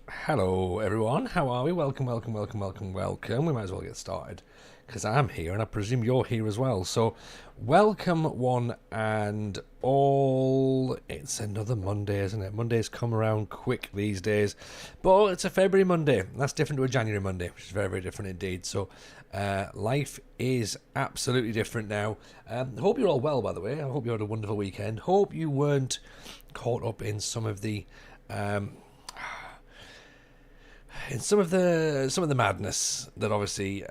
Hello, everyone. How are we? Welcome, welcome, welcome, welcome, welcome. We might as well get started because I'm here and I presume you're here as well. So, welcome, one and all. It's another Monday, isn't it? Mondays come around quick these days, but it's a February Monday. That's different to a January Monday, which is very, very different indeed. So, life is absolutely different now. Hope you're all well, by the way. I hope you had a wonderful weekend. Hope you weren't caught up in some of the. In some of the madness that obviously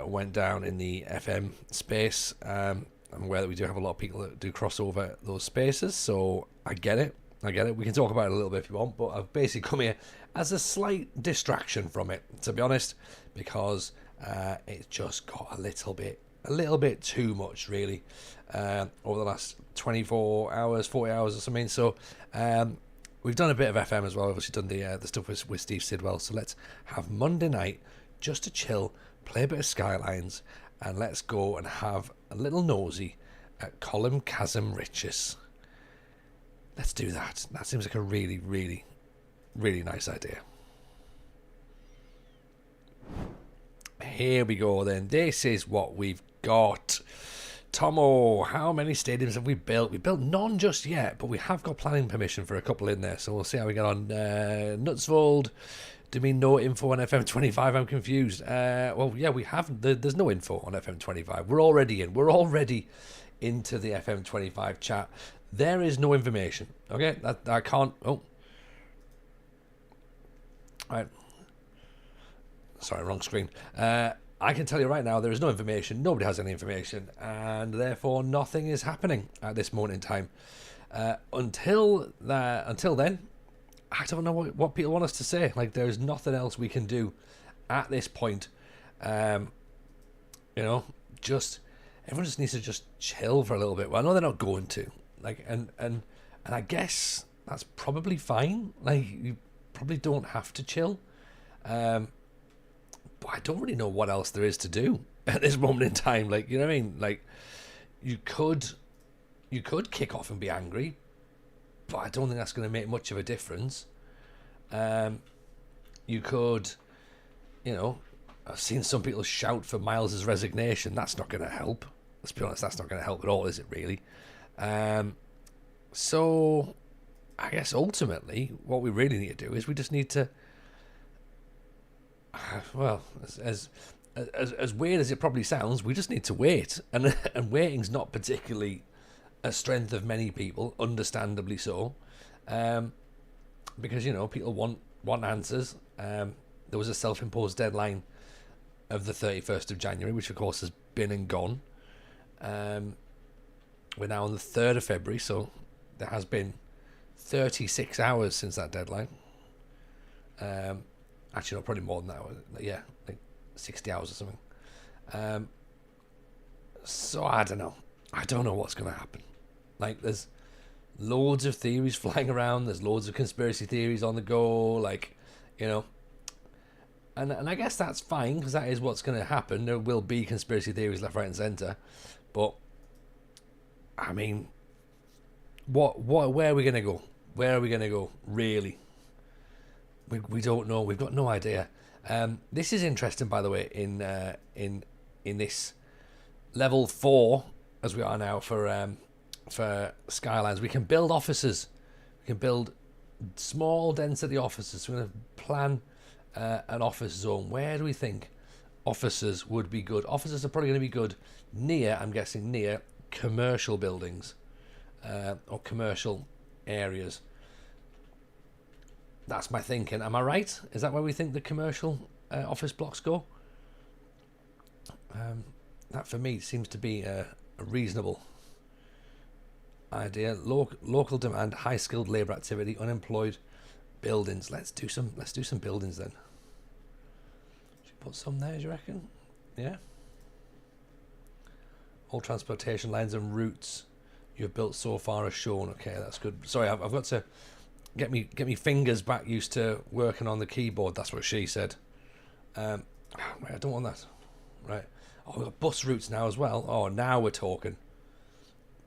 went down in the FM space. I'm aware that we do have a lot of people that do cross over those spaces, so I get it. We can talk about it a little bit if you want, but I've basically come here as a slight distraction from it, to be honest, because it just got a little bit too much, really, over the last 24 hours, 40 hours or something. So we've done a bit of FM as well. Obviously done the stuff with Steve Sidwell. So let's have Monday night just to chill, play a bit of Skylines, and let's go and have a little nosy at Column Chasm Riches. Let's do that. That seems like a really, really, really nice idea. Here we go then. This is what we've got. Tomo, how many stadiums have we built? We built none just yet, but we have got planning permission for a couple in there, so we'll see how we get on. Knutsvold, do you mean no info on FM25? I'm confused. Well, yeah, we have. There's no info on FM25. We're already in. We're already into the FM25 chat. There is no information. Okay, that I can't. Oh, all right. Sorry, wrong screen. I can tell you right now, there is no information. Nobody has any information, and therefore nothing is happening at this moment in time. Until then, I don't know what people want us to say. Like, there's nothing else we can do at this point. Just everyone just needs to just chill for a little bit. Well, I know they're not going to. Like, and I guess that's probably fine. Like, you probably don't have to chill. But I don't really know what else there is to do at this moment in time. Like, you know what I mean? Like, you could kick off and be angry, but I don't think that's going to make much of a difference. You could, I've seen some people shout for Miles's resignation. That's not going to help. Let's be honest, that's not going to help at all, is it really? So I guess ultimately what we really need to do is we just need to, well, as weird as it probably sounds, we just need to wait, and waiting's not particularly a strength of many people, understandably so, because people want answers. There was a self-imposed deadline of the 31st of January, which of course has been and gone. We're now on the 3rd of February, so there has been 36 hours since that deadline. Actually, no, probably more than that. Yeah, like 60 hours or something. So I don't know. I don't know what's going to happen. Like, there's loads of theories flying around. There's loads of conspiracy theories on the go. Like, and I guess that's fine, because that is what's going to happen. There will be conspiracy theories left, right, and centre. But I mean, where are we going to go? Where are we going to go? Really? We don't know. We've got no idea. This is interesting, by the way. In this level 4, as we are now for Skylines, we can build offices. We can build small density offices. We're going to plan an office zone. Where do we think offices would be good? Offices are probably going to be good near, I'm guessing, near commercial buildings or commercial areas. That's my thinking. Am I right? Is that where we think the commercial office blocks go? That for me seems to be a reasonable idea. Local demand, high skilled labour activity, unemployed buildings. Let's do some buildings then. Should we put some there, do you reckon? Yeah. All transportation lines and routes you've built so far are shown. Okay, that's good. Sorry, I've got to get me fingers back used to working on the keyboard. That's what she said. Wait, I don't want that. Right. Oh, we've got bus routes now as well. Oh, now we're talking.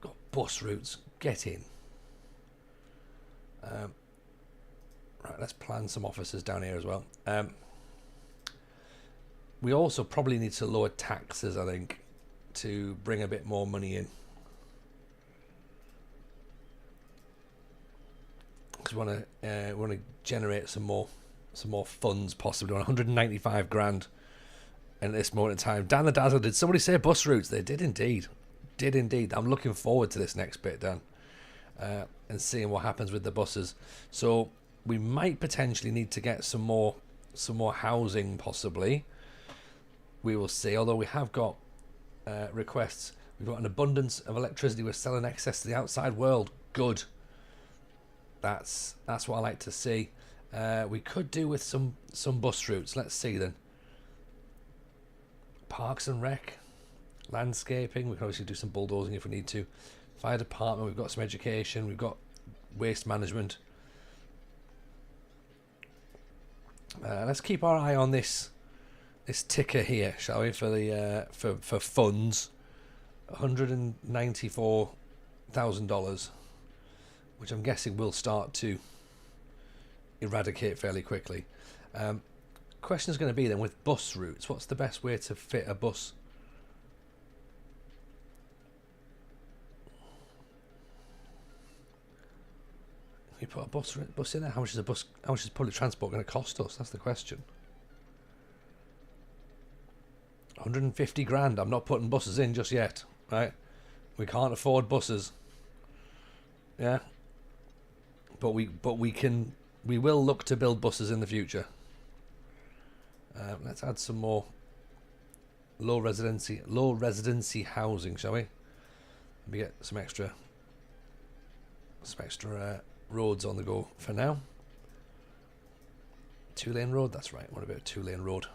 Got bus routes. Get in. Right, Right, let's plan some offices down here as well. We also probably need to lower taxes, I think, to bring a bit more money in. Because we want to generate some more funds, possibly. 195 grand in this moment in time. Dan the Dazzler, did somebody say bus routes? They did indeed. I'm looking forward to this next bit, Dan, and seeing what happens with the buses. So we might potentially need to get some more housing, possibly. We will see. Although we have got requests, we've got an abundance of electricity. We're selling excess to the outside world. Good. That's what I like to see. We could do with some bus routes. Let's see then. Parks and Rec, landscaping. We can obviously do some bulldozing if we need to. Fire department. We've got some education. We've got waste management. Let's keep our eye on this ticker here, shall we? For the for funds, $194,000, which I'm guessing will start to eradicate fairly quickly. Question is going to be then, with bus routes, what's the best way to fit a bus? If you put a bus in there, how much is public transport going to cost us? That's the question. 150 grand. I'm not putting buses in just yet, right? We can't afford buses. Yeah. But we will look to build buses in the future. Let's add some more low residency housing, shall we? Maybe get some extra roads on the go for now. 2-lane road, that's right. What about 2-lane road?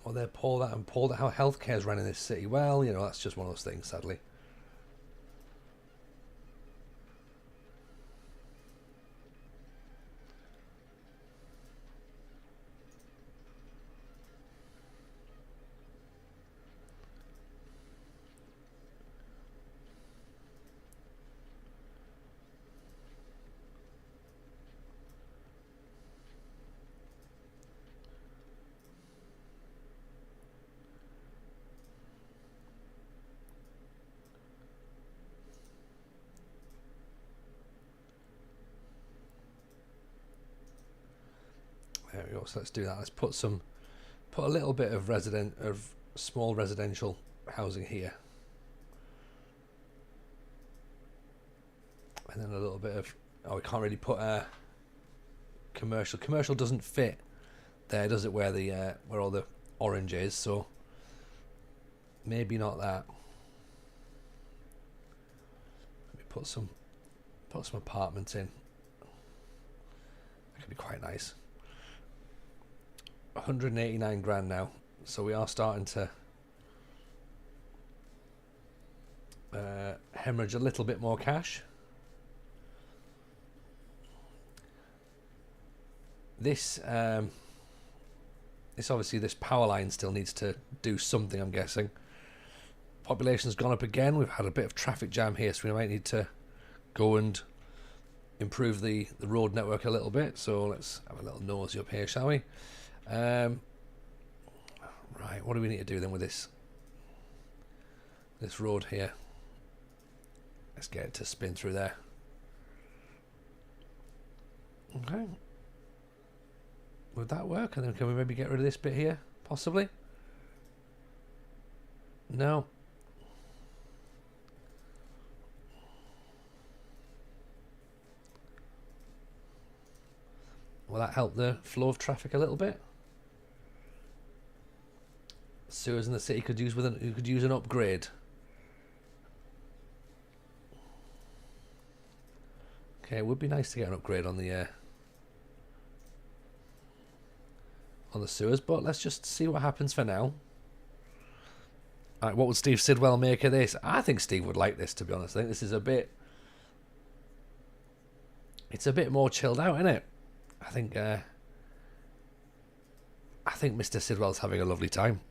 Well, they're pull that how healthcare's run in this city. Well, you know, that's just one of those things, sadly. There we go. So let's do that. Let's put a little bit of small residential housing here, and then a little bit of. Oh, we can't really put commercial. Commercial doesn't fit there, does it? Where all the orange is. So maybe not that. Let me put some apartments in. That could be quite nice. 189 grand now, so we are starting to hemorrhage a little bit more cash. This obviously, this power line still needs to do something, I'm guessing. Population's gone up again. We've had a bit of traffic jam here, so we might need to go and improve the road network a little bit. So let's have a little nosy up here, shall we? Right, what do we need to do then with this road here? Let's get it to spin through there. Okay. Would that work? And then can we maybe get rid of this bit here? Possibly? No. Will that help the flow of traffic a little bit? Sewers in the city could use an upgrade. Okay, it would be nice to get an upgrade on the sewers, but let's just see what happens for now. Alright, what would Steve Sidwell make of this? I think Steve would like this, to be honest. I think this is it's a bit more chilled out, isn't it? I think Mr. Sidwell's having a lovely time.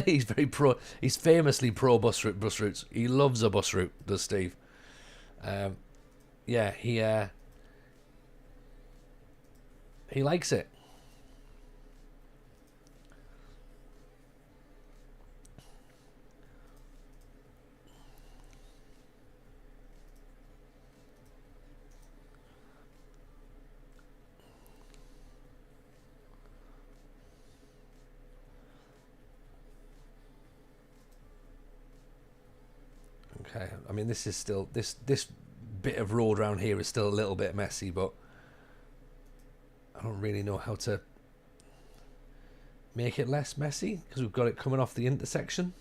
He's very pro. He's famously pro bus routes. He loves a bus route, does Steve? Yeah, he likes it. Okay, I mean this is still this bit of road around here is still a little bit messy, but I don't really know how to make it less messy because we've got it coming off the intersection.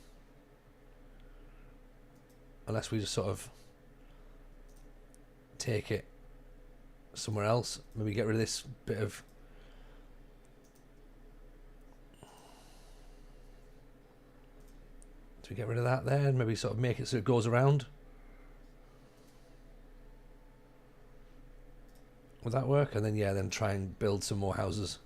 Unless we just sort of take it somewhere else, maybe get rid of this bit of. Do we get rid of that there and maybe sort of make it so it goes around? Would that work? And then yeah, then try and build some more houses.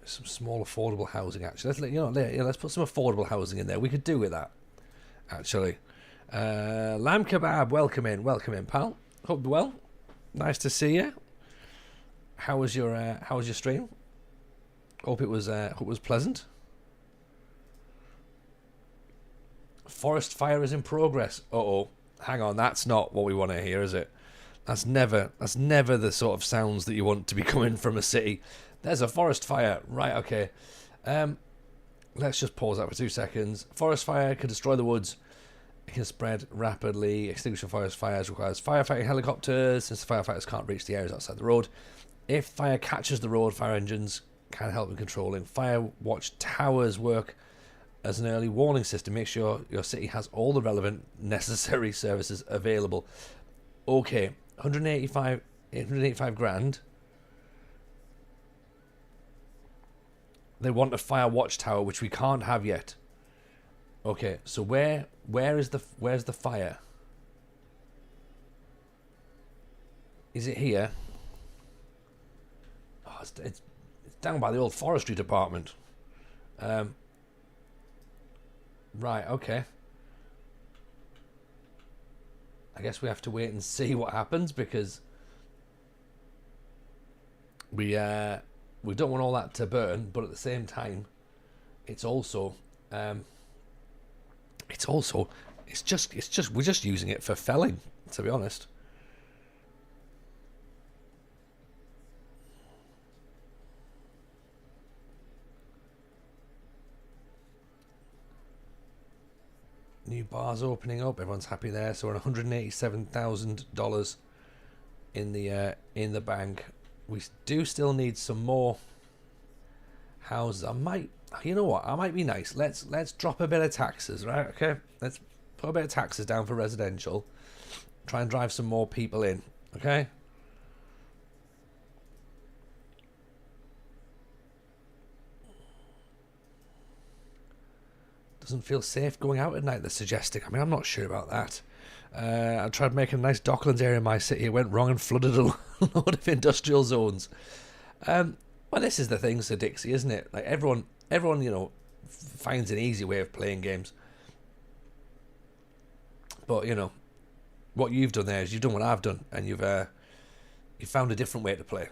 Some small affordable housing actually. Let's put some affordable housing in there. We could do with that actually. Lamb Kebab, welcome in, pal. Hope you're well. Nice to see you. How was your stream? Hope it was pleasant. Forest fire is in progress. Uh-oh. Hang on, that's not what we want to hear, is it? That's never the sort of sounds that you want to be coming from a city. There's a forest fire. Right, okay. Let's just pause that for 2 seconds. Forest fire can destroy the woods. It can spread rapidly. Extinguishing forest fires requires firefighting helicopters since the firefighters can't reach the areas outside the road. If fire catches the road, fire engines can help in controlling. Fire watch towers work as an early warning system. Make sure your city has all the relevant necessary services available. Okay, 185 grand. They want a fire watchtower, which we can't have yet. Okay, so where's the fire? Is it here? Oh, it's down by the old forestry department. Right, okay. I guess we have to wait and see what happens because we don't want all that to burn, but at the same time, it's just we're just using it for felling, to be honest. New bars opening up, everyone's happy there. So we're on $187,000 in the bank. We do still need some more houses. You know what? I might be nice. Let's drop a bit of taxes, right? Okay, let's put a bit of taxes down for residential. Try and drive some more people in. Okay. Doesn't feel safe going out at night, they're suggesting. I mean, I'm not sure about that. I tried making a nice Docklands area in my city. It went wrong and flooded a load of industrial zones. Well, this is the thing, Sir Dixie, isn't it? Like everyone, finds an easy way of playing games. But, what you've done there is you've done what I've done, and you've found a different way to play.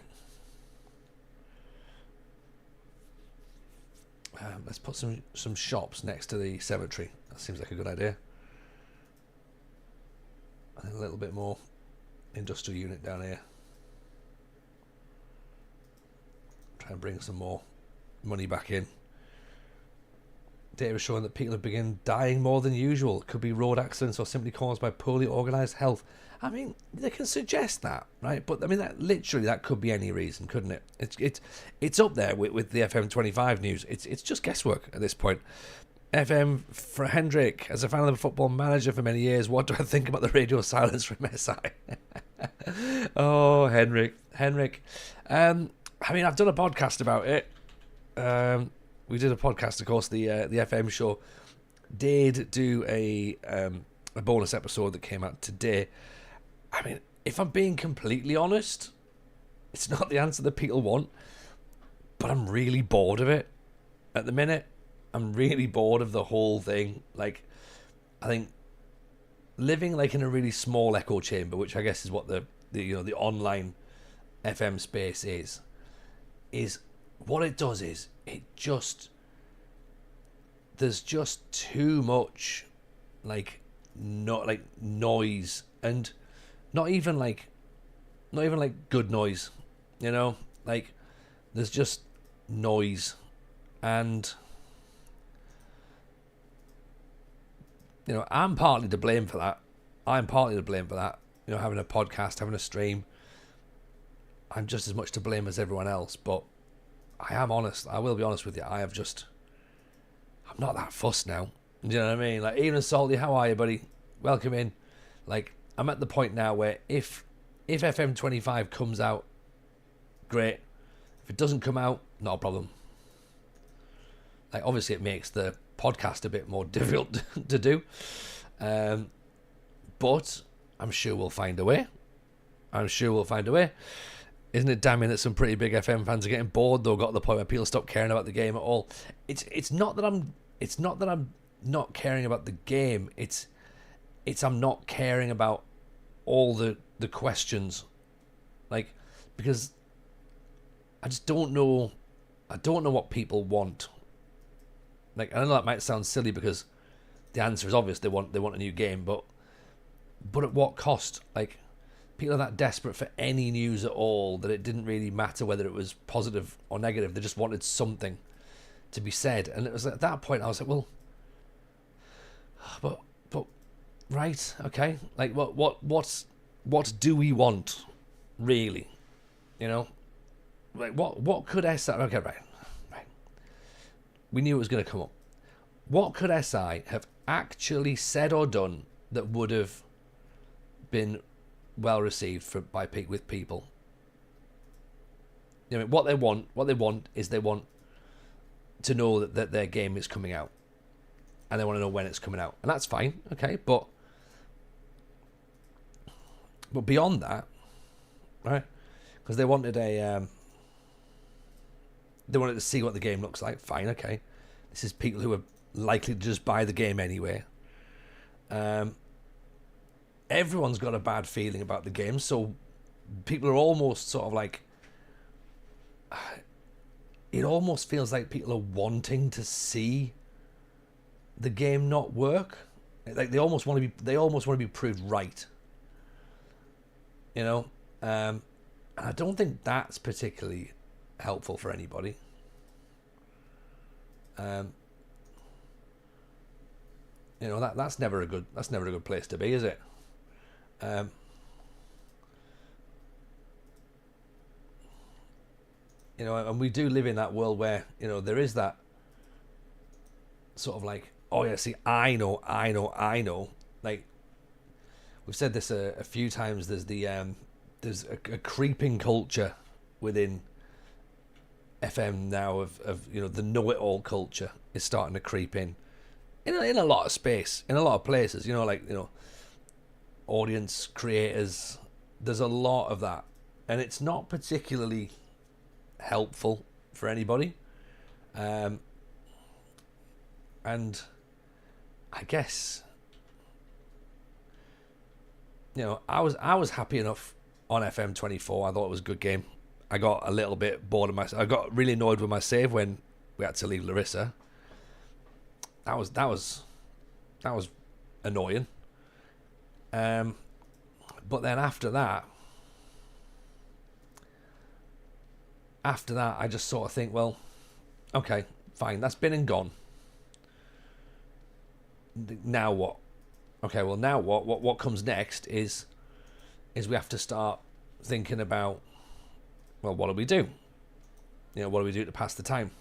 Let's put some shops next to the cemetery. That seems like a good idea. And a little bit more industrial unit down here. Try and bring some more money back in. Data is showing that people have begun dying more than usual. It could be road accidents or simply caused by poorly organised health. I mean, they can suggest that, right? But I mean, that could be any reason, couldn't it? It's up there with the FM25 news. It's just guesswork at this point. FM for Hendrik, as a fan of the Football Manager for many years, what do I think about the radio silence from SI? Oh, Henrik. I mean, I've done a podcast about it. We did a podcast, of course. The FM show did do a a bonus episode that came out today. I mean, if I'm being completely honest, it's not the answer that people want, but I'm really bored of it at the minute. I'm really bored of the whole thing. Like, I think living like in a really small echo chamber, which I guess is what the online FM space is what it does is it just, there's just too much like not like noise, and not even like good noise, like there's just noise. And I'm partly to blame for that. Having a podcast, having a stream, I'm just as much to blame as everyone else. But I will be honest with you, I'm not that fussed now. Do you know what I mean? Like, even Salty, how are you, buddy? Welcome in. Like, I'm at the point now where if FM25 comes out, great. If it doesn't come out, not a problem. Like, obviously it makes the podcast a bit more difficult to do. But I'm sure we'll find a way. Isn't it damning that some pretty big FM fans are getting bored, though, got to the point where people stop caring about the game at all? It's not that I'm not caring about the game. It's I'm not caring about all the questions. Like, because I just don't know. I don't know what people want. Like, I know that might sound silly because the answer is obvious. They want a new game, but at what cost? Like, people are that desperate for any news at all that it didn't really matter whether it was positive or negative. They just wanted something to be said, and it was at that point I was like, well, but right, okay, like what do we want, really? Like what could SI? Okay, right. We knew it was going to come up. What could SI have actually said or done that would have been well received with people? What they want is they want to know that their game is coming out, and they want to know when it's coming out, and that's fine, okay. But beyond that, right? Because they wanted to see what the game looks like. Fine, okay. This is people who are likely to just buy the game anyway. Everyone's got a bad feeling about the game, so people are almost sort of like, it almost feels like people are wanting to see the game not work. Like, they almost want to be proved right. And I don't think that's particularly helpful for anybody. That's never a good place to be, is it? And we do live in that world where there is that sort of like, oh yeah, see, I know. Like, we've said this a few times. There's a creeping culture within FM now of the know-it-all culture is starting to creep in a lot of space, in a lot of places. Audience creators. There's a lot of that, and it's not particularly helpful for anybody. And I guess I was happy enough on FM24. I thought it was a good game. I got a little bit bored of myself. I got really annoyed with my save when we had to leave Larissa. That was annoying. But then after that, I just sort of think, well, okay, fine, that's been and gone. Now what? Okay, well, now what comes next is we have to start thinking about, well, what do we do? What do we do to pass the time?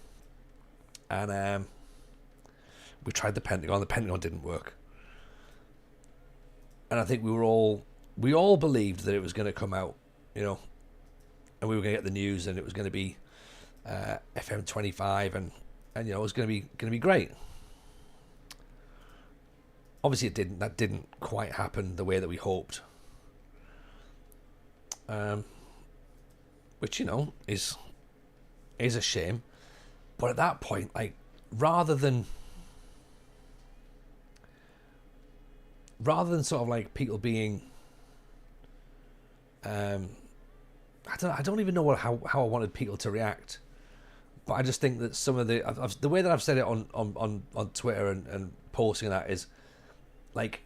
And we tried the Pentagon. The Pentagon didn't work. And I think we all believed that it was going to come out, and we were going to get the news, and it was going to be FM25, and it was going to be great. Obviously, that didn't quite happen the way that we hoped. Which, you know, is a shame. But at that point, like, rather than sort of like people being, I don't even know how I wanted people to react, but I just think that some of the way that I've said it on Twitter and posting that is like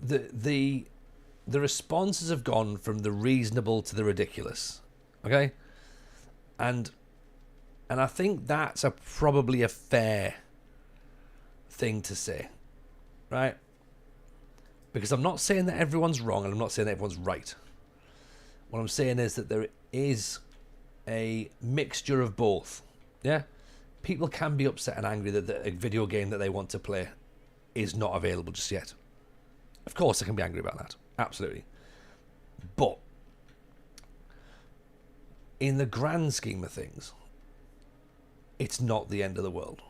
the responses have gone from the reasonable to the ridiculous, okay, and I think that's probably a fair thing to say, right? Because I'm not saying that everyone's wrong and I'm not saying that everyone's right. What I'm saying is that there is a mixture of both. Yeah? People can be upset and angry that a video game that they want to play is not available just yet. Of course they can be angry about that. Absolutely. But in the grand scheme of things, it's not the end of the world.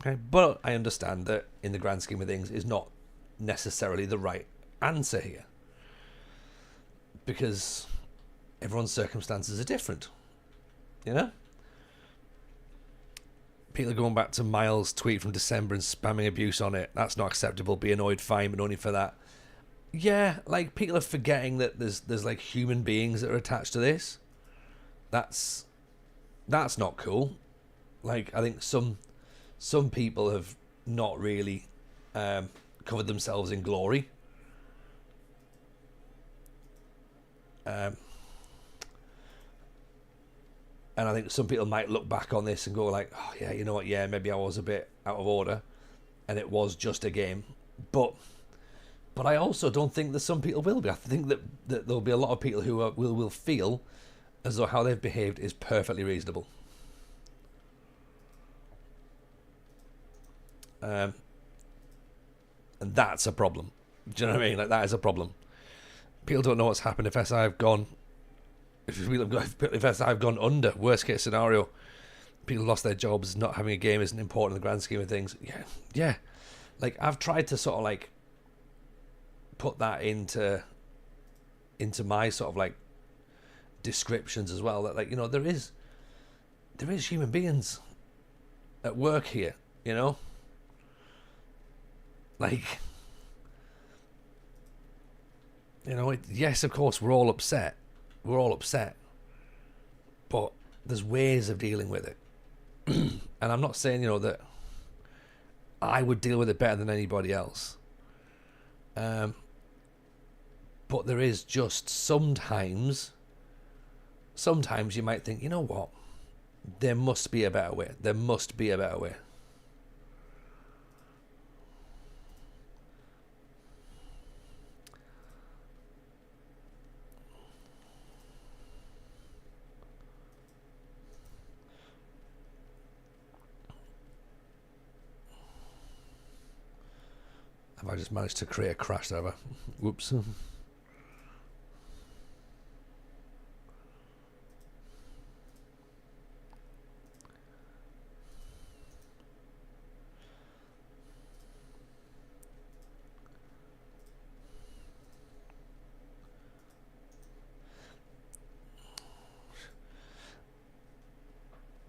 Okay? But I understand that in the grand scheme of things is not necessarily the right answer here, because everyone's circumstances are different, you know. People are going back to Miles' tweet from December and spamming abuse on it. That's not acceptable. Be annoyed, fine, but only for that. Yeah, like, people are forgetting that there's like human beings that are attached to this. That's not cool. Like, I think some people have not really covered themselves in glory. And I think some people might look back on this and go like, oh yeah, you know what, yeah, maybe I was a bit out of order and it was just a game. But I also don't think that some people will be. I think that there'll be a lot of people who will feel as though how they've behaved is perfectly reasonable. And that's a problem. Do you know what I mean? Like, that is a problem. People don't know what's happened if SI have gone. If SI have gone under, worst case scenario, people lost their jobs. Not having a game isn't important in the grand scheme of things. Yeah. Like, I've tried to sort of like put that into my sort of like descriptions as well. That, like, you know, there is human beings at work here. You know. Like, you know, yes, of course, we're all upset. But there's ways of dealing with it. And I'm not saying, you know, that I would deal with it better than anybody else. But there is just sometimes you might think, you know what? There must be a better way. Have I just managed to create a crash there? Whoops.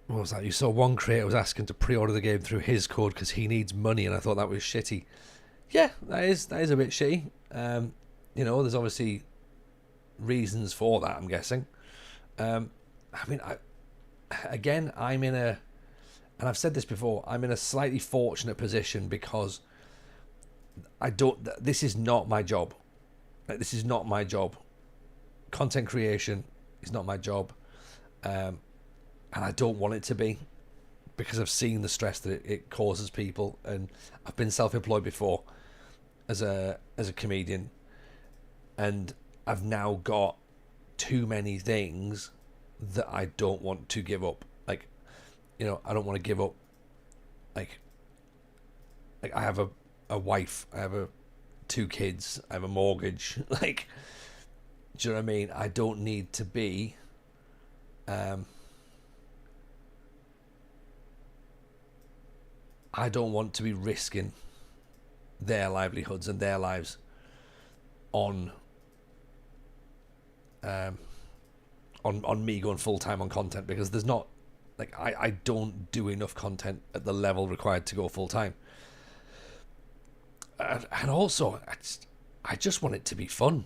What was that? You saw one creator was asking to pre-order the game through his code because he needs money, and I thought that was shitty. Yeah, that is a bit shitty. You know, there's obviously reasons for that, I'm guessing. I mean, I'm in a, and I've said this before, I'm in a slightly fortunate position because this is not my job. Like, this is not my job. Content creation is not my job. And I don't want it to be, because I've seen the stress that it causes people, and I've been self-employed before as a comedian, and I've now got too many things that I don't want to give up. Like, you know, I don't want to give up. Like I have a wife, I have 2 kids, I have a mortgage. Like, do you know what I mean? I don't need to be. I don't want to be risking their livelihoods and their lives on on me going full time on content, because there's not, like, I don't do enough content at the level required to go full time. And also, I just want it to be fun.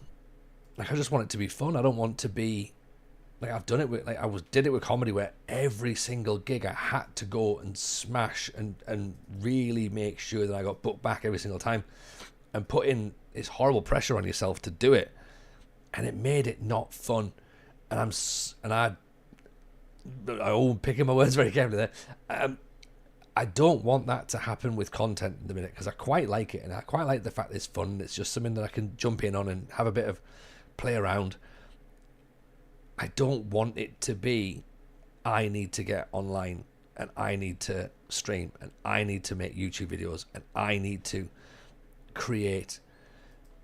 Like, I just want it to be fun. I don't want to be like, I've done it with, like, did it with comedy, where every single gig I had to go and smash and really make sure that I got booked back every single time, and put in this horrible pressure on yourself to do it, and it made it not fun. And I picking my words very carefully there. I don't want that to happen with content in the minute, because I quite like it, and I quite like the fact that it's fun. It's just something that I can jump in on and have a bit of play around. I don't want it to be, I need to get online, and I need to stream, and I need to make YouTube videos, and I need to create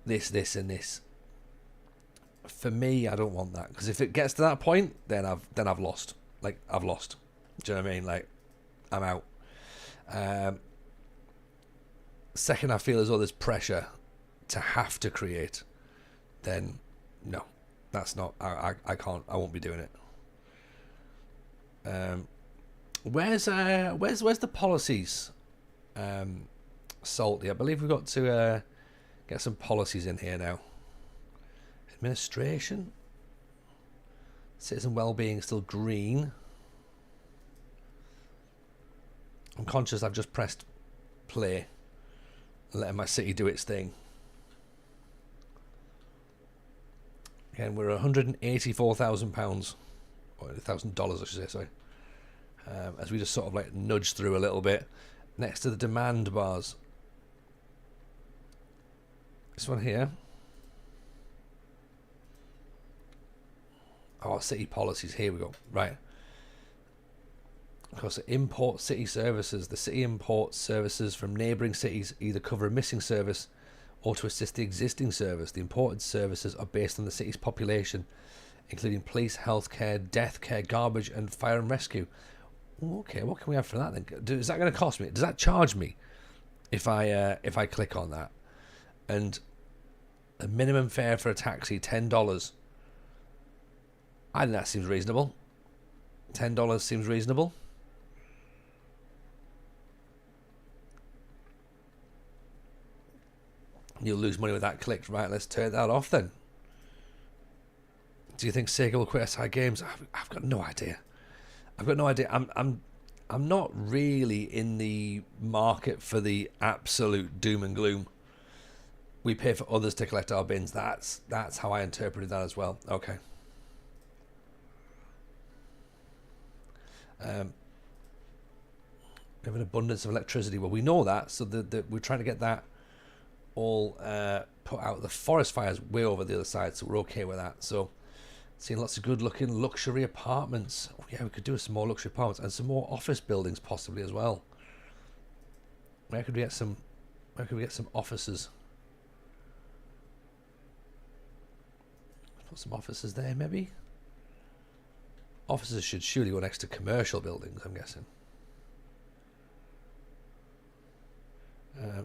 this, and this. For me, I don't want that, because if it gets to that point, then I've lost. Like, I've lost. Do you know what I mean? Like, I'm out. Second, I feel as though there's pressure to have to create, then no, that's not. I can't. I won't be doing it. Where's the policies? Salty. I believe we've got to get some policies in here now. Administration. Citizen well-being still green. I'm conscious I've just pressed play, letting my city do its thing. Again, we're £184,000, or $1,000, I should say, sorry. As we just sort of like nudge through a little bit next to the demand bars. This one here. Oh, city policies. Here we go. Right. Of course, import city services. The city imports services from neighbouring cities, either cover a missing service or to assist the existing service. The imported services are based on the city's population, including police, healthcare, death care, garbage, and fire and rescue. Okay, what can we have for that then? Is that going to cost me? Does that charge me if I click on that? And a minimum fare for a taxi, $10. I think that seems reasonable. $10 seems reasonable. You'll lose money with that click. Right, let's turn that off then. Do you think Sega will quit SI Games? I've got no idea. I've got no idea. I'm not really in the market for the absolute doom and gloom. We pay for others to collect our bins. That's how I interpreted that as well. Okay. We have an abundance of electricity. Well, we know that, so we're trying to get that all put out. The forest fire's way over the other side, so we're okay with that. So, seeing lots of good looking luxury apartments. Oh, yeah, we could do with some more luxury apartments and some more office buildings possibly as well. Where could we get some offices? Put some offices there, maybe. Offices should surely go next to commercial buildings, I'm guessing.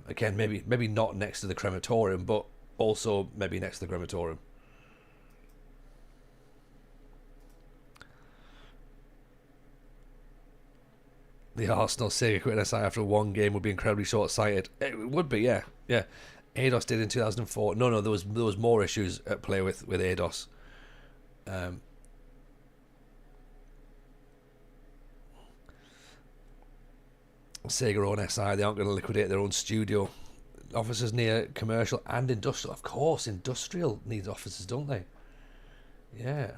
Again, maybe not next to the crematorium, but also maybe next to the crematorium. The Arsenal Sega quitting SI after one game would be incredibly short-sighted. It would be, yeah. ADOS did in 2004. No, there was more issues at play with ADOS. Sega own SI, they aren't going to liquidate their own studio. Offices near commercial and industrial. Of course, industrial needs offices, don't they? Yeah.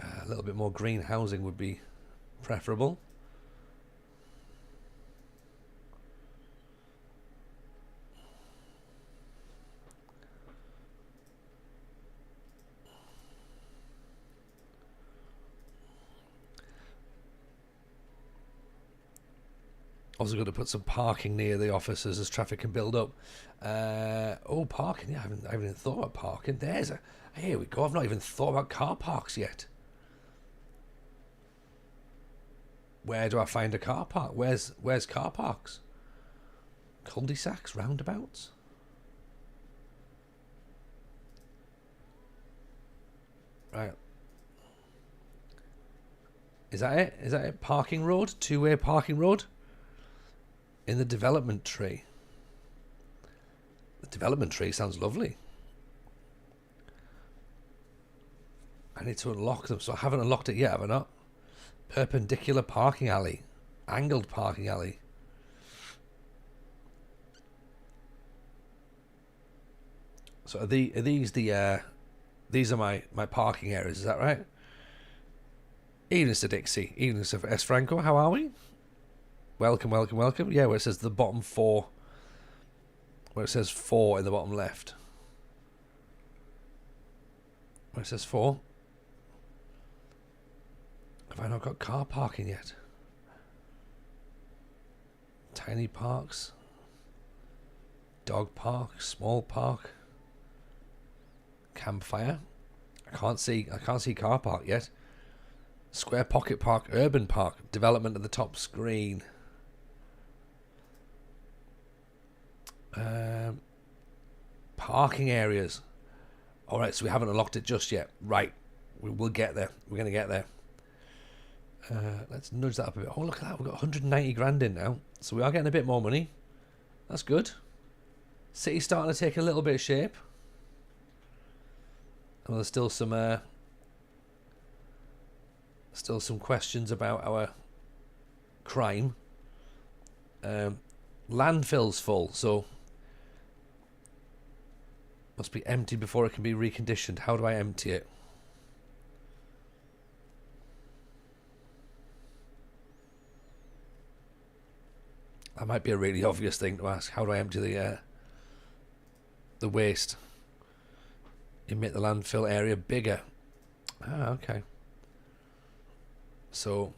A little bit more green housing would be preferable. Also got to put some parking near the offices as traffic can build up. Parking. Yeah, I haven't even thought about parking. Here we go. I've not even thought about car parks yet. Where do I find a car park? Where's car parks? Cul-de-sacs, roundabouts. Right. Is that it? Is that it? Parking road? Two-way parking road? In the development tree. The development tree sounds lovely. I need to unlock them, so I haven't unlocked it yet, have I not? Perpendicular parking alley. Angled parking alley. So are these these are my parking areas, is that right? Evening, Sir Dixie. Evening, Sir S. Franco. How are we? Welcome, welcome, welcome. Yeah, where it says the bottom 4. Where it says 4 in the bottom left. Where it says 4. Have I not got car parking yet? Tiny parks. Dog park. Small park. Campfire. I can't see car park yet. Square pocket park. Urban park. Development at the top screen. Parking areas. Alright, so we haven't unlocked it just yet. Right. We'll get there. We're going to get there. Let's nudge that up a bit. Oh, look at that. We've got 190 grand in now. So we are getting a bit more money. That's good. City's starting to take a little bit of shape. And there's still some questions about our crime. Landfill's full, so must be empty before it can be reconditioned. How do I empty it? That might be a really obvious thing to ask. How do I empty the waste? You make the landfill area bigger. Ah, okay. So,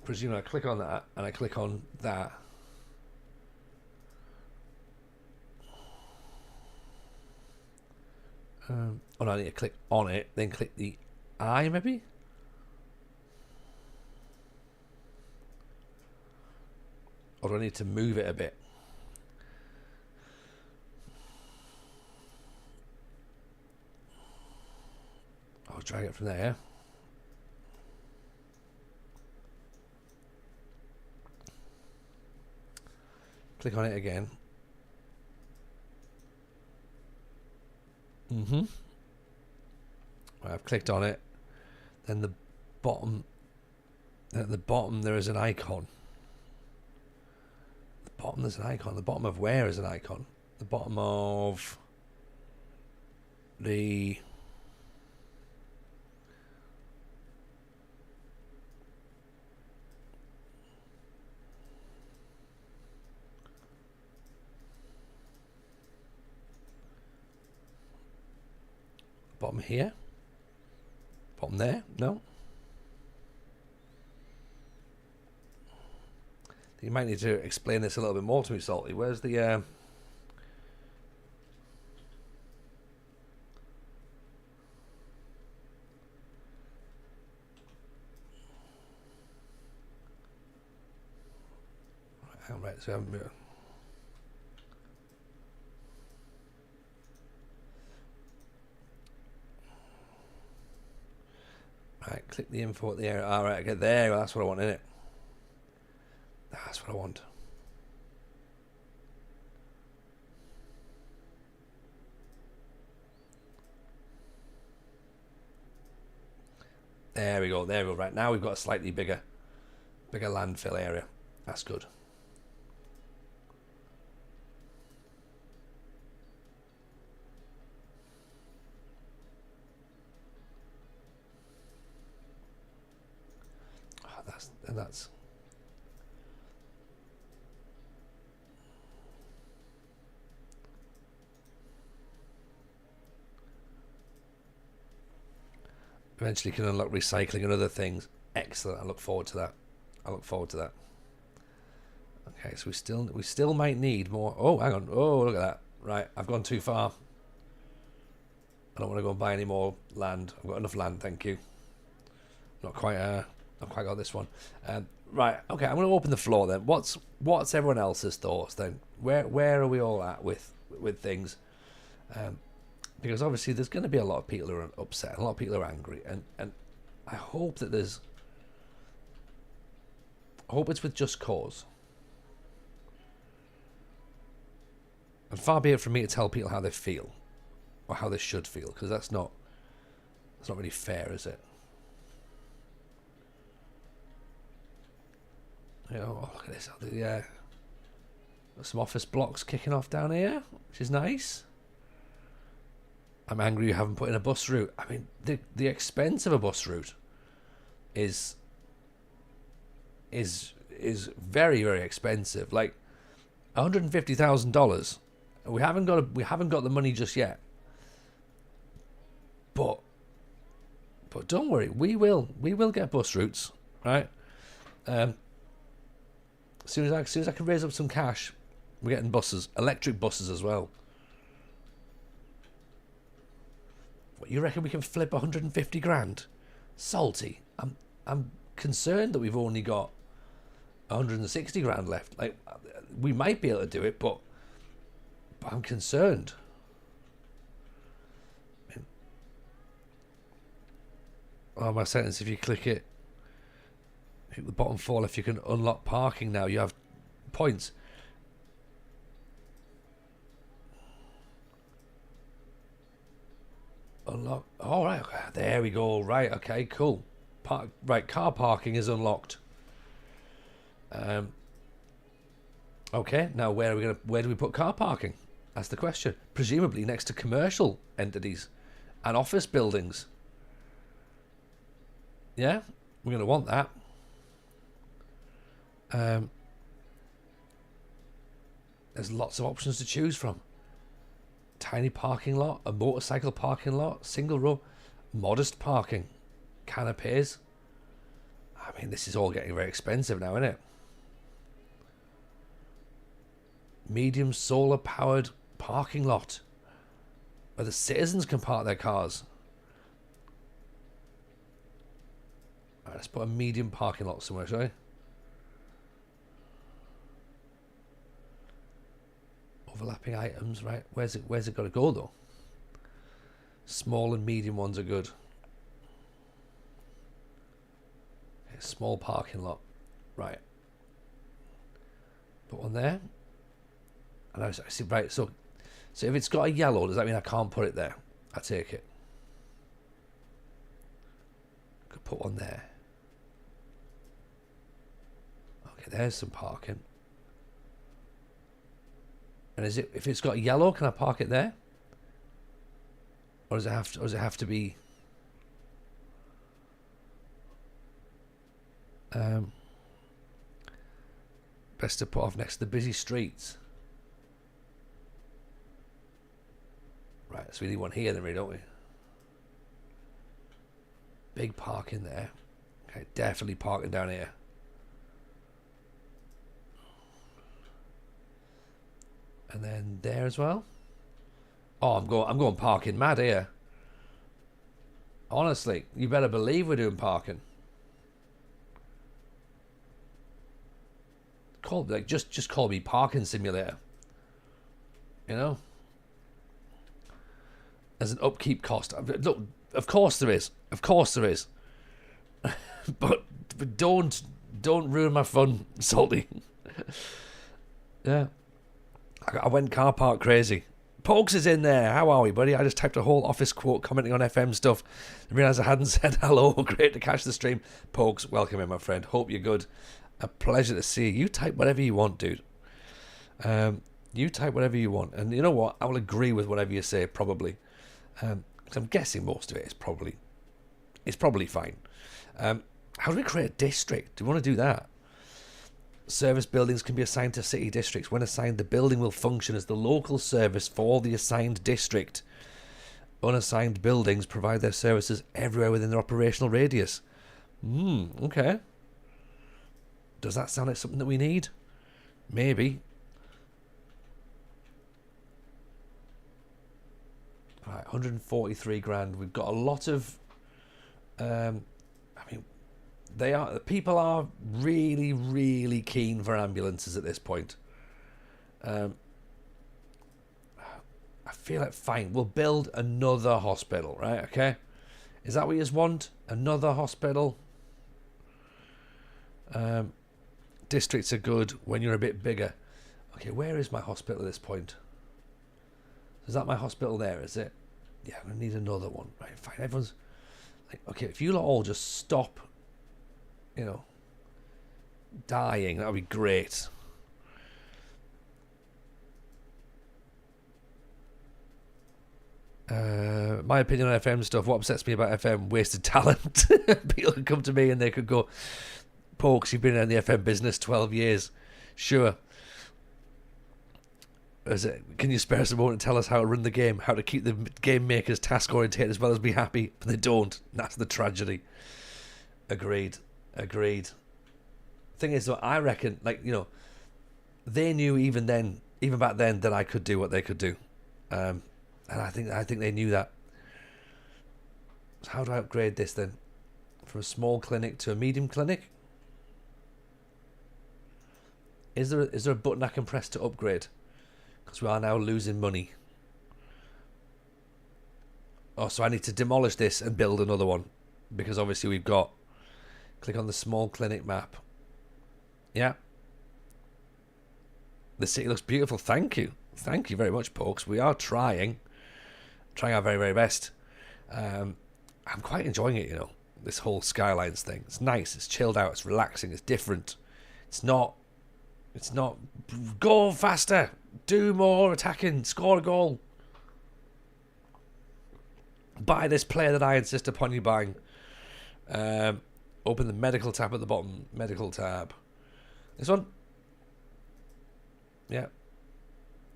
presumably I click on that and I click on that. No, I need to click on it, then click the I maybe? Or do I need to move it a bit? I'll drag it from there. Click on it again. I've clicked on it. Then at the bottom there is an icon. The bottom there's an icon. The bottom of where is an icon? The bottom of the bottom here? Bottom there? No. You might need to explain this a little bit more to me, Salty. Where's the right, so I haven't. Right, click the info at the area. All right, get there. Well, that's what I want, innit? That's what I want. There we go. There we go. Right, now we've got a slightly bigger landfill area. That's good. That's eventually can unlock recycling and other things. Excellent. I look forward to that. Okay, so we still might need more. Oh, hang on. Oh, look at that. Right, I've gone too far. I don't want to go and buy any more land. I've got enough land, thank you. Not quite got this one. Right, okay, I'm going to open the floor then. What's everyone else's thoughts then? Where are we all at with things? Because obviously there's going to be a lot of people who are upset, a lot of people who are angry, and I hope that I hope it's with just cause. And far be it from me to tell people how they feel, or how they should feel, because that's not really fair, is it? You know, oh, look at this. Yeah, got some office blocks kicking off down here, which is nice. I'm angry you haven't put in a bus route. I mean, the expense of a bus route is very, very expensive. Like $150,000. We haven't got the money just yet. But don't worry, we will get bus routes, right? As soon as I can raise up some cash, we're getting buses, electric buses as well. What, you reckon we can flip 150 grand? Salty. I'm concerned that we've only got 160 grand left. Like, we might be able to do it, but I'm concerned. Oh, my sentence, if you click it, hit the bottom four left, you can unlock parking now. You have points. Unlock. All right, there we go. Right, okay, cool. Right, car parking is unlocked. Okay, now where do we put car parking? That's the question. Presumably next to commercial entities and office buildings. Yeah, we're going to want that. There's lots of options to choose from. Tiny parking lot, a motorcycle parking lot, single row, modest parking, canapes. I mean, this is all getting very expensive now, isn't it? Medium solar powered parking lot where the citizens can park their cars. All right, let's put a medium parking lot somewhere, shall we? Overlapping items, right? Where's it got to go though? Small and medium ones are good. Okay, small parking lot, right? Put one there. And I see, right, so if it's got a yellow, does that mean I can't put it there? I take it. Could put one there. Okay, there's some parking. And if it's got a yellow, can I park it there? Or does it have to be best to put off next to the busy streets? Right, so we need one here then, really, don't we? Big parking there. Okay, definitely parking down here. And then there as well. Oh, I'm going parking mad here. Honestly, you better believe we're doing parking. Just call me parking simulator. You know? As an upkeep cost. Look, of course there is. Of course there is. but don't ruin my fun, Salty. Yeah. I went car park crazy. Pokes is in there. How are we, buddy? I just typed a whole office quote commenting on FM stuff and realised I hadn't said hello. Great to catch the stream. Pokes, welcome in, my friend. Hope you're good. A pleasure to see you. You type whatever you want, dude. You type whatever you want. And you know what? I will agree with whatever you say, probably. Because I'm guessing most of it is probably fine. How do we create a district? Do we want to do that? Service buildings can be assigned to city districts. When assigned, the building will function as the local service for the assigned district. Unassigned buildings provide their services everywhere within their operational radius. Okay. Does that sound like something that we need? Maybe. Right, 143 grand. We've got a lot of. I mean, people are really, really keen for ambulances at this point. I feel like fine. We'll build another hospital, right? Okay. Is that what you want? Another hospital? Districts are good when you're a bit bigger. Okay, where is my hospital at this point? Is that my hospital there, is it? Yeah, I'm going to need another one. Right, fine. Everyone's like, okay, if you lot all just stop, dying, that would be great. My opinion on FM stuff, what upsets me about FM, wasted talent. People could come to me and they could go, Pokes, you've been in the FM business 12 years. Sure. Can you spare us a moment and tell us how to run the game, how to keep the game makers task oriented as well as be happy? But they don't. That's the tragedy. Agreed. Thing is, though, I reckon, they knew even back then, that I could do what they could do. And I think they knew that. So how do I upgrade this then? From a small clinic to a medium clinic? Is there a button I can press to upgrade? Because we are now losing money. Oh, so I need to demolish this and build another one. Because obviously we've got... Click on the small clinic map. Yeah. The city looks beautiful. Thank you. Thank you very much, Pokes. We are trying our very, very best. I'm quite enjoying it, this whole Skylines thing. It's nice, it's chilled out, it's relaxing, it's different. It's not go faster, do more attacking, score a goal. Buy this player that I insist upon you buying. Open the medical tab at the bottom. Medical tab. This one? Yeah.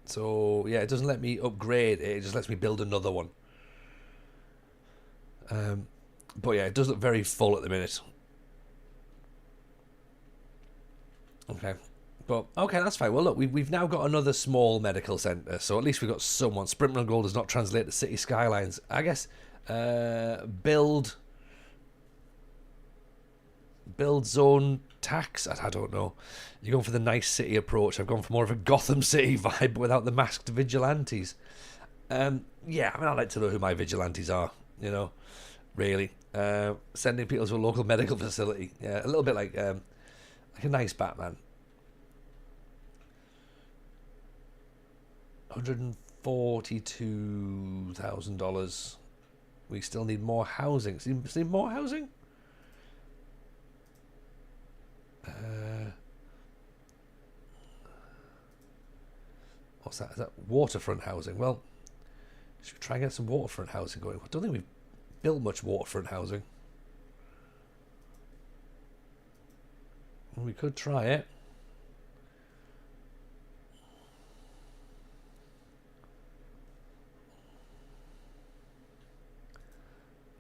So, yeah, it doesn't let me upgrade. It just lets me build another one. But, yeah, it does look very full at the minute. Okay. But, okay, that's fine. Well, look, we've now got another small medical centre. So, at least we've got someone. Sprint Gold does not translate to City Skylines. I guess, build zone tax. I don't know. You're going for the nice city approach. I've gone for more of a Gotham City vibe without the masked vigilantes. Yeah, I mean, I'd like to know who my vigilantes are, really. Sending people to a local medical facility. Yeah, a little bit like a nice Batman. $142,000. We still need more housing. Still need more housing? What's that? Is that waterfront housing? Well, should we try and get some waterfront housing going? I don't think we've built much waterfront housing. We could try it.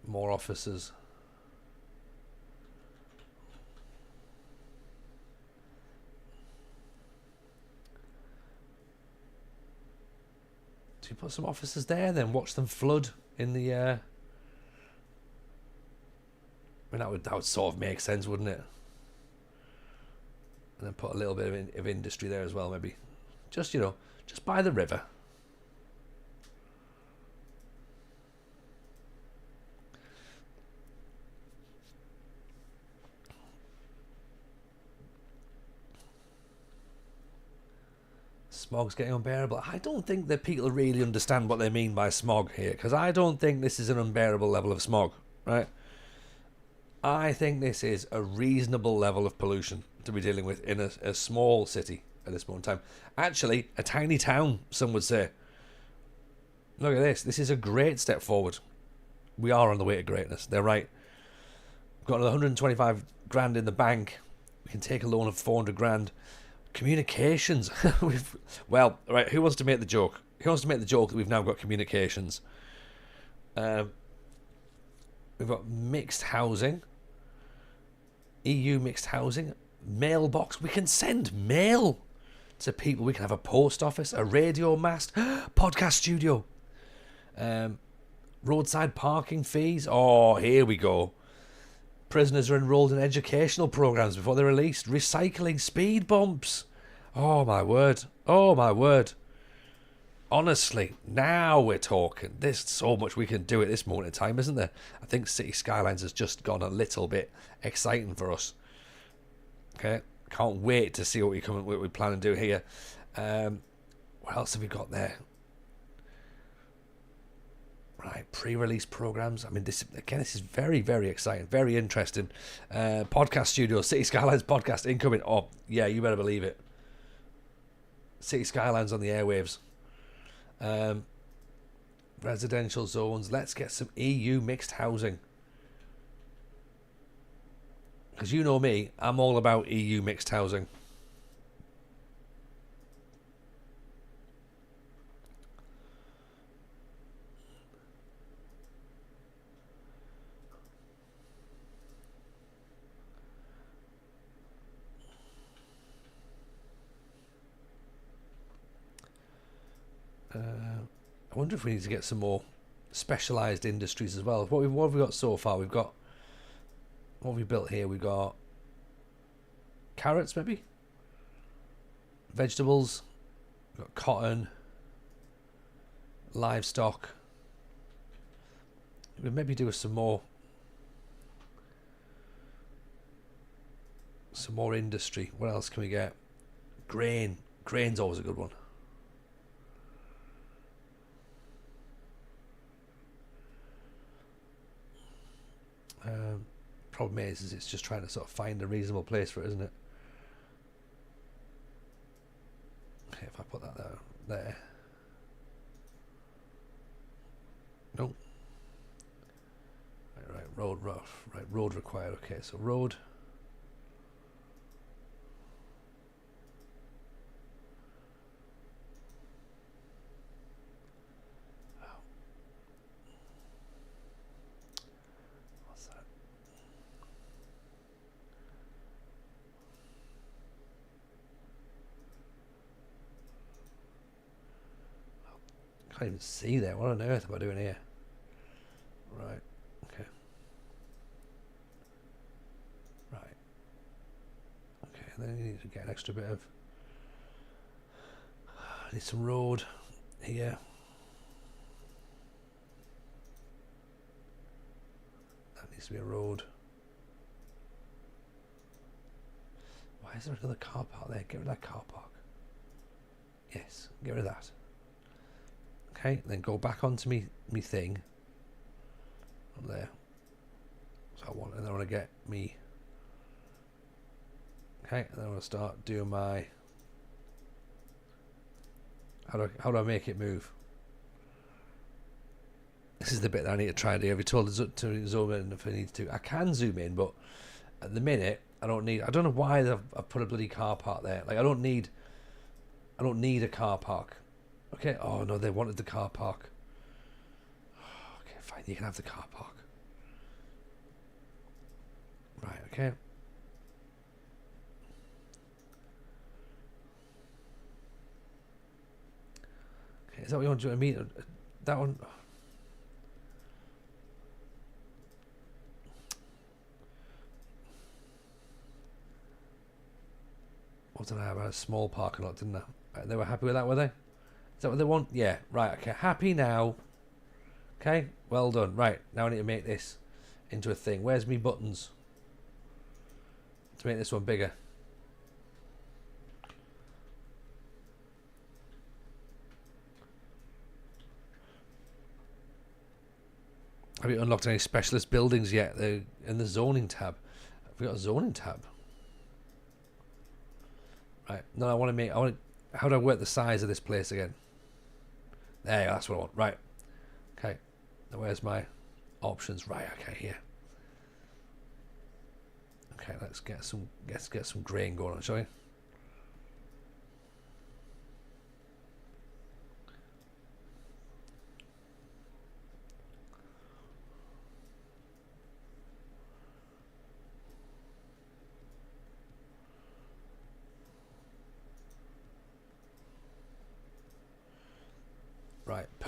More officers. Do you put some officers there, then watch them flood in the? I mean, that would sort of make sense, wouldn't it? And then put a little bit of industry there as well, maybe. Just just by the river. Smog's getting unbearable. I don't think that people really understand what they mean by smog here, because I don't think this is an unbearable level of smog, right? I think this is a reasonable level of pollution to be dealing with in a small city at this moment in time. Actually, a tiny town, some would say. Look at this. This is a great step forward. We are on the way to greatness. They're right. We've got another 125 grand in the bank. We can take a loan of 400 grand. Communications. Well, right, who wants to make the joke? Who wants to make the joke that we've now got communications? We've got mixed housing. EU mixed housing. Mailbox. We can send mail. to people. We can have a post office, a radio mast, podcast studio, roadside parking fees. Oh, here we go. Prisoners are enrolled in educational programs before they're released. Recycling speed bumps. Oh, my word. Oh, my word. Honestly, now we're talking. There's so much we can do at this moment in time, isn't there? I think City Skylines has just gone a little bit exciting for us. Okay, can't wait to see what we plan to do here. What else have we got there? Right, pre-release programs. I mean, this is very, very exciting, very interesting. Podcast studio, City Skylines podcast incoming. Oh, yeah, you better believe it. City Skylines on the airwaves. Residential zones. Let's get some EU mixed housing. Because you know me, I'm all about EU mixed housing. I wonder if we need to get some more specialised industries as well. What have we got so far? We've got, what have we built here? We've got carrots, maybe? Vegetables. We've got cotton. Livestock. We'll maybe do some more industry. What else can we get? Grain. Grain's always a good one. Problem is it's just trying to sort of find a reasonable place for it, isn't it? Okay, if I put that there. Nope. Right, road rough. Right, road required. Okay, so road. I can't even see there. What on earth am I doing here? Right. Okay. Right. Okay. And then you need to get an extra bit of. I need some road here. That needs to be a road. Why is there another car park there? Get rid of that car park. Yes. Get rid of that. Okay, then go back onto me thing. Up there. So and I want to get me. Okay, and then I want to start doing my. How do I make it move? This is the bit that I need to try and do. I've been told to zoom in if I need to. I can zoom in, but at the minute I don't need. I don't know why I've put a bloody car park there. Like I don't need a car park. Okay, oh no, they wanted the car park. Okay, fine, you can have the car park. Right, okay. Okay, is that what you want to do? I mean, that one. What did I have? I had a small parking lot, didn't I? They were happy with that, were they? Is that what they want? Yeah, right, okay. Happy now. Okay, well done. Right, now I need to make this into a thing. Where's me buttons? To make this one bigger. Have you unlocked any specialist buildings yet? They're in the zoning tab. Have we got a zoning tab? Right, no, how do I work the size of this place again? There you go, that's what I want. Right. Okay. Now where's my options? Right, okay, here. Okay, let's get some grain going on, shall we?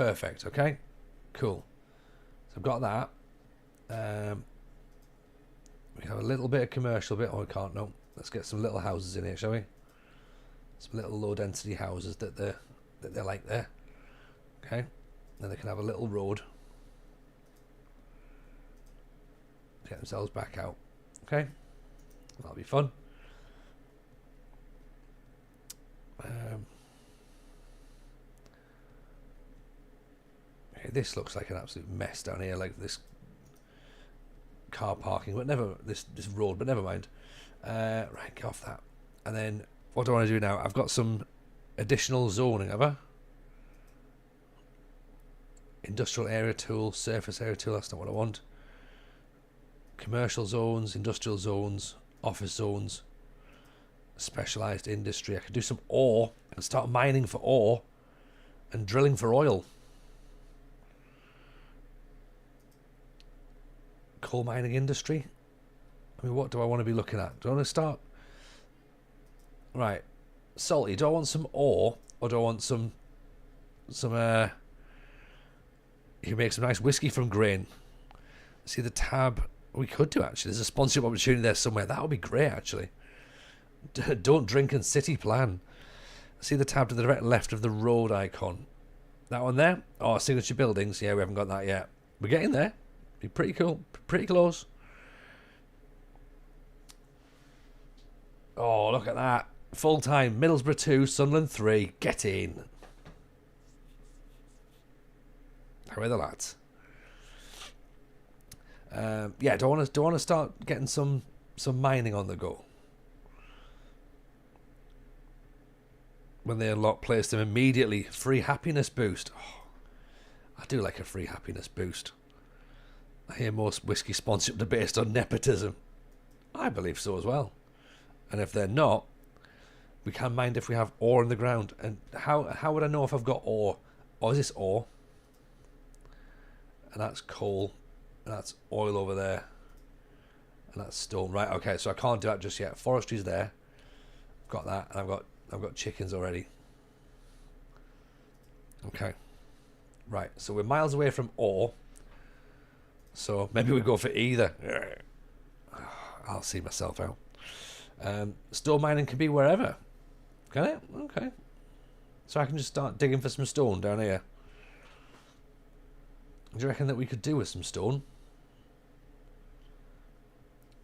Perfect. Okay. Cool. So I've got that. We have a little bit of commercial bit. Oh, we can't. No. Let's get some little houses in here, shall we? Some little low density houses that they're like there. Okay. Then they can have a little road. Get themselves back out. Okay. That'll be fun. Okay, this looks like an absolute mess down here, like this car parking, but never this road, but never mind. Right, get off that. And then what do I want to do now? I've got some additional zoning, have I? Industrial area tool, surface area tool, that's not what I want. Commercial zones, industrial zones, office zones, specialized industry. I could do some ore and start mining for ore and drilling for oil. Coal mining industry. I mean, what do I want to be looking at? Do I want to start? Right. Salty, do I want some ore or do I want some you can make some nice whiskey from grain. See the tab. We could do, actually. There's a sponsorship opportunity there somewhere. That would be great, actually. Don't drink and city plan. See the tab to the direct left of the road icon. That one there? Oh, signature buildings. Yeah, we haven't got that yet. We're getting there. Be pretty cool. Pretty close. Oh, look at that. Full time. Middlesbrough 2, Sunderland 3. Get in. How are the lads? Yeah, do I want to start getting some mining on the go? When they unlock, place them immediately. Free happiness boost. Oh, I do like a free happiness boost. I hear most whiskey sponsorships are based on nepotism. I believe so as well. And if they're not, we can mine if we have ore in the ground. And how would I know if I've got ore? Or is this ore? And that's coal. And that's oil over there. And that's stone. Right, okay, so I can't do that just yet. Forestry's there. I've got that. And I've got chickens already. Okay. Right, so we're miles away from ore. So maybe we go for either. I'll see myself out. Stone mining can be wherever. Can it? Okay. So I can just start digging for some stone down here. Do you reckon that we could do with some stone?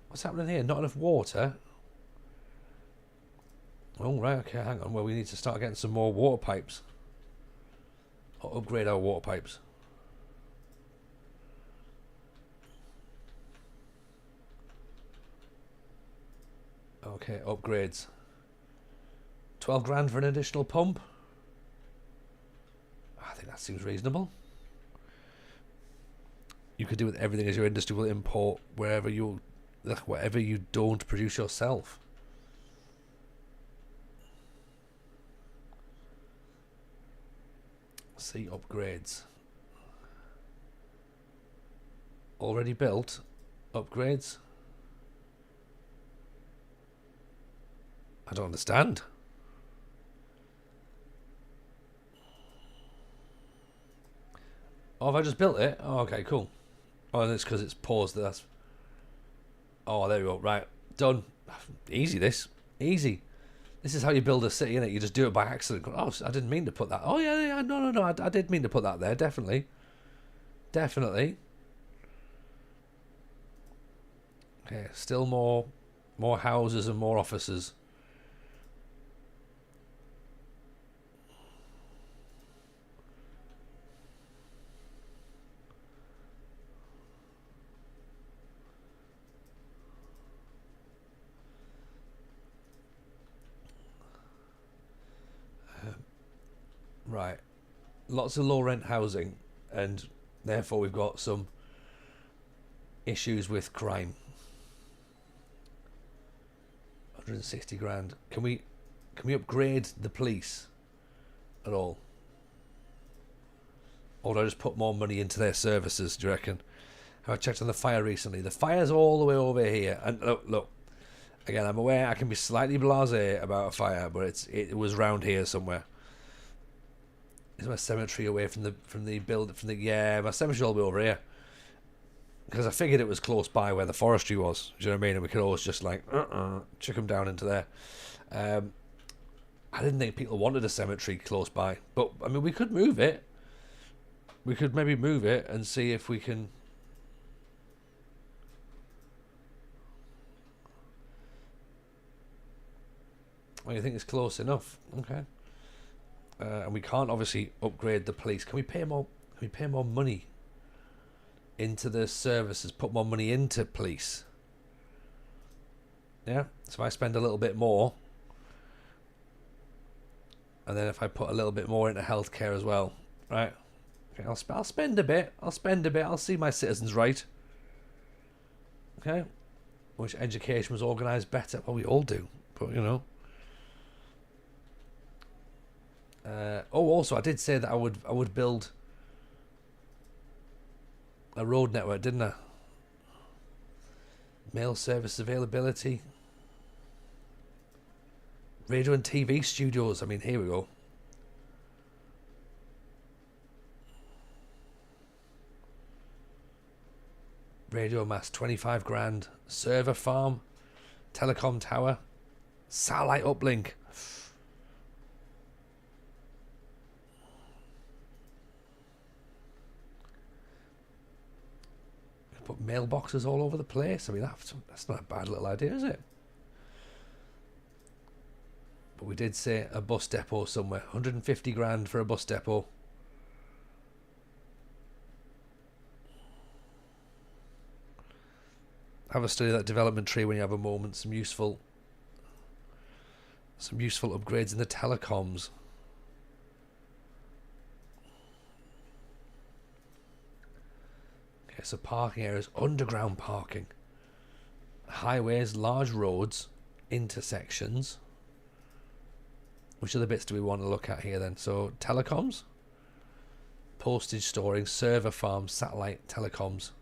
What's happening here? Not enough water? Oh, right, okay, hang on. Well, we need to start getting some more water pipes. Or upgrade our water pipes. Okay, upgrades. 12 grand for an additional pump? I think that seems reasonable. You could do with everything as your industry will import whatever you don't produce yourself. See upgrades. Already built. Upgrades. I don't understand. Oh, have I just built it? Oh, okay, cool. Oh, and it's because it's paused. That's. Oh, there we go. Right, done. Easy. This easy. This is how you build a city, innit? You just do it by accident. Oh, I didn't mean to put that. Oh yeah. No. I did mean to put that there. Definitely. Okay, still more houses and more offices. Right, lots of low rent housing, and therefore we've got some issues with crime. 160 grand. Can we upgrade the police at all? Or do I just put more money into their services, do you reckon? Have I checked on the fire recently? The fire's all the way over here. And look. Again, I'm aware I can be slightly blasé about a fire, but it was round here somewhere. Is my cemetery away from the build from the yeah? My cemetery's all the way over here. Because I figured it was close by where the forestry was. Do you know what I mean? And we could always just like chuck them down into there. I didn't think people wanted a cemetery close by, but I mean we could move it. We could maybe move it and see if we can. Well, you think it's close enough? Okay. And we can't obviously upgrade the police. Can we pay more? Can we pay more money into the services? Put more money into police. Yeah. So if I spend a little bit more, and then if I put a little bit more into healthcare as well, right? Okay, I'll spend a bit. I'll spend a bit. I'll see my citizens right. Okay. Wish education was organised better. Well, we all do, but you know. Also, I did say that I would build a road network, didn't I? Mail service availability, radio and TV studios. I mean, here we go. Radio mast, 25 grand. Server farm, telecom tower, satellite uplink. Put mailboxes all over the place. I mean, that's not a bad little idea, is it? But we did say a bus depot somewhere. 150 grand for a bus depot. Have a study of that development tree when you have a moment. Some useful upgrades in the telecoms. Okay, so parking areas, underground parking, highways, large roads, intersections. Which other bits do we want to look at here then? So telecoms, postage storing, server farms, satellite telecoms,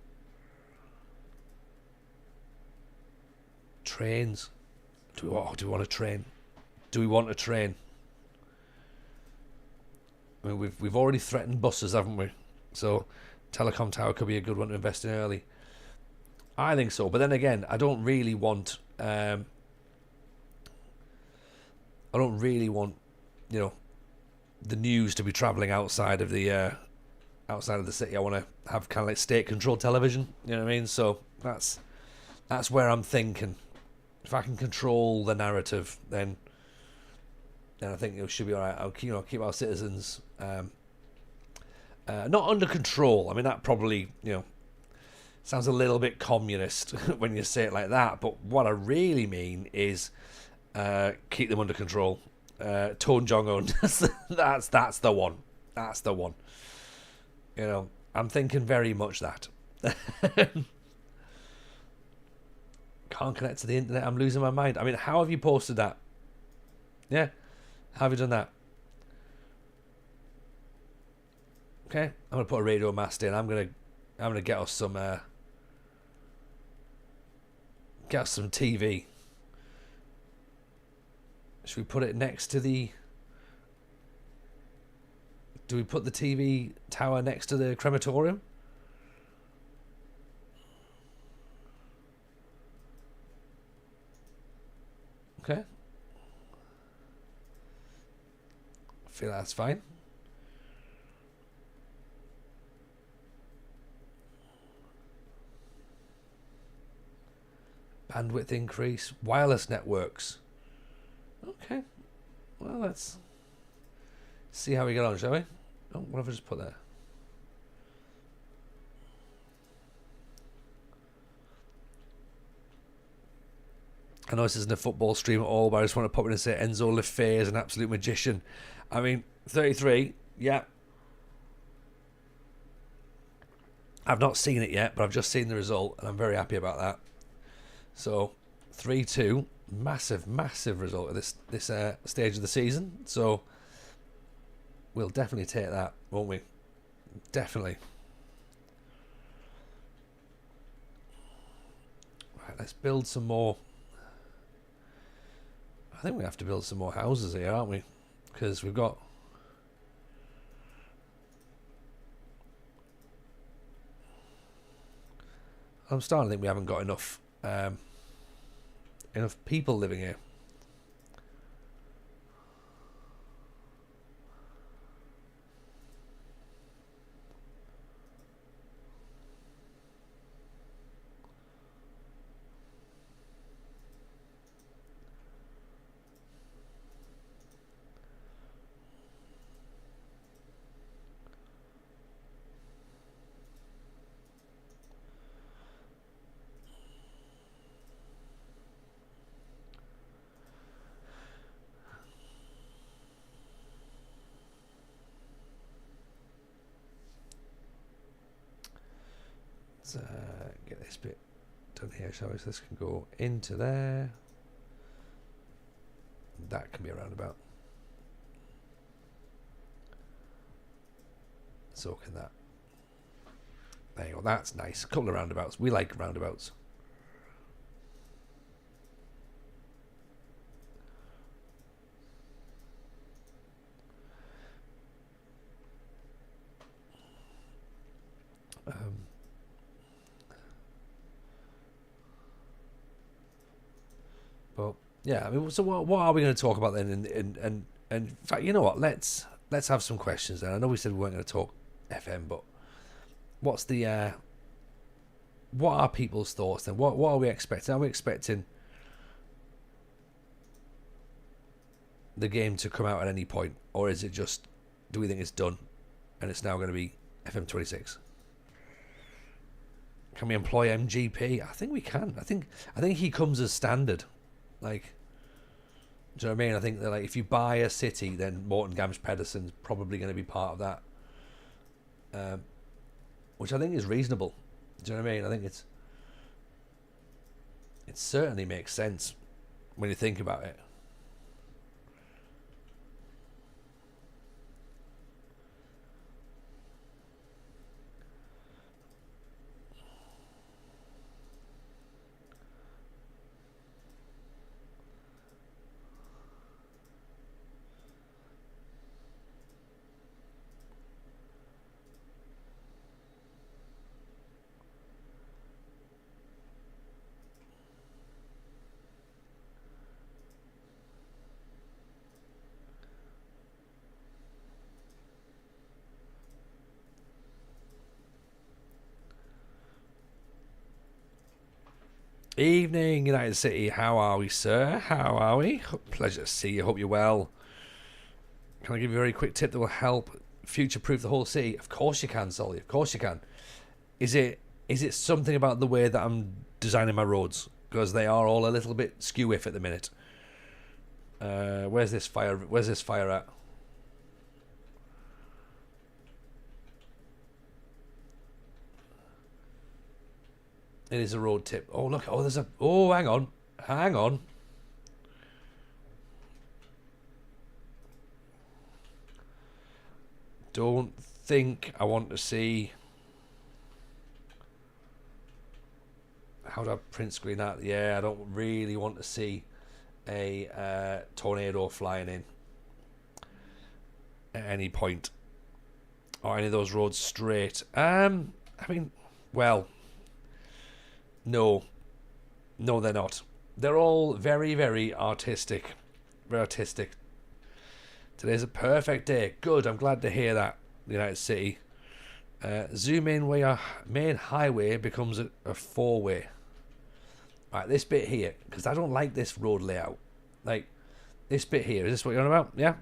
trains. Do we want a train? Do we want a train? I mean, we've already threatened buses, haven't we? So telecom tower could be a good one to invest in early. I think so, but then again, I don't really want. You know, the news to be travelling outside of the city. I want to have kind of like state-controlled television. You know what I mean? So that's where I'm thinking. If I can control the narrative, then I think it should be all right. I'll keep our citizens not under control. I mean, that probably sounds a little bit communist when you say it like that. But what I really mean is keep them under control. Tone Jong-un, that's the one. That's the one. You know, I'm thinking very much that. Can't connect to the internet. I'm losing my mind. I mean, how have you posted that? Yeah, how have you done that? Okay, I'm gonna put a radio mast in. I'm gonna get us some TV. Should we put it next to the? Do we put the TV tower next to the crematorium? Okay. I feel that's fine. Bandwidth increase, wireless networks. Okay. Well, let's see how we get on, shall we? Oh, what have I just put there? I know this isn't a football stream at all, but I just want to pop in and say Enzo Lefebvre is an absolute magician. I mean, 33, yeah. I've not seen it yet, but I've just seen the result, and I'm very happy about that. So, 3-2, massive result at this stage of the season. So, we'll definitely take that, won't we? Definitely. Right, let's build some more. I think we have to build some more houses here, aren't we? Because we've got I'm starting to think we haven't got enough people living here. Let's get this bit done here, shall we? So this can go into there. That can be a roundabout. So can that. There you go. That's nice. A couple of roundabouts. We like roundabouts. But yeah, I mean, so what are we going to talk about then? And in fact, you know what? Let's have some questions then. I know we said we weren't going to talk FM, but what's the what are people's thoughts then? What are we expecting? Are we expecting the game to come out at any point, or is it just, do we think it's done and it's now going to be FM26? Can we employ MGP? I think we can. I think he comes as standard. Like, do you know what I mean? I think that, like, if you buy a city, then Morten Gamst Pedersen's probably going to be part of that, which I think is reasonable. Do you know what I mean? I think it certainly makes sense when you think about it. Evening, United City. How are we, sir? How are we? Pleasure to see you. Hope you're well. Can I give you a very quick tip that will help future-proof the whole city? Of course you can, Solly. Of course you can. Is it something about the way that I'm designing my roads? Because they are all a little bit skew-if at the minute. Where's this fire at? It is a road tip. Oh, look. Oh, there's a... Oh, hang on. Hang on. Don't think I want to see... How do I print screen that? Yeah, I don't really want to see a tornado flying in at any point. Or any of those roads straight. I mean, well... No, they're not. They're all very, very artistic. Very artistic. Today's a perfect day. Good, I'm glad to hear that, United City. Zoom in where your main highway becomes a four-way. Right, this bit here, because I don't like this road layout. Like, this bit here, is this what you're on about? Yeah?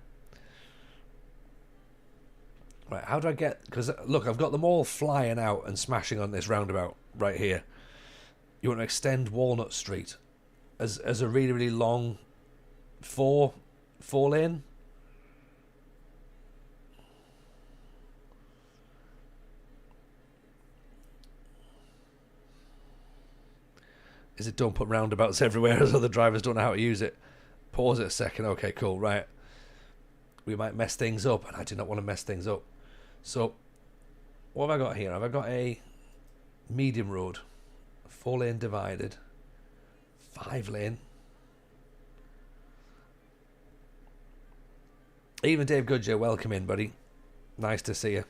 Right, how do I get... Because, look, I've got them all flying out and smashing on this roundabout right here. You want to extend Walnut Street as a really, really long four lane? Is it don't put roundabouts everywhere as other drivers don't know how to use it? Pause it a second. Okay, cool. Right. We might mess things up, and I do not want to mess things up. So, what have I got here? Have I got a medium road? 4-lane divided, 5-lane. Even Dave Goodyear, welcome in, buddy. Nice to see you.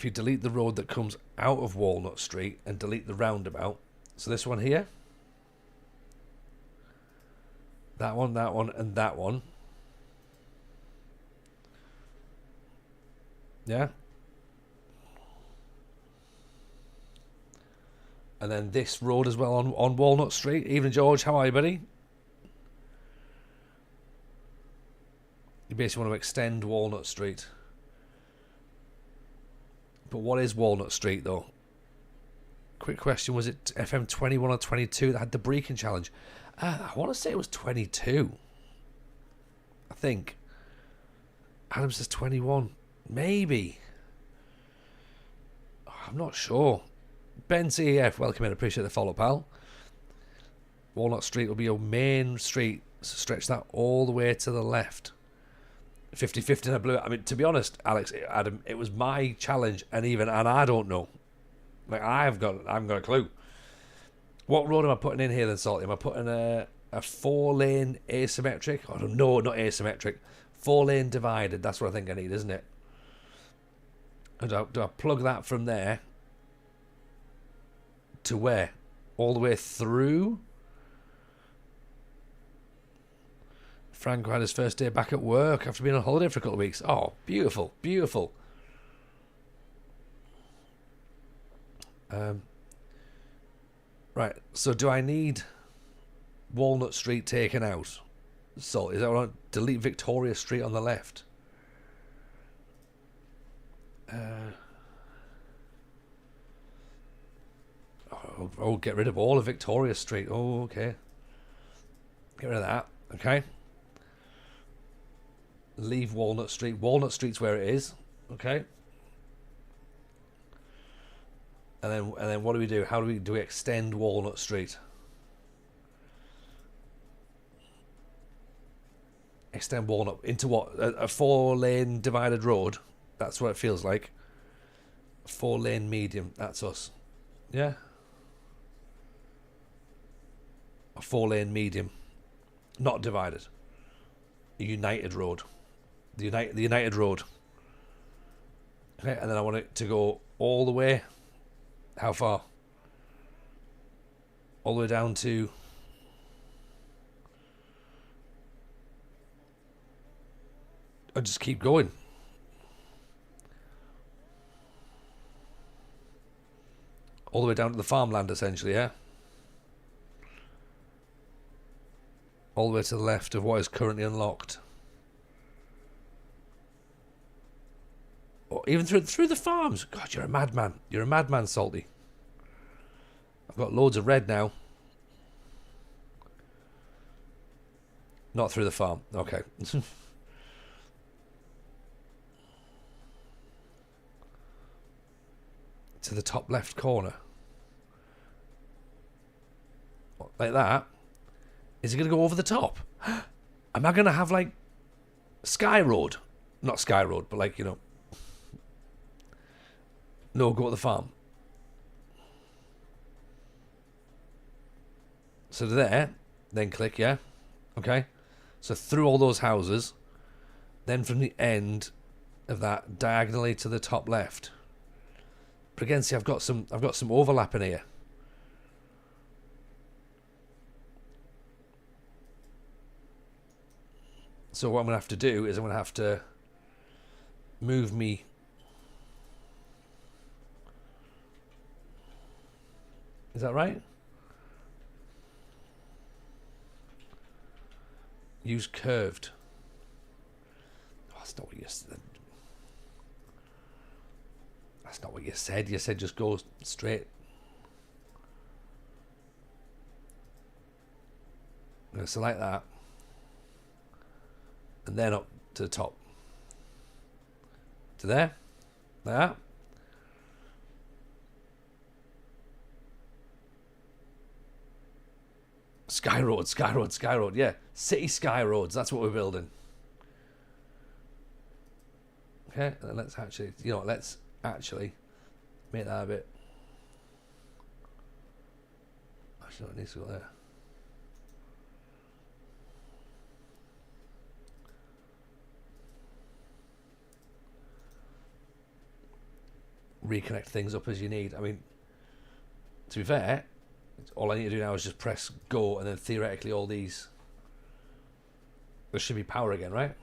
if you delete the road that comes out of Walnut Street and delete the roundabout, so this one here, that one, and that one, yeah, and then this road as well on Walnut Street. Evening, George. How are you, buddy? You basically want to extend Walnut Street. But what is Walnut Street, though? Quick question. Was it FM 21 or 22 that had the Brecon Challenge? I want to say it was 22. I think. Adam says 21. Maybe. I'm not sure. Ben CEF, welcome in. Appreciate the follow, pal. Walnut Street will be your main street. So stretch that all the way to the left. 50-50 and I blew it. I mean, to be honest, Alex, Adam, it was my challenge, and I don't know. Like, I haven't got a clue. What road am I putting in here then, Salty? Am I putting a 4-lane asymmetric? Oh, no, not asymmetric. 4-lane divided. That's what I think I need, isn't it? And do I plug that from there to where? All the way through? Frank had his first day back at work after being on holiday for a couple of weeks. Oh, beautiful, beautiful. Right, so do I need Walnut Street taken out? So, is that what I want? Delete Victoria Street on the left. Oh, get rid of all of Victoria Street. Oh, okay. Get rid of that. Okay. Leave Walnut Street. Walnut Street's where it is. Okay. And then what do we do? How do we extend Walnut Street? Extend Walnut into what? A 4-lane divided road. That's what it feels like. 4-lane medium. That's us. Yeah. A 4-lane medium. Not divided. A united road. The United Road. Okay, and then I want it to go all the way. How far? All the way down to... I just keep going. All the way down to the farmland, essentially, yeah? All the way to the left of what is currently unlocked. Or even through the farms. God, you're a madman. You're a madman, Salty. I've got loads of red now. Not through the farm. Okay. To the top left corner. Like that. Is it going to go over the top? Am I going to have, like, Sky Road? Not Sky Road, but, like, you know. No, go to the farm. So there, then click, yeah. Okay. So through all those houses, then from the end of that diagonally to the top left. But again, see, I've got some overlap in here. So what I'm going to have to do is I'm going to have to move me. Is that right? Use curved. Oh, that's not what you said. That's not what you said. You said just go straight. I'm going to select that. And then up to the top. To there. Like that. Sky Road, Sky Road, Sky Road. Yeah, City Sky Roads. That's what we're building. Okay, and then let's actually, you know, let's actually make that a bit. Actually, no, it needs to go there. reconnect things up as you need. I mean, to be fair, all I need to do now is just press go, and then theoretically all these, there should be power again, right?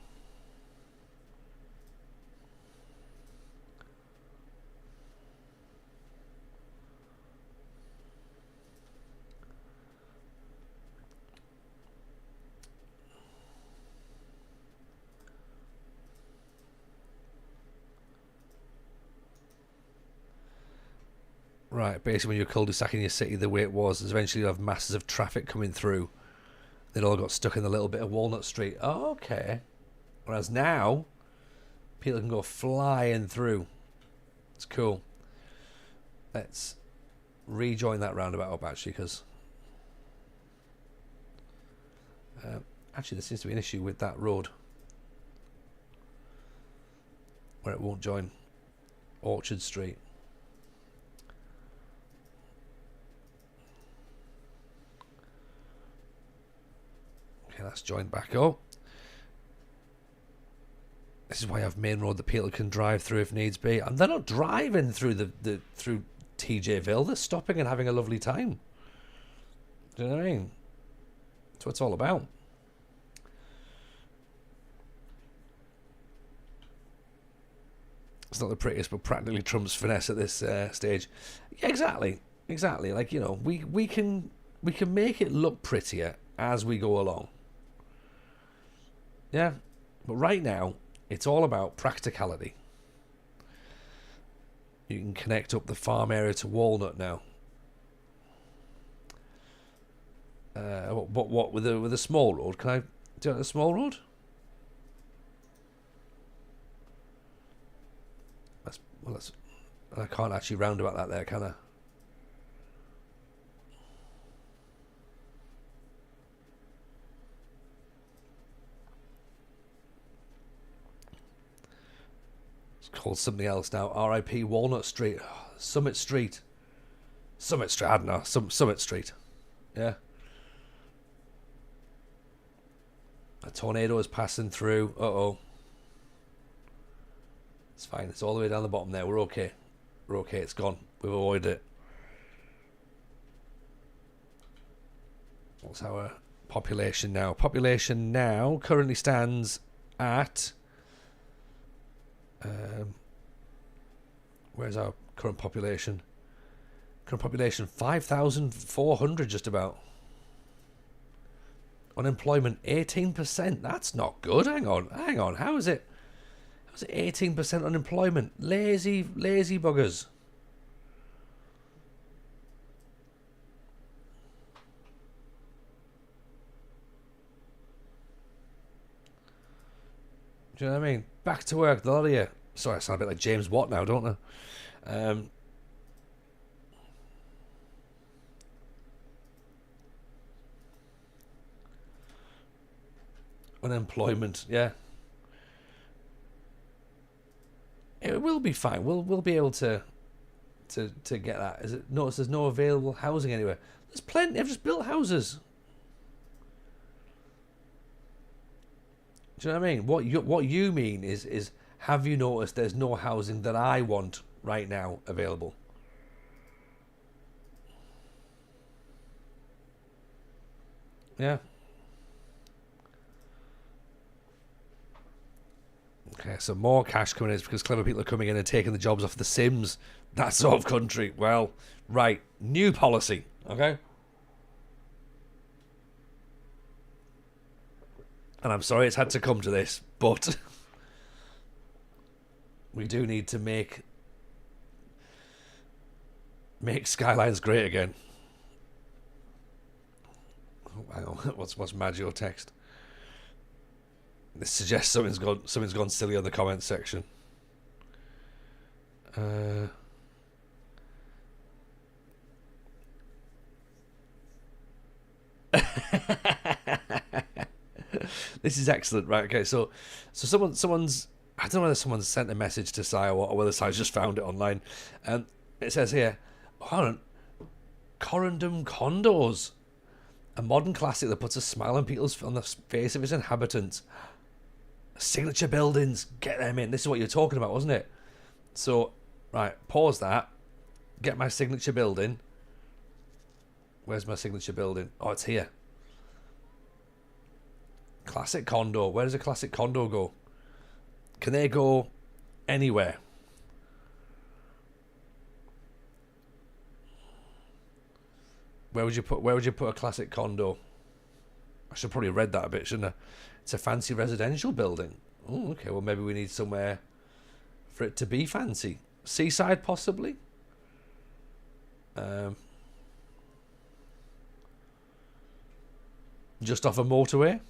Right, basically when you're cul-de-sac in your city the way it was, is eventually you have masses of traffic coming through. It all got stuck in the little bit of Walnut Street. Oh, okay. Whereas now, people can go flying through. It's cool. Let's rejoin that roundabout up, actually, because... actually, there seems to be an issue with that road. Where it won't join Orchard Street. Okay, that's joined back up. This is why I have main road that people can drive through if needs be. And they're not driving through through TJville. They're stopping and having a lovely time. Do you know what I mean? That's what it's all about. It's not the prettiest, but practically trumps finesse at this stage. Yeah, exactly. Exactly. Like, you know, we can make it look prettier as we go along. Yeah, but right now it's all about practicality. You can connect up the farm area to Walnut now. What with a small road? Can I do it a small road? That's I can't actually round about that there, can I? Called something else now. R.I.P. Walnut Street. Oh, Summit Street. Summit Street. I don't know. Summit Street. Yeah. A tornado is passing through. Uh-oh. It's fine. It's all the way down the bottom there. We're okay. We're okay. It's gone. We've avoided it. What's our population now? Population now currently stands at... where's our current population? Current population 5,400 just about. Unemployment 18%. That's not good. Hang on. How is it 18% unemployment? Lazy buggers. Do you know what I mean? Back to work, the lot of you. Sorry, I sound a bit like James Watt now, don't I? Unemployment, yeah. It will be fine. We'll be able to get that. Is it? Notice there's no available housing anywhere. There's plenty. I've just built houses. Do you know what I mean? What you mean is have you noticed there's no housing that I want right now available? Yeah. Okay, so more cash coming in is because clever people are coming in and taking the jobs off the Sims. That sort of country. Well, right. New policy. Okay? And I'm sorry it's had to come to this, but we do need to make Skylines great again. Oh, hang on, what's Maggio text? This suggests something's gone silly on the comments section. This is excellent, right? Okay, so someone's I don't know whether someone's sent a message to Si or whether Si's just found it online. It says here, hold on, Corundum Condos, a modern classic that puts a smile on the face of its inhabitants. Signature buildings, get them in. This is what you're talking about, wasn't it? So Right, pause that. Get my signature building. Where's my signature building? Oh, it's here. Classic condo. Where does a classic condo go? Can they go anywhere? Where would you put a classic condo? I should probably have read that a bit, shouldn't I? It's a fancy residential building. Oh, okay. Well, maybe we need somewhere for it to be fancy. Seaside, possibly. Just off a motorway,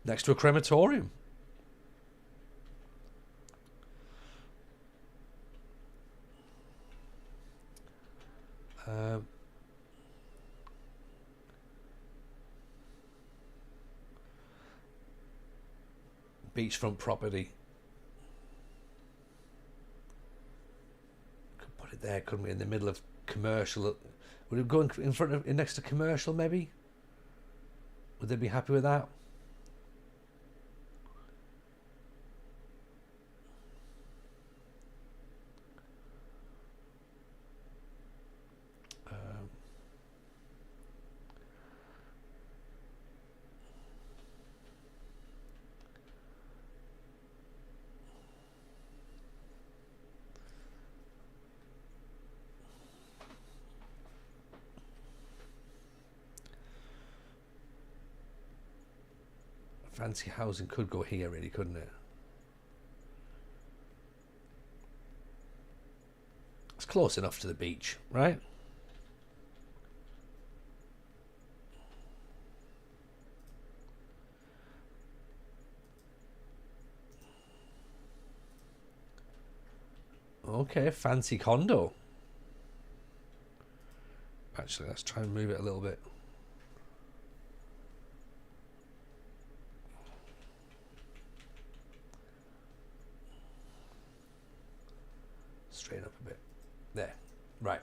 next to a crematorium. Beachfront property. Could put it there, couldn't we? In the middle of commercial. Would it go in front of, next to commercial? Maybe. Would they be happy with that? Fancy housing could go here, really, couldn't it? It's close enough to the beach, right? Okay, fancy condo. Actually, let's try and move it a little bit. Straighten up a bit. There. Right.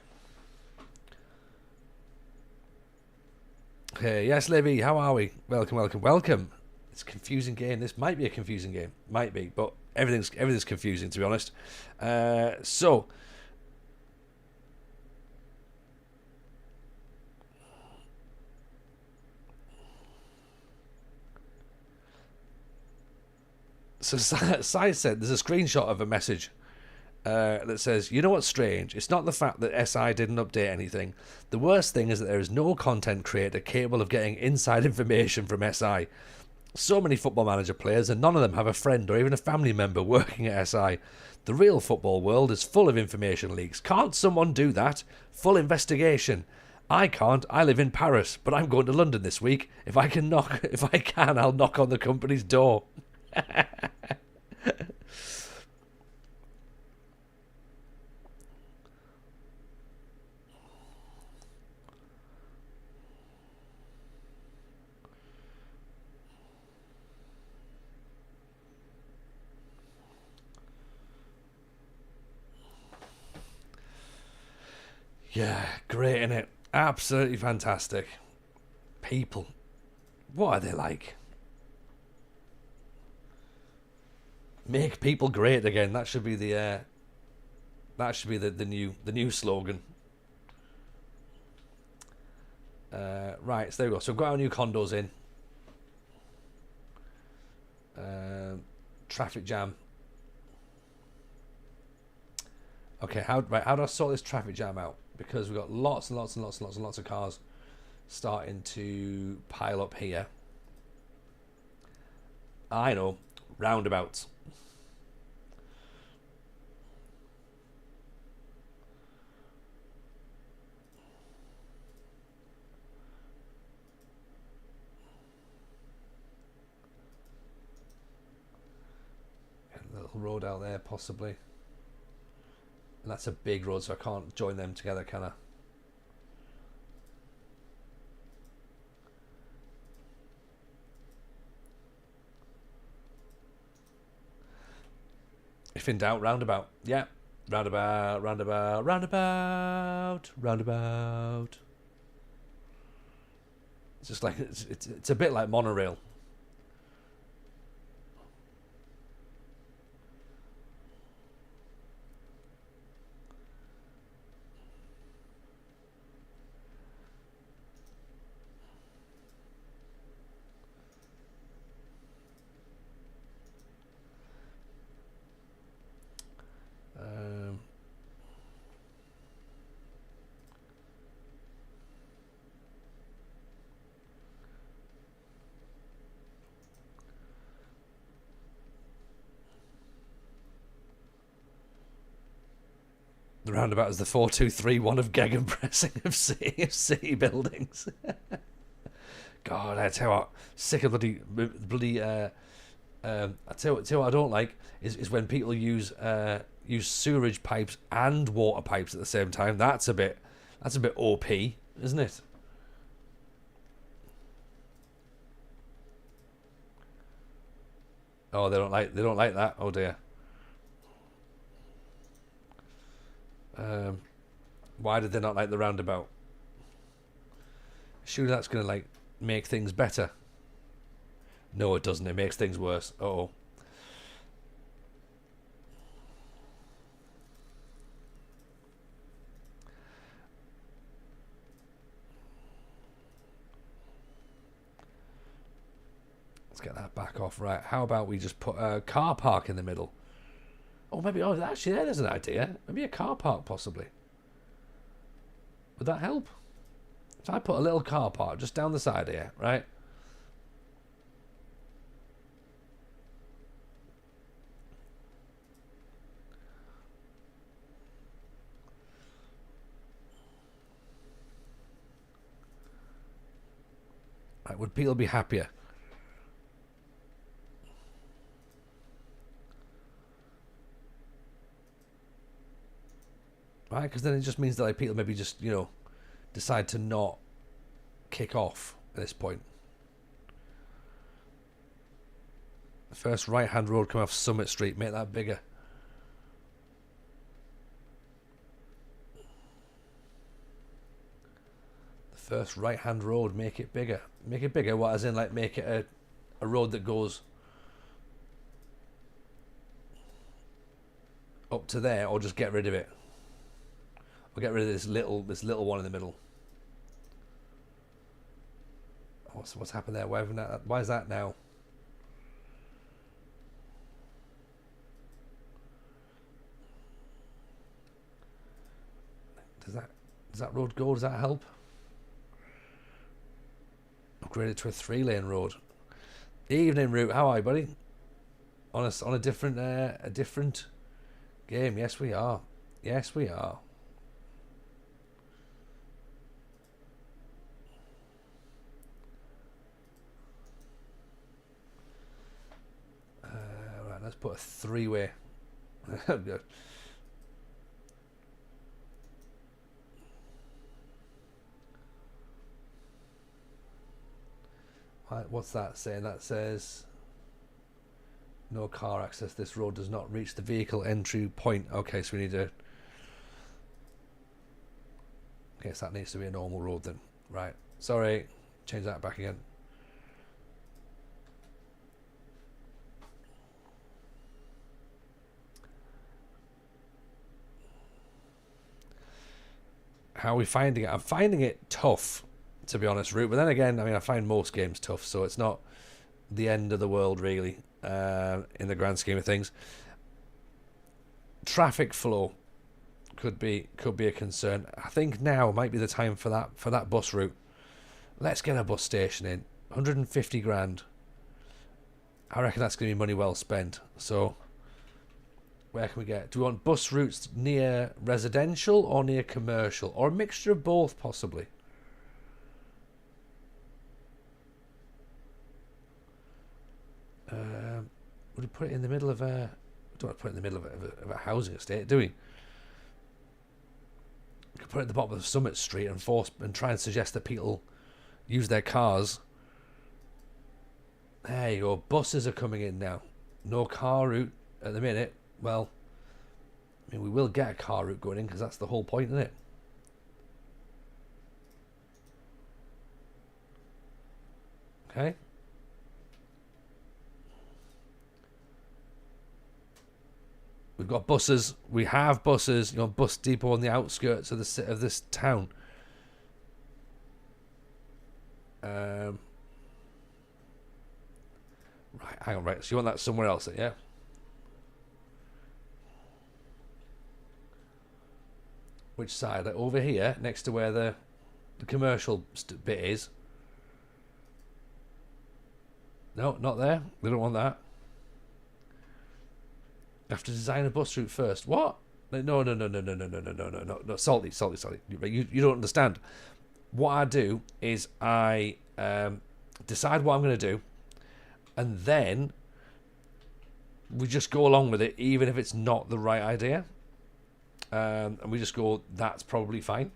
Okay, yes, Libby, how are we? Welcome, welcome, welcome. It's a confusing game. This might be a confusing game. Might be, but everything's confusing, to be honest. So Sai said there's a screenshot of a message that says, you know what's strange? It's not the fact that SI didn't update anything. The worst thing is that there is no content creator capable of getting inside information from SI. So many Football Manager players, and none of them have a friend or even a family member working at SI. The real football world is full of information leaks. Can't someone do that? Full investigation. I can't. I live in Paris, but I'm going to London this week. If I can, I'll knock on the company's door. Yeah, great, innit? Absolutely fantastic. People. What are they like? Make people great again. That should be the new slogan. Right, so there we go. So we've got our new condos in. Traffic jam. Okay, how do I sort this traffic jam out? Because we've got lots and lots and lots and lots and lots of cars starting to pile up here. I know, roundabouts. A little road out there, possibly. And that's a big road, so I can't join them together, can I? If in doubt, roundabout. Yeah. Roundabout, roundabout, roundabout, roundabout. It's just like, it's a bit like monorail. The roundabout is the 4231 of gegenpressing of city buildings. God, I tell you what, sick of bloody. I tell you what I don't like is when people use sewerage pipes and water pipes at the same time. That's a bit OP, isn't it? Oh, they don't like that. Oh dear. Why did they not like the roundabout? Surely that's going to like make things better. No, it doesn't. It makes things worse. Uh-oh. Let's get that back off. Right. How about we just put a car park in the middle? Oh, maybe. Oh, actually, there's an idea. Maybe a car park, possibly. Would that help? So I put a little car park just down the side here, right? Right, would people be happier? Right, because then it just means that like people maybe just, decide to not kick off at this point. The first right-hand road coming off Summit Street, make that bigger. The first right-hand road, make it bigger. Make it bigger, what, as in like make it a road that goes up to there, or just get rid of it? Or get rid of this little one in the middle. What's happened there? Why is that now? Does that road go? Does that help? Upgrade it to a 3-lane road. Evening route. How are you, buddy? On a different game. Yes, we are. Yes, we are. Right, let's put a 3-way. Good. Right, what's that saying? That says no car access. This road does not reach the vehicle entry point. Okay, so we need to. Guess that needs to be a normal road then. Right. Sorry. Change that back again. How are we finding it? I'm finding it tough, to be honest, Root. But then again, I mean, I find most games tough, so it's not the end of the world, really, in the grand scheme of things. Traffic flow could be a concern. I think now might be the time for that bus route. Let's get a bus station in. 150 grand. I reckon that's going to be money well spent. So, where can we get? Do we want bus routes near residential or near commercial? Or a mixture of both, possibly? Would we put it in the middle of a... We don't want to put it in the middle of a housing estate, do we? We could put it at the bottom of Summit Street and try and suggest that people use their cars. There you go. Buses are coming in now. No car route at the minute. Well, I mean, we will get a car route going in because that's the whole point, isn't it? Okay. We've got buses. We have buses. Bus depot on the outskirts of this town. Right, hang on. Right, so you want that somewhere else, yeah? Which side? Like over here, next to where the commercial bit is. No, not there. We don't want that. You have to design a bus route first. What? Like, no, no, no, no, no, no, no, no, no, no, no, no, salty, salty, salty. You don't understand. What I do is I decide what I'm going to do, and then we just go along with it, even if it's not the right idea. And we just go, that's probably fine.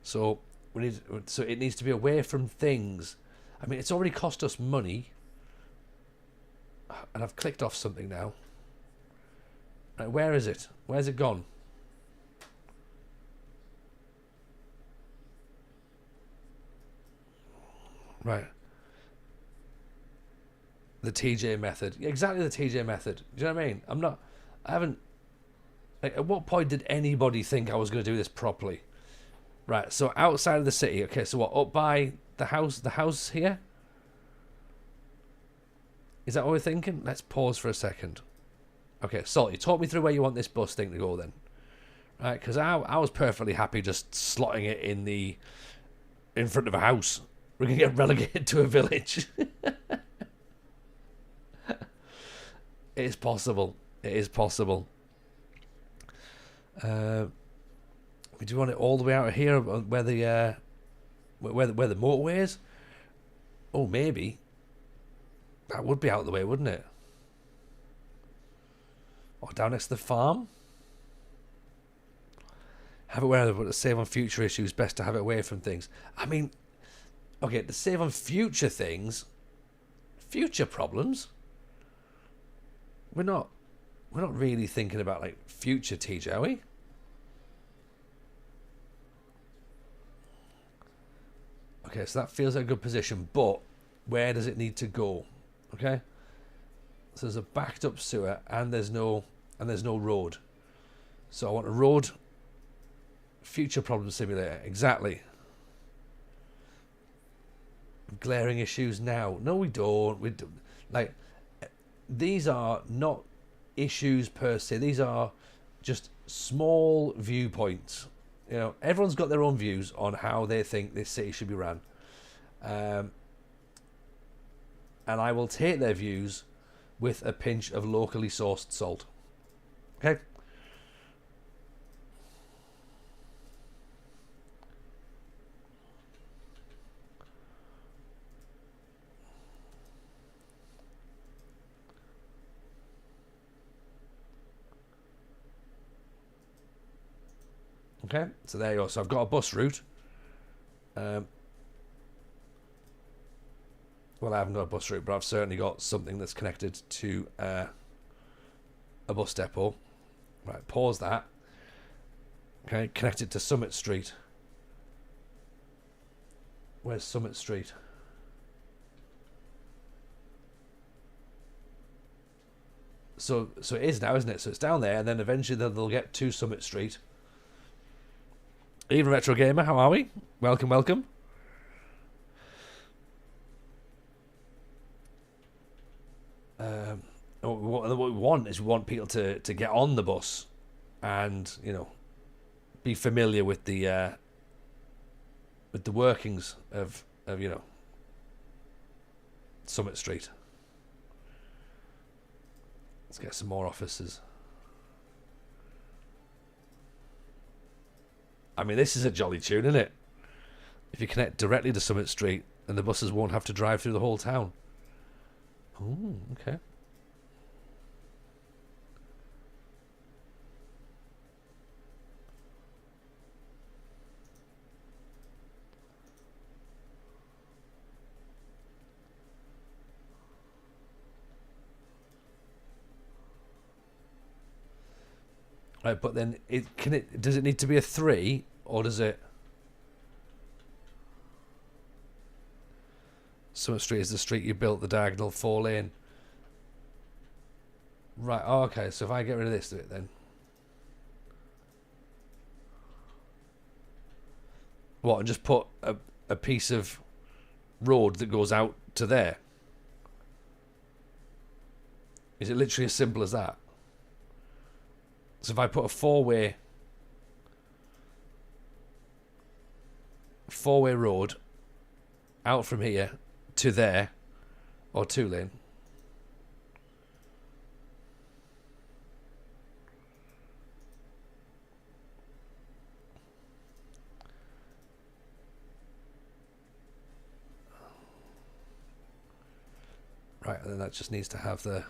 So it needs to be away from things. I mean, it's already cost us money, and I've clicked off something now. Where is it? Where's it gone? Right. The TJ method. Exactly the TJ method. Do you know what I mean? I haven't... Like, at what point did anybody think I was going to do this properly? Right, so outside of the city. Okay, so what? Up by the house here? Is that what we're thinking? Let's pause for a second. Okay, Salty, talk me through where you want this bus thing to go then. Right, because I was perfectly happy just slotting it in front of a house. We're going to get relegated to a village. It is possible. It is possible. Do you want it all the way out of here where the motorway is? Oh, maybe. That would be out of the way, wouldn't it? Or down next to the farm? Have it where, but to save on future issues, best to have it away from things. I mean, okay, to save on future things, future problems. We're not really thinking about like future TJ, are we? Okay, so that feels like a good position, but where does it need to go? Okay, so there's a backed up sewer, and there's no road. So I want a road. Future problem simulator, exactly. Glaring issues now. No, we don't. We do, like, these are not issues per se. These are just small viewpoints. You know, everyone's got their own views on how they think this city should be ran. And I will take their views with a pinch of locally sourced salt. Okay? Okay, so there you go. So I've got a bus route. Well, I haven't got a bus route, but I've certainly got something that's connected to a bus depot. Right, pause that. Okay, connected to Summit Street. Where's Summit Street? So it is now, isn't it? So it's down there, and then eventually they'll get to Summit Street. Even Retro Gamer, how are we? Welcome, welcome. What we want is we want people to get on the bus and, you know, be familiar with the workings of you know, Summit Street. Let's get some more officers. I mean, this is a jolly tune, isn't it? If you connect directly to Summit Street, and the buses won't have to drive through the whole town. Oh, okay. Right, but then does it need to be a 3, or does it? Summit Street is the street you built, the diagonal 4-lane. Right, oh, okay, so if I get rid of this bit then. What, and just put a piece of road that goes out to there? Is it literally as simple as that? So if I put a four-way road out from here to there, or 2-lane. Right, and then that just needs to have the...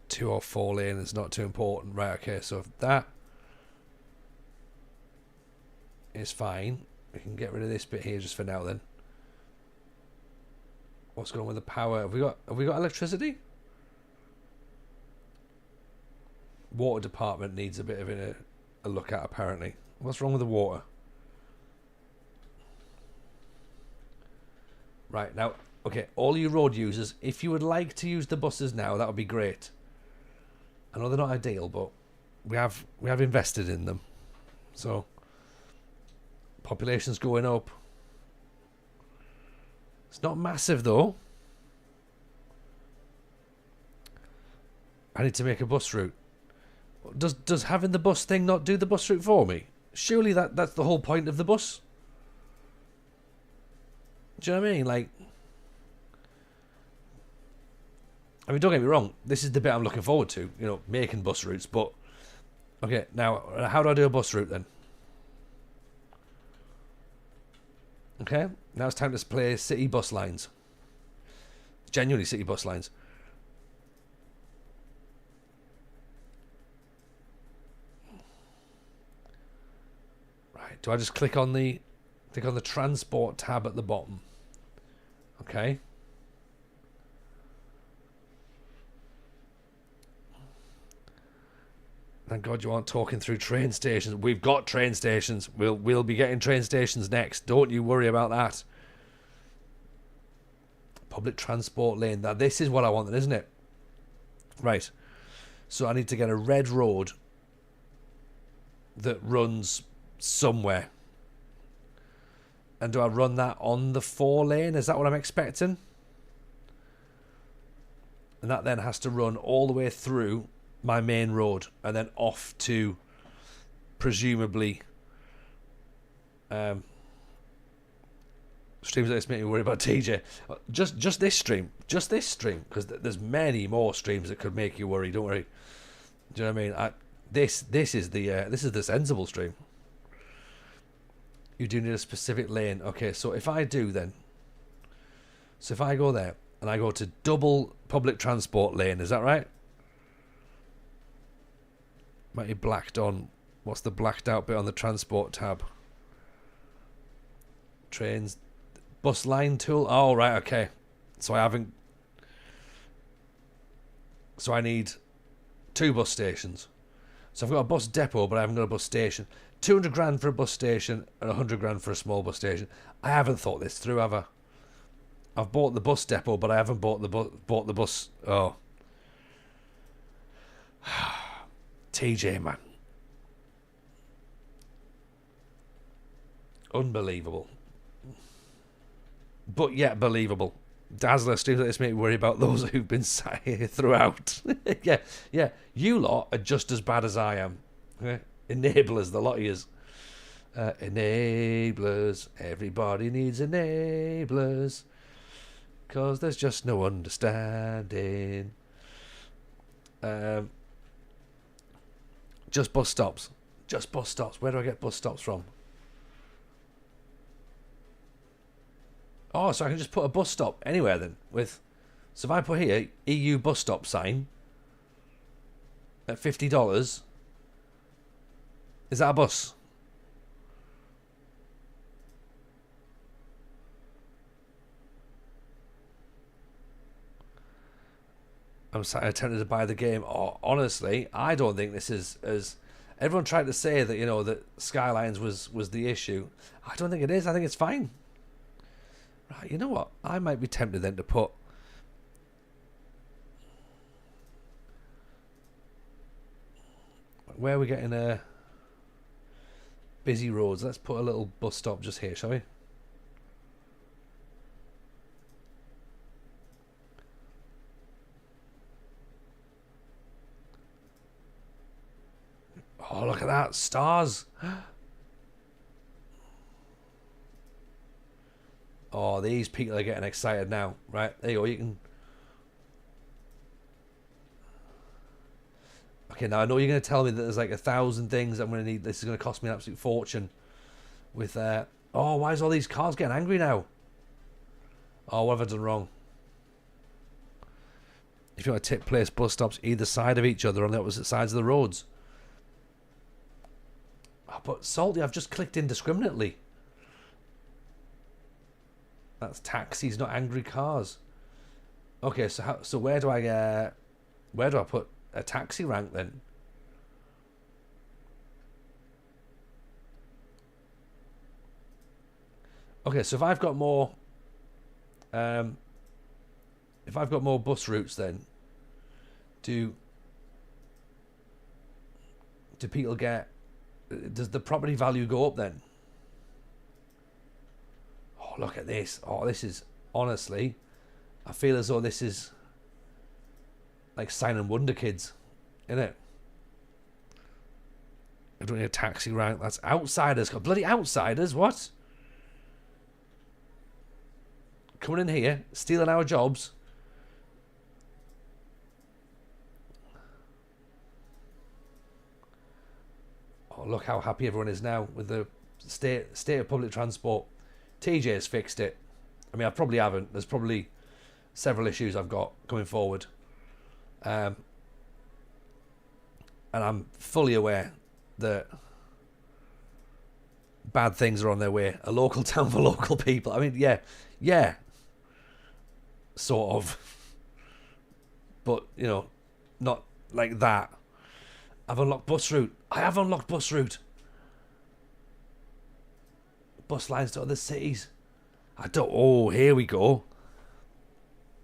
Two or four lane is not too important. Right, okay, so if that is fine, we can get rid of this bit here just for now then. What's going on with the power? Have we got electricity? Water department needs a bit of a look at apparently. What's wrong with the water? Right, now, okay, all you road users, if you would like to use the buses now, that would be great. I know they're not ideal, but we have invested in them. So population's going up. It's not massive though. I need to make a bus route. Does having the bus thing not do the bus route for me? Surely that's the whole point of the bus. Do you know what I mean? Like, I mean, don't get me wrong. This is the bit I'm looking forward to. You know, making bus routes. But okay, now how do I do a bus route then? Okay, now it's time to play city bus lines. Genuinely city bus lines. Right, do I just click on the transport tab at the bottom? Okay. Thank God you aren't talking through train stations. We've got train stations. We'll be getting train stations next. Don't you worry about that. Public transport lane. Now this is what I wanted, isn't it? Right. So I need to get a red road that runs somewhere. And do I run that on the 4 lane? Is that what I'm expecting? And that then has to run all the way through my main road and then off to presumably streams like this make me worry about TJ. Just this stream, because there's many more streams that could make you worry. Don't worry. Do you know what I mean? This is the sensible stream. You do need a specific lane. Okay, so if I do then, so if I go there and I go to double public transport lane, is that right? Might be blacked on. What's the blacked out bit on the transport tab? Trains, bus line tool. Oh, right, okay. So I haven't. So I need 2 bus stations. So I've got a bus depot, but I haven't got a bus station. 200 grand for a bus station and 100 grand for a small bus station. I haven't thought this through, have I? I've bought the bus depot, but I haven't bought the bus. Oh. TJ, man. Unbelievable. But yet believable. Dazzler streams like this make me worry about those who've been sat here throughout. yeah. You lot are just as bad as I am. Okay? Enablers, the lot of yous. Enablers. Everybody needs enablers. 'Cause there's just no understanding. Just bus stops. Just bus stops. Where do I get bus stops from? Oh, so I can just put a bus stop anywhere then. So if I put here, EU bus stop sign at $50, is that a bus? I'm tempted to buy the game. Oh, honestly, I don't think this is as... Everyone tried to say that, you know, that Skylines was the issue. I don't think it is. I think it's fine. Right, you know what? I might be tempted then to put... Where are we getting busy roads? Let's put a little bus stop just here, shall we? Oh, look at that. Stars. Oh, these people are getting excited now. Right, there you go. You can... Okay, now I know you're going to tell me that there's like 1,000 things I'm going to need. This is going to cost me an absolute fortune. With oh, why is all these cars getting angry now? Oh, what have I done wrong? If you want to place bus stops either side of each other on the opposite sides of the roads. Oh, but Salty, I've just clicked indiscriminately. That's taxis, not angry cars. Okay, so where do I put a taxi rank then? Okay, so if I've got more bus routes, then do people get? Does the property value go up then? Oh, look at this! Oh, this is honestly, I feel as though this is like signing Wonder Kids, isn't it? I don't need a taxi rank. That's outsiders. Bloody outsiders! What? Coming in here, stealing our jobs. Oh, look how happy everyone is now with the state of public transport. TJ's fixed it. I mean, I probably haven't. There's probably several issues I've got coming forward. And I'm fully aware that bad things are on their way. A local town for local people. I mean, yeah. Sort of. But, you know, not like that. I've unlocked bus route. I have unlocked bus route. Bus lines to other cities. Oh, here we go.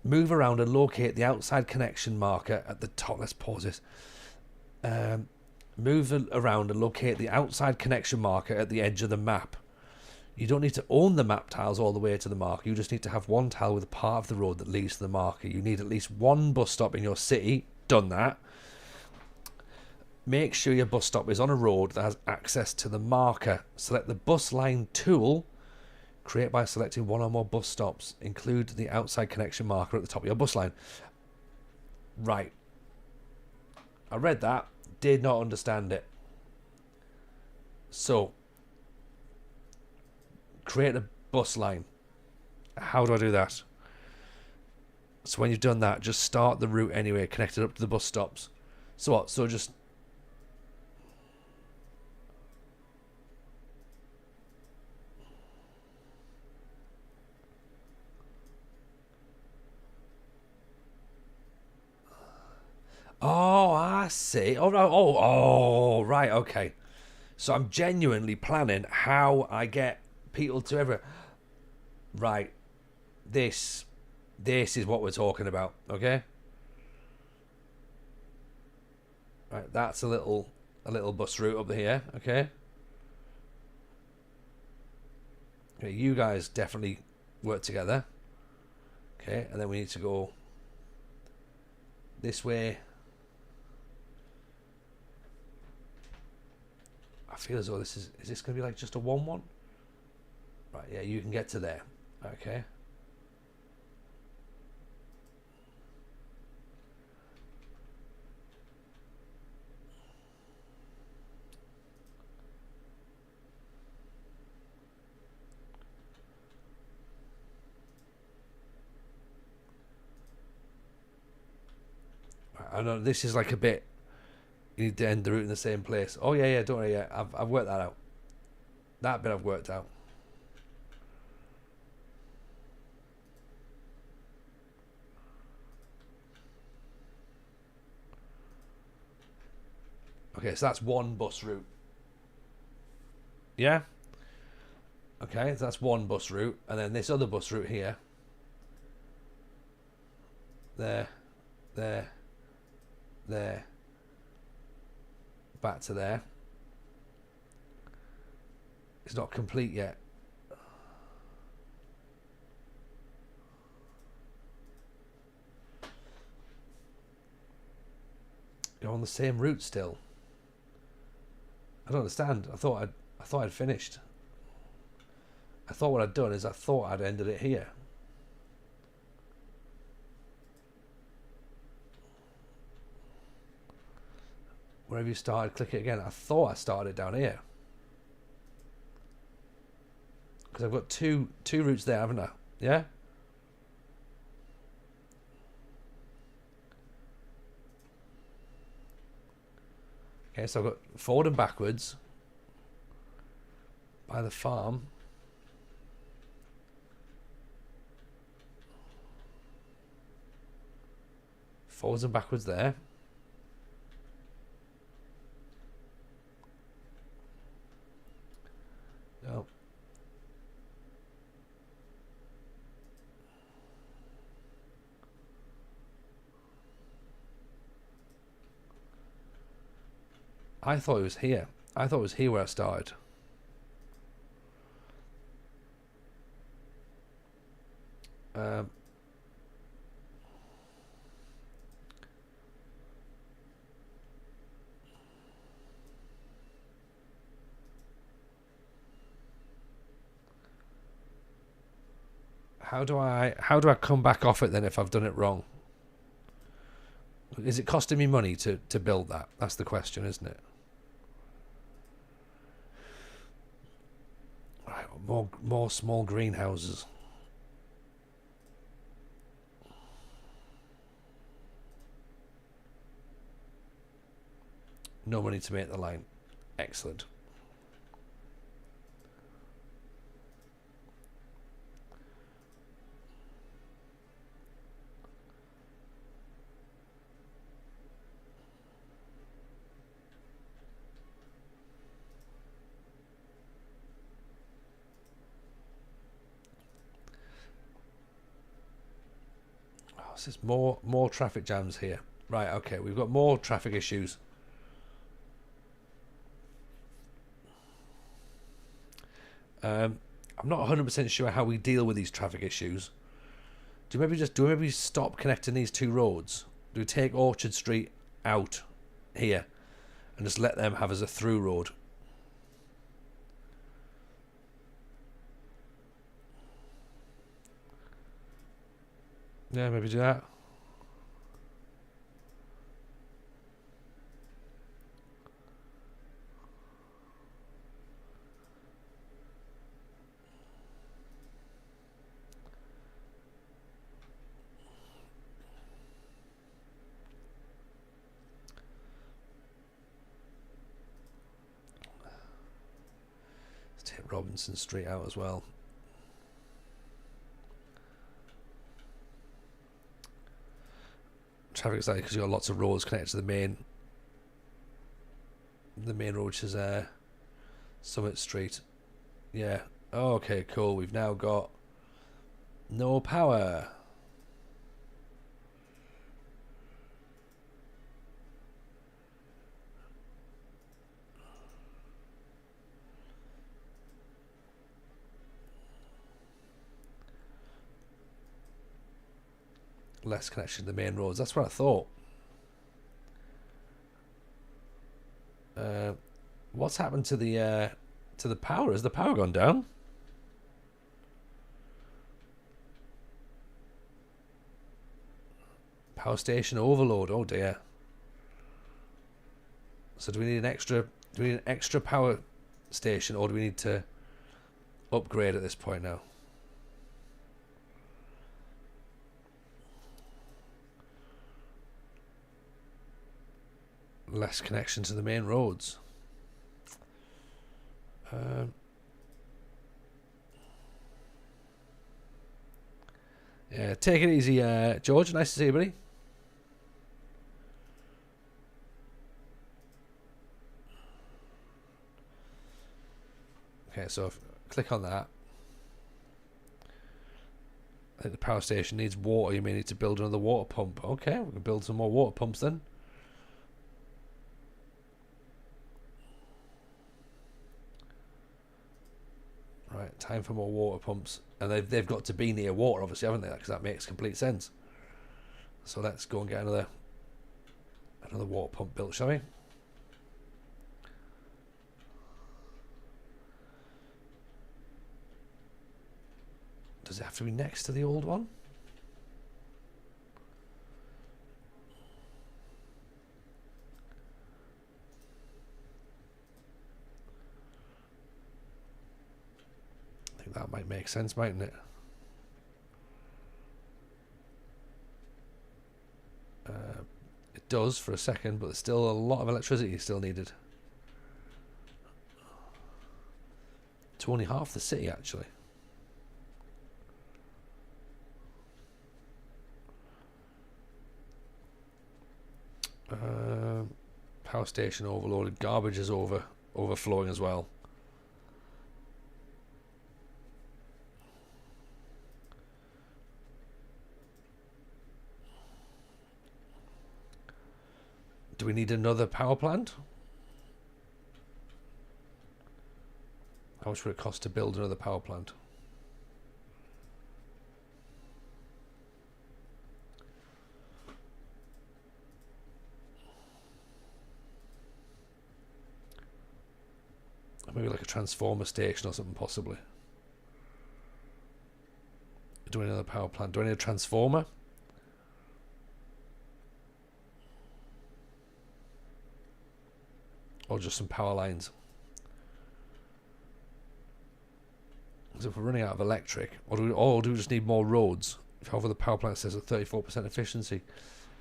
Move around and locate the outside connection marker at the top. Let's pause this. Move around and locate the outside connection marker at the edge of the map. You don't need to own the map tiles all the way to the marker. You just need to have one tile with a part of the road that leads to the marker. You need at least one bus stop in your city. Done that. Make sure your bus stop is on a road that has access to the marker. Select the bus line tool. Create by selecting one or more bus stops. Include the outside connection marker at the top of your bus line. Right. I read that. Did not understand it. So, create a bus line. How do I do that? So when you've done that, just start the route anyway, connect it up to the bus stops. So what? So just... Oh, I see. Right, okay. So I'm genuinely planning how I get people to ever... Right. This is what we're talking about, okay? Right, that's a little bus route up here, okay? Okay, you guys definitely work together. Okay, and then we need to go this way. I feel as though this is this going to be like just a 1-1? Right, yeah, you can get to there. Okay. I know this is like a bit. You need to end the route in the same place. Oh yeah, don't worry. Yeah, I've worked that out. That bit I've worked out. Okay, so that's one bus route. Yeah. Okay, so that's one bus route, and then this other bus route here. There. Back to there. It's not complete yet. You're on the same route still. I don't understand. I thought I'd finished. I thought what I'd done is I thought I'd ended it here. Wherever you started, click it again. I thought I started it down here. Because I've got two routes there, haven't I? Yeah? Okay, so I've got forward and backwards by the farm. Forwards and backwards there. Oh. I thought it was here. I thought it was here where I started. How do I come back off it then if I've done it wrong? Is it costing me money to build that? That's the question, isn't it? Right, more small greenhouses. No money to make the line. Excellent. There's more traffic jams here. Right, okay, we've got more traffic issues. I'm not 100% sure how we deal with these traffic issues. Do we maybe stop connecting these two roads? Do we take Orchard Street out here and just let them have as a through road? Yeah, maybe do that. Let's take Robinson Street out as well. Traffic is like because you've got lots of roads connected to the main road, which is Summit Street. Yeah. Oh, okay, cool. We've now got no power. Less connection to the main roads. That's what I thought. What's happened to the power? Has the power gone down? Power station overload. Oh dear. So do we need an extra power station, or do we need to upgrade at this point now? Less connection to the main roads. Yeah, take it easy, George. Nice to see you, buddy. Okay, so click on that. I think the power station needs water. You may need to build another water pump. Okay, we can build some more water pumps then. Right, time for more water pumps. And they've got to be near water, obviously, haven't they? Because that makes complete sense. So let's go and get another water pump built, shall we? Does it have to be next to the old one? That might make sense, mightn't it? It does for a second, but there's still a lot of electricity still needed. To only half the city, actually. Power station overloaded. Garbage is overflowing as well. Do we need another power plant? How much would it cost to build another power plant? Maybe like a transformer station or something, possibly. Do I need another power plant? Do I need a transformer? Or just some power lines? Because if we're running out of electric, or do we just need more roads? However, the power plant says a 34% efficiency.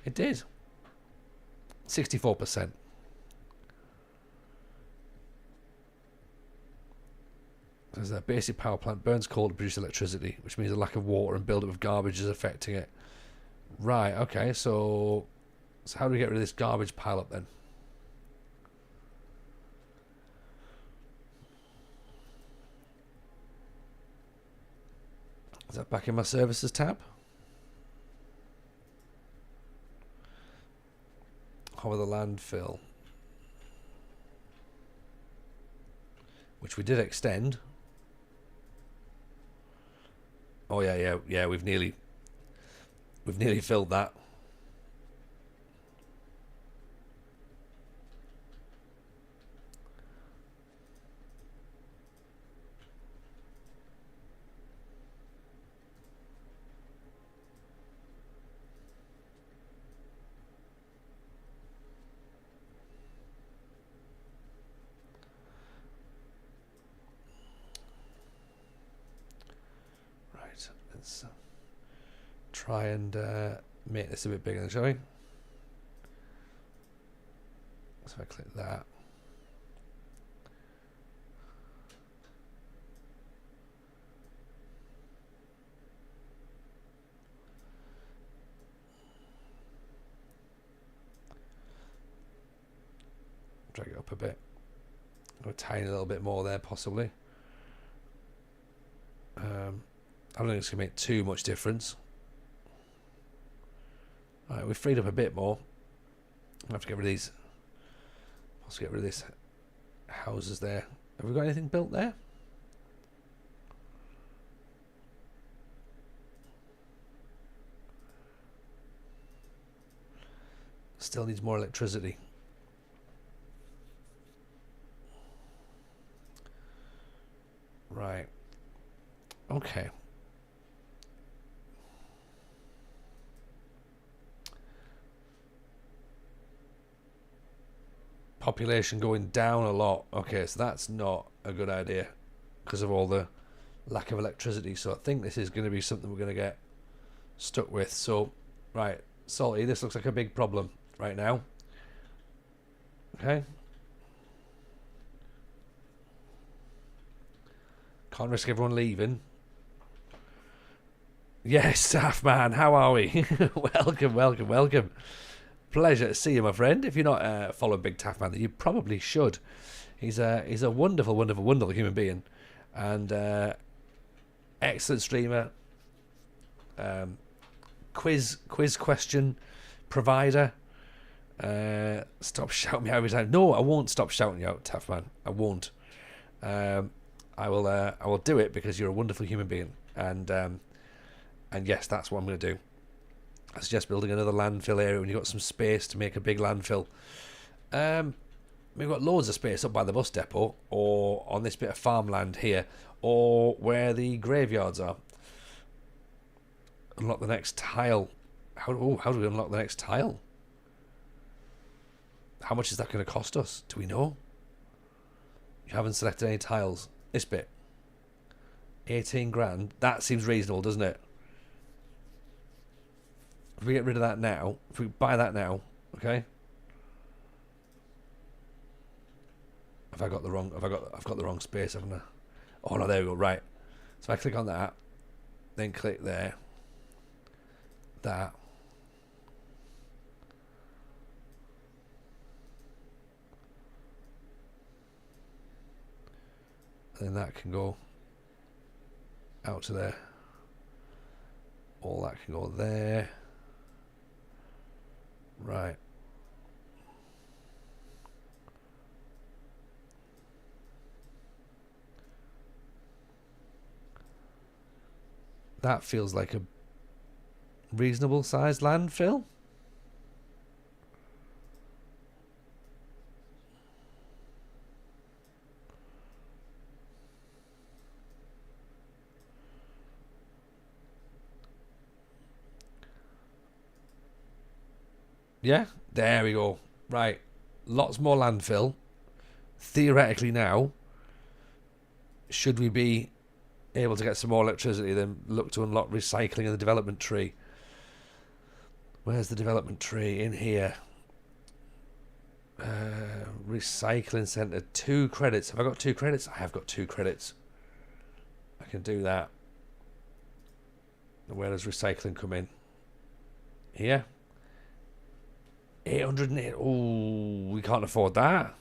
It did. 64%. There's a basic power plant burns coal to produce electricity, which means a lack of water and buildup of garbage is affecting it. Right, okay, so how do we get rid of this garbage pile up then? Is that back in my services tab? How about the landfill? Which we did extend. Oh yeah, we've nearly filled that. Right, let's try and make this a bit bigger, shall we? So I click that. Drag it up a bit. Go a tiny little bit more there, possibly. I don't think it's going to make too much difference. Alright, we've freed up a bit more. I have to get rid of these. Also get rid of these houses there. Have we got anything built there? Still needs more electricity. Right. Okay. Population going down a lot. Okay, so that's not a good idea because of all the lack of electricity. So I think this is going to be something we're going to get stuck with. So, right, Salty, this looks like a big problem right now. Okay. Can't risk everyone leaving. Yes, staff man, how are we? welcome. Pleasure to see you, my friend. If you're not following Big Taff Man, then you probably should. He's a wonderful human being, and excellent streamer. Quiz question provider. Stop shouting me out every time. No, I won't stop shouting you out, Taff Man. I won't. I will do it because you're a wonderful human being, and yes, that's what I'm going to do. I suggest building another landfill area when you've got some space to make a big landfill. We've got loads of space up by the bus depot, or on this bit of farmland here, or where the graveyards are. Unlock the next tile. How do we unlock the next tile? How much is that going to cost us? Do we know? You haven't selected any tiles. This bit. 18 grand. That seems reasonable, doesn't it? If we get rid of that now, if we buy that now, okay? Have I got the wrong? I've got the wrong space, haven't I? Oh no, there we go. Right. So I click on that, then click there. That. And then that can go out to there. All that can go there. Right. That feels like a reasonable sized landfill. Yeah, there we go. Right. Lots more landfill. Theoretically now, should we be able to get some more electricity, then look to unlock recycling in the development tree. Where's the development tree? In here. Recycling centre. 2 credits. Have I got 2 credits? I have got 2 credits. I can do that. Where does recycling come in? Here. 808. Oh, we can't afford that.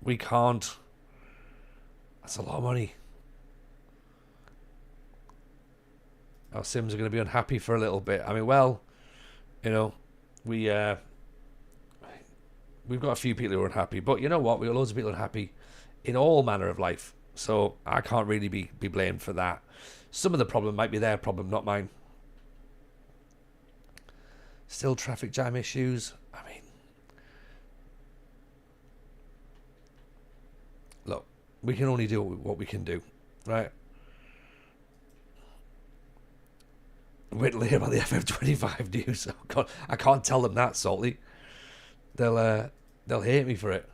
We can't. That's a lot of money. Our Sims are going to be unhappy for a little bit. I mean, well, you know, we've got a few people who are unhappy, but you know what? We've got loads of people unhappy in all manner of life. So I can't really be blamed for that. Some of the problem might be their problem, not mine. Still traffic jam issues. I mean, look, we can only do what we can do, right? Wait till they hear about the FF25 news. Oh God, I can't tell them that, Salty. They'll hate me for it.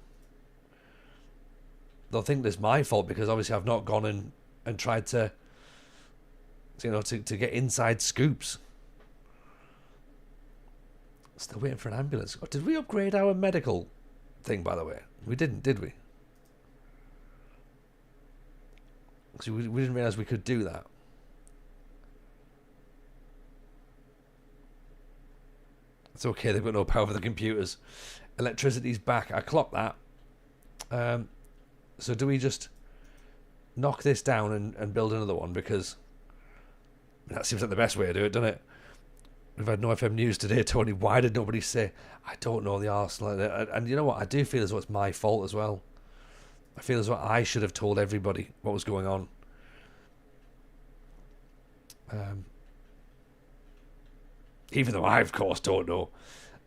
They'll think it's my fault because obviously I've not gone and tried to, you know, to get inside scoops. Still waiting for an ambulance. Oh, did we upgrade our medical thing, by the way? We didn't, did we? Because we didn't realise we could do that. It's okay, they've got no power for the computers. Electricity's back. I clocked that. So do we just knock this down and build another one? Because that seems like the best way to do it, doesn't it? We've had no FM news today, Tony. Why did nobody say? I don't know the Arsenal. And you know what? I do feel as though it's my fault as well. I feel as though I should have told everybody what was going on. Even though I, of course, don't know.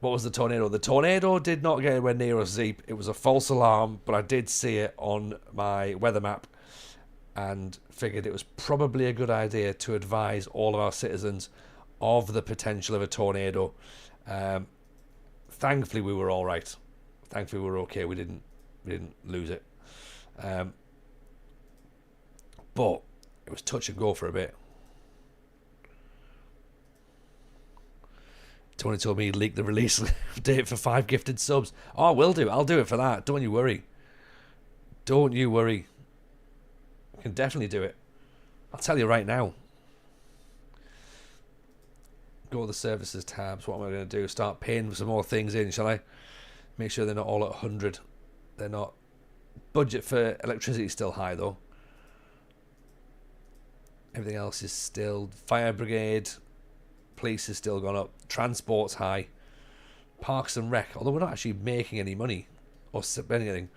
What was the tornado? The tornado did not get anywhere near us, Zeep. It was a false alarm, but I did see it on my weather map and figured it was probably a good idea to advise all of our citizens of the potential of a tornado. Thankfully, we were all right. Thankfully, we were okay. We didn't lose it. But it was touch and go for a bit. Tony told me he'd leak the release date for 5 gifted subs. Oh, I will do. I'll do it for that. Don't you worry. Don't you worry. I can definitely do it. I'll tell you right now. Go to the services tabs. What am I going to do? Start paying for some more things in, shall I? Make sure they're not all at 100. They're not. Budget for electricity is still high, though. Everything else is still. Fire brigade. Police has still gone up. Transport's high. Parks and rec, although we're not actually making any money or spending anything.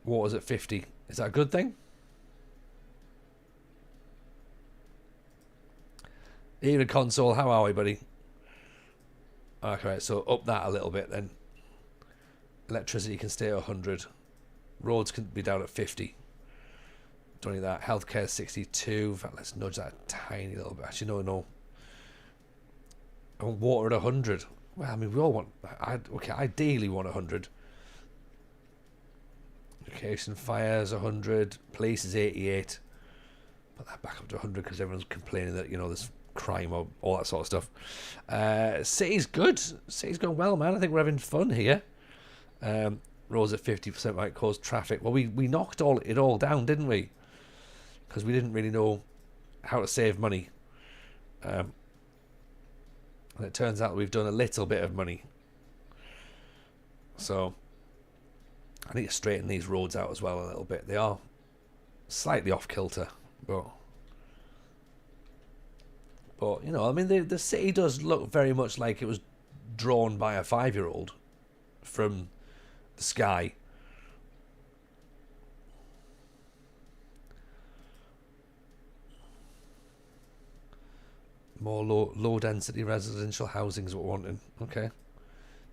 Water's at 50. Is that a good thing? Even console, how are we, buddy? Okay, so up that a little bit then. Electricity can stay at 100. Roads can be down at 50. Don't need that. Healthcare 62. In fact, let's nudge that a tiny little bit. Actually, no. I want water at 100. Well, I mean, we all want. Okay, ideally want 100. Education fires 100. Police is 88. Put that back up to 100 because everyone's complaining that, you know, there's crime or all that sort of stuff. City's good. City's going well, man. I think we're having fun here. Roads at 50% might cause traffic. Well, we knocked it all down, didn't we? Because we didn't really know how to save money. And it turns out we've done a little bit of money. So I need to straighten these roads out as well a little bit. They are slightly off kilter, but you know, I mean, the city does look very much like it was drawn by a 5-year-old from the sky. More low density residential housing is what we're wanting. Okay,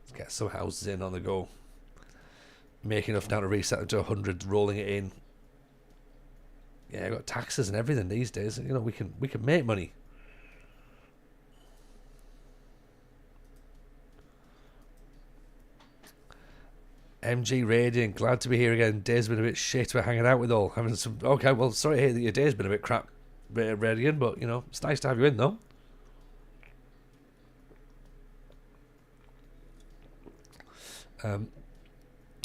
let's get some houses in on the go. Make enough now to reset it to 100, rolling it in. Yeah, got taxes and everything these days. You know, we can make money. MG Radiant, glad to be here again. Day's been a bit shit. We're hanging out with all. Having some. Okay, well, sorry to hear that your day's been a bit crap, Radiant, but you know, it's nice to have you in though.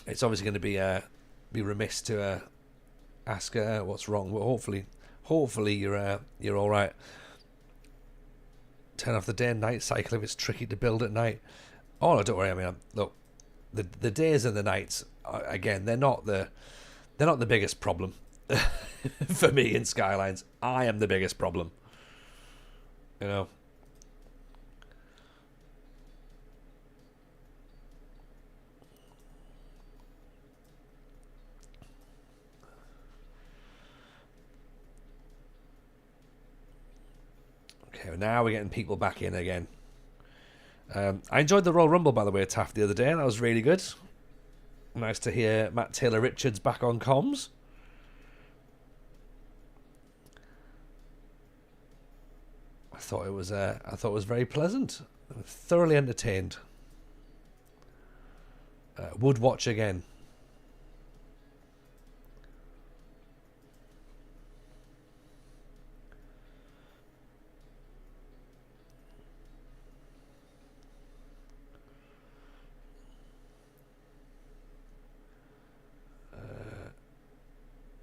It's obviously going to be remiss to ask what's wrong, but hopefully you're all right. Turn off the day and night cycle if it's tricky to build at night. Oh no, don't worry. I mean, look, the days and the nights again, they're not the biggest problem for me in Skylines. I am the biggest problem. You know. Okay, now we're getting people back in again. I enjoyed the Royal Rumble, by the way, Taft, the other day. That was really good. Nice to hear Matt Taylor-Richards back on comms. I thought it was very pleasant. Thoroughly entertained. Would watch again.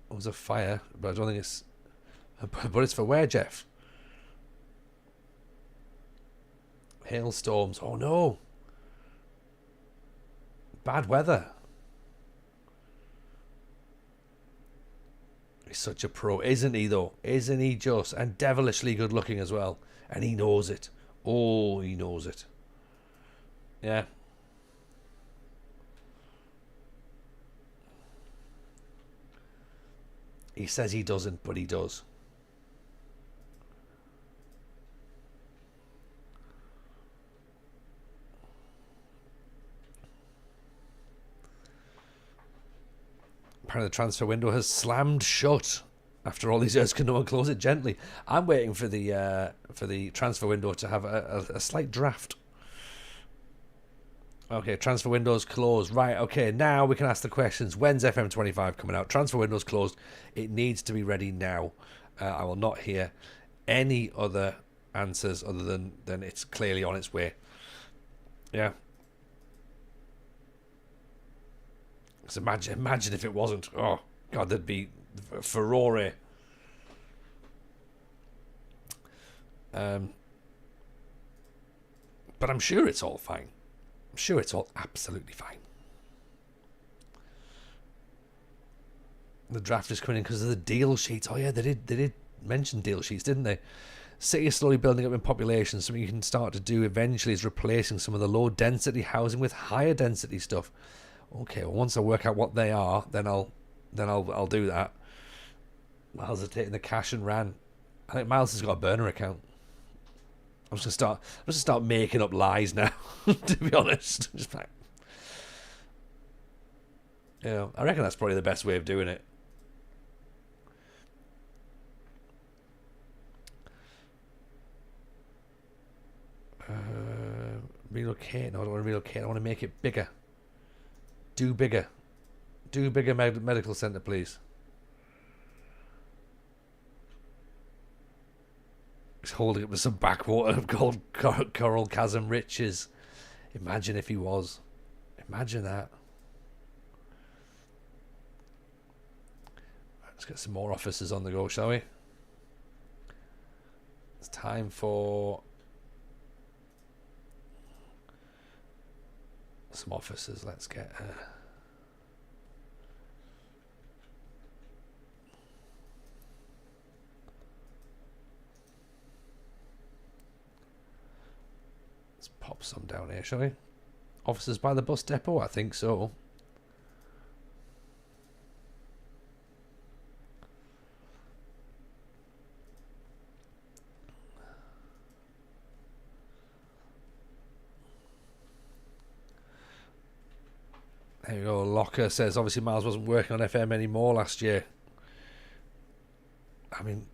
It was a fire, but I don't think it's. But it's for where, Jeff? Hailstorms. Oh no! Bad weather. He's such a pro, isn't he? Though, isn't he just and devilishly good looking as well? And he knows it. Oh, he knows it. Yeah. He says he doesn't, but he does. Apparently the transfer window has slammed shut. After all these years, can no one close it gently? I'm waiting for the transfer window to have a slight draft. Okay, transfer window's closed. Right, okay, now we can ask the questions. When's FM25 coming out? Transfer window's closed. It needs to be ready now. I will not hear any other answers other than it's clearly on its way. Yeah. Because imagine if it wasn't. Oh, God, there'd be furore. But I'm sure it's all fine. I'm sure it's all absolutely fine. The draft is coming in because of the deal sheets. Oh yeah, they did mention deal sheets, didn't they? City is slowly building up in population. Something you can start to do eventually is replacing some of the low density housing with higher density stuff. Okay, well once I work out what they are, then I'll do that. Miles has taken the cash and ran. I think Miles has got a burner account. I'm just gonna start making up lies now. To be honest, just like, you know, I reckon that's probably the best way of doing it. Relocate? No, I don't want to relocate. I want to make it bigger. Do bigger. Do bigger medical centre, please. He's holding up to some backwater called Coral Chasm Riches. Imagine if he was. Imagine that. Let's get some more officers on the go, shall we? It's time for some officers. Let's get let's pop some down here, shall we? Officers by the bus depot? I think so. There you go. Locker says obviously Miles wasn't working on FM anymore last year. I mean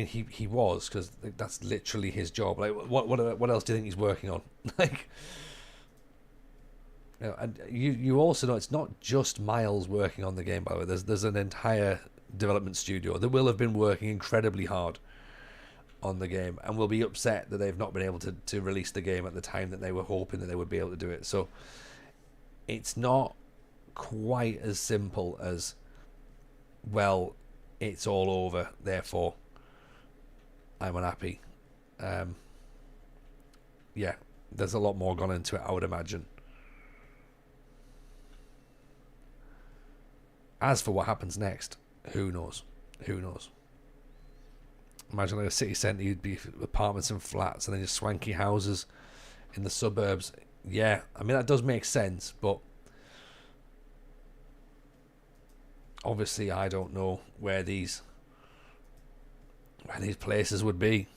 he was, because that's literally his job. Like what else do you think he's working on? Like, you know, and you also know it's not just Miles working on the game. By the way, there's an entire development studio that will have been working incredibly hard on the game and will be upset that they've not been able to release the game at the time that they were hoping that they would be able to do it. So it's not quite as simple as, well, it's all over, therefore I'm unhappy. Yeah, there's a lot more gone into it, I would imagine. As for what happens next, who knows? Who knows? Imagine like a city centre, you'd be apartments and flats and then your swanky houses in the suburbs. Yeah, I mean, that does make sense, but obviously I don't know where these places would be.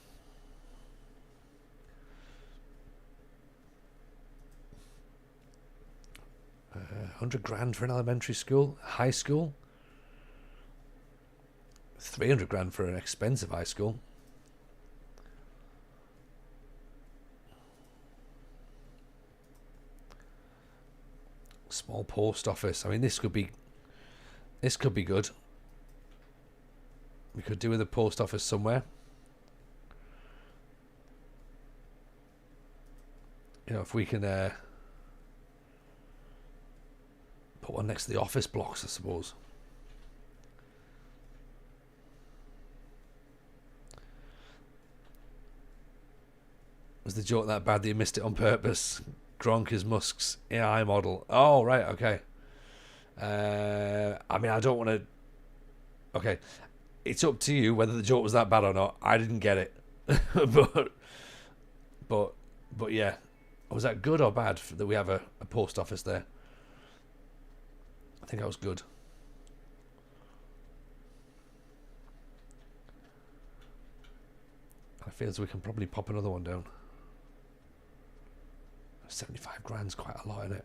$100,000 for an elementary school, high school. 300,000 for an expensive high school. Small post office. I mean, this could be good. We could do with a post office somewhere. You know, if we can put one next to the office blocks, I suppose. Was the joke that bad that you missed it on purpose? Gronk is Musk's AI model. Oh, right, okay. I mean, I don't want to... Okay, it's up to you whether the joke was that bad or not. I didn't get it. but yeah. Was that good or bad that we have a post office there? I think that was good. I feel as we can probably pop another one down. 75,000's quite a lot, isn't it?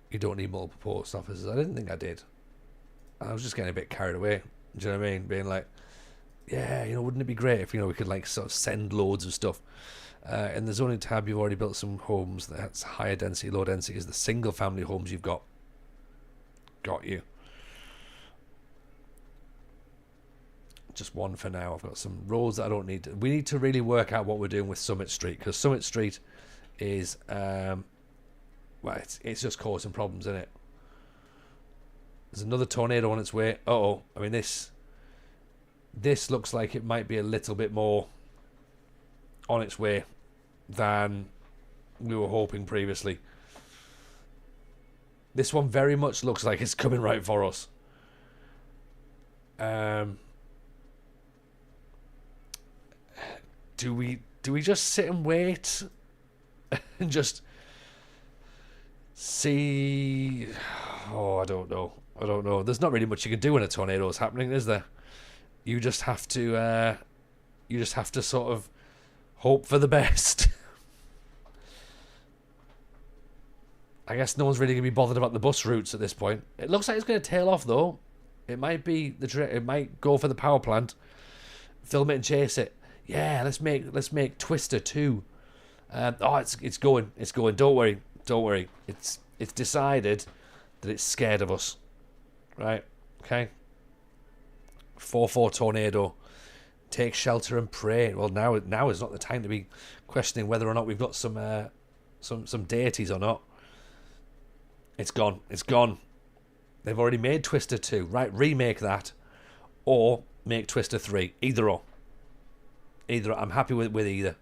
You don't need multiple post offices. I didn't think I did. I was just getting a bit carried away. Do you know what I mean? Being like, yeah, you know, wouldn't it be great if, you know, we could like sort of send loads of stuff. In the zoning tab, you've already built some homes that's higher density, low density. Is the single family homes you've got. Got you. Just one for now. I've got some roads that I don't need. We need to really work out what we're doing with Summit Street, because Summit Street is well, it's just causing problems, isn't it? There's another tornado on its way. Uh-oh. I mean, this looks like it might be a little bit more on its way than we were hoping previously. This one very much looks like it's coming right for us. Do we just sit and wait and just see? Oh, I don't know. There's not really much you can do when a tornado is happening, is there? You just have to sort of hope for the best. I guess no one's really going to be bothered about the bus routes at this point. It looks like it's going to tail off, though. It might be it might go for the power plant, film it and chase it. Yeah, let's make Twister 2. It's going. Don't worry. It's decided that it's scared of us, right? Okay. 4/4 tornado. Take shelter and pray. Well, now is not the time to be questioning whether or not we've got some deities or not. It's gone. They've already made Twister 2. Right, remake that. Or make Twister 3. Either or. I'm happy with either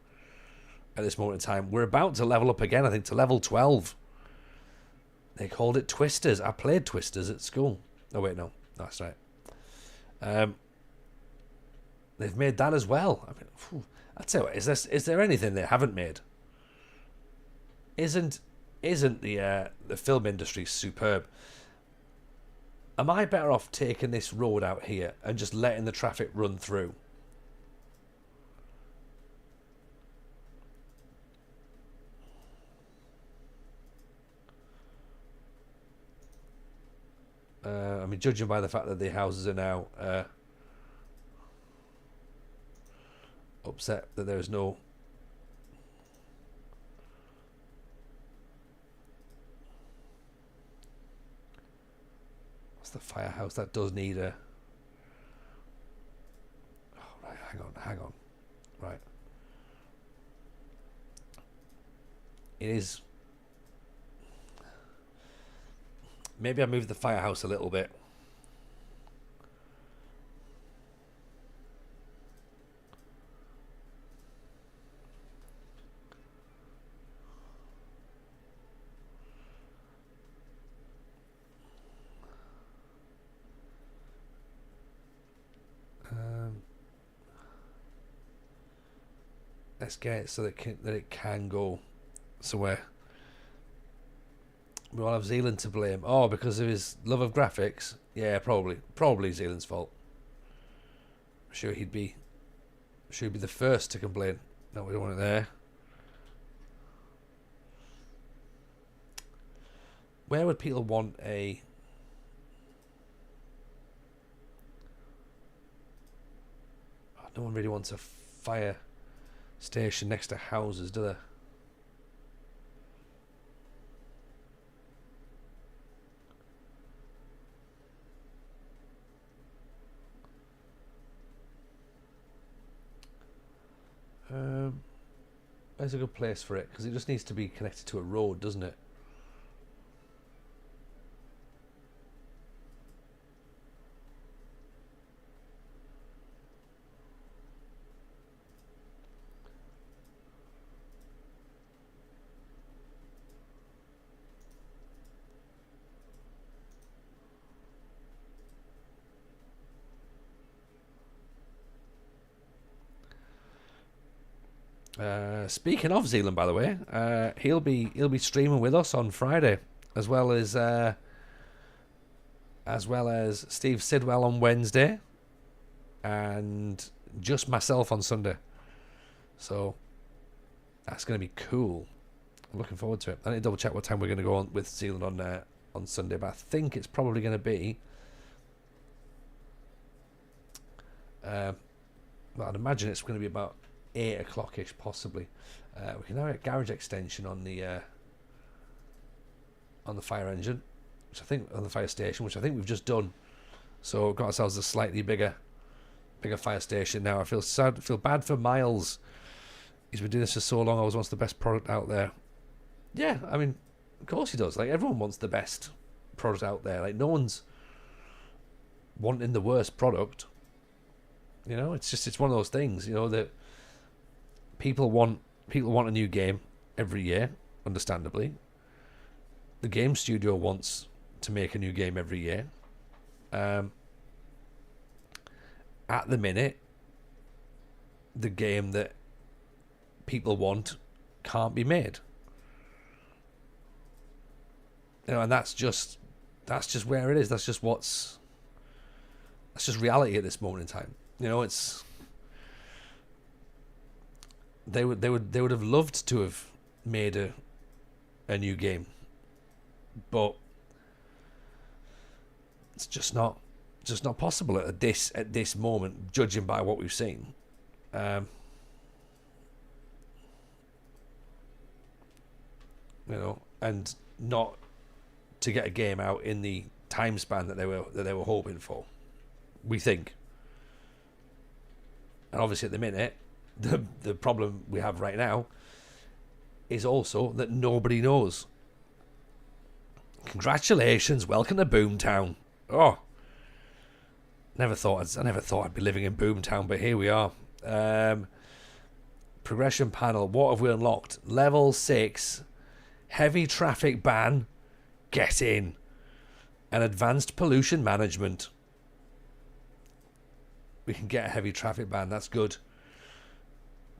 at this moment in time. We're about to level up again, I think, to level 12. They called it Twisters. I played Twisters at school. Oh, wait, no. That's right. They've made that as well. I mean, I'd say, is there anything they haven't made? Isn't the film industry superb? Am I better off taking this road out here and just letting the traffic run through? I mean, judging by the fact that the houses are now upset that there's no... What's the firehouse? That does need a... Oh, right, hang on. Right. It is... Maybe I moved the firehouse a little bit. Let's get it so that it can go somewhere. We all have Zealand to blame. Oh, because of his love of graphics? Yeah, probably Zealand's fault. I'm sure he'd be the first to complain. No, we don't want it there. Where would people want a... Oh, no one really wants a fire station next to houses, do they? Where's a good place for it? Because it just needs to be connected to a road, doesn't it? Speaking of Zealand, by the way, he'll be streaming with us on Friday, as well as Steve Sidwell on Wednesday, and just myself on Sunday. So that's going to be cool. I'm looking forward to it. I need to double check what time we're going to go on with Zealand on Sunday, but I think it's probably going to be. Well, I'd imagine it's going to be about 8 o'clock-ish, possibly. We can now get garage extension on the fire engine, which I think on the fire station, which I think we've just done. So we've got ourselves a slightly bigger fire station now. I feel bad for Miles. He's been doing this for so long. Always wants the best product out there. Yeah, I mean, of course he does. Like, everyone wants the best product out there. Like, no one's wanting the worst product. You know, it's one of those things. You know that. People want a new game every year, understandably. The game studio wants to make a new game every year. At the minute, the game that people want can't be made. You know, and that's just where it is. That's just reality at this moment in time. You know, it's. They would have loved to have made a new game, but it's just not possible at this moment, judging by what we've seen. And not to get a game out in the time span that they were hoping for. We think, and obviously at the minute, the problem we have right now is also that nobody knows. Congratulations, welcome to Boomtown. Oh, I never thought I'd be living in Boomtown, but here we are. Progression panel. What have we unlocked? Level 6. Heavy traffic ban. Get in. And advanced pollution management. We can get a heavy traffic ban. That's good.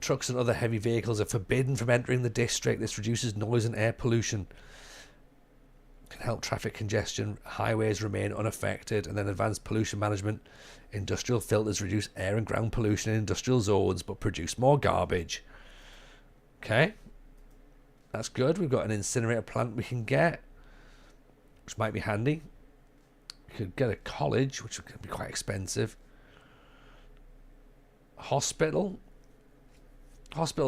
Trucks and other heavy vehicles are forbidden from entering the district. This reduces noise and air pollution. Can help traffic congestion. Highways remain unaffected. And then advanced pollution management. Industrial filters reduce air and ground pollution in industrial zones but produce more garbage. Okay. That's good. We've got an incinerator plant we can get, which might be handy. We could get a college, which would be quite expensive. Hospital's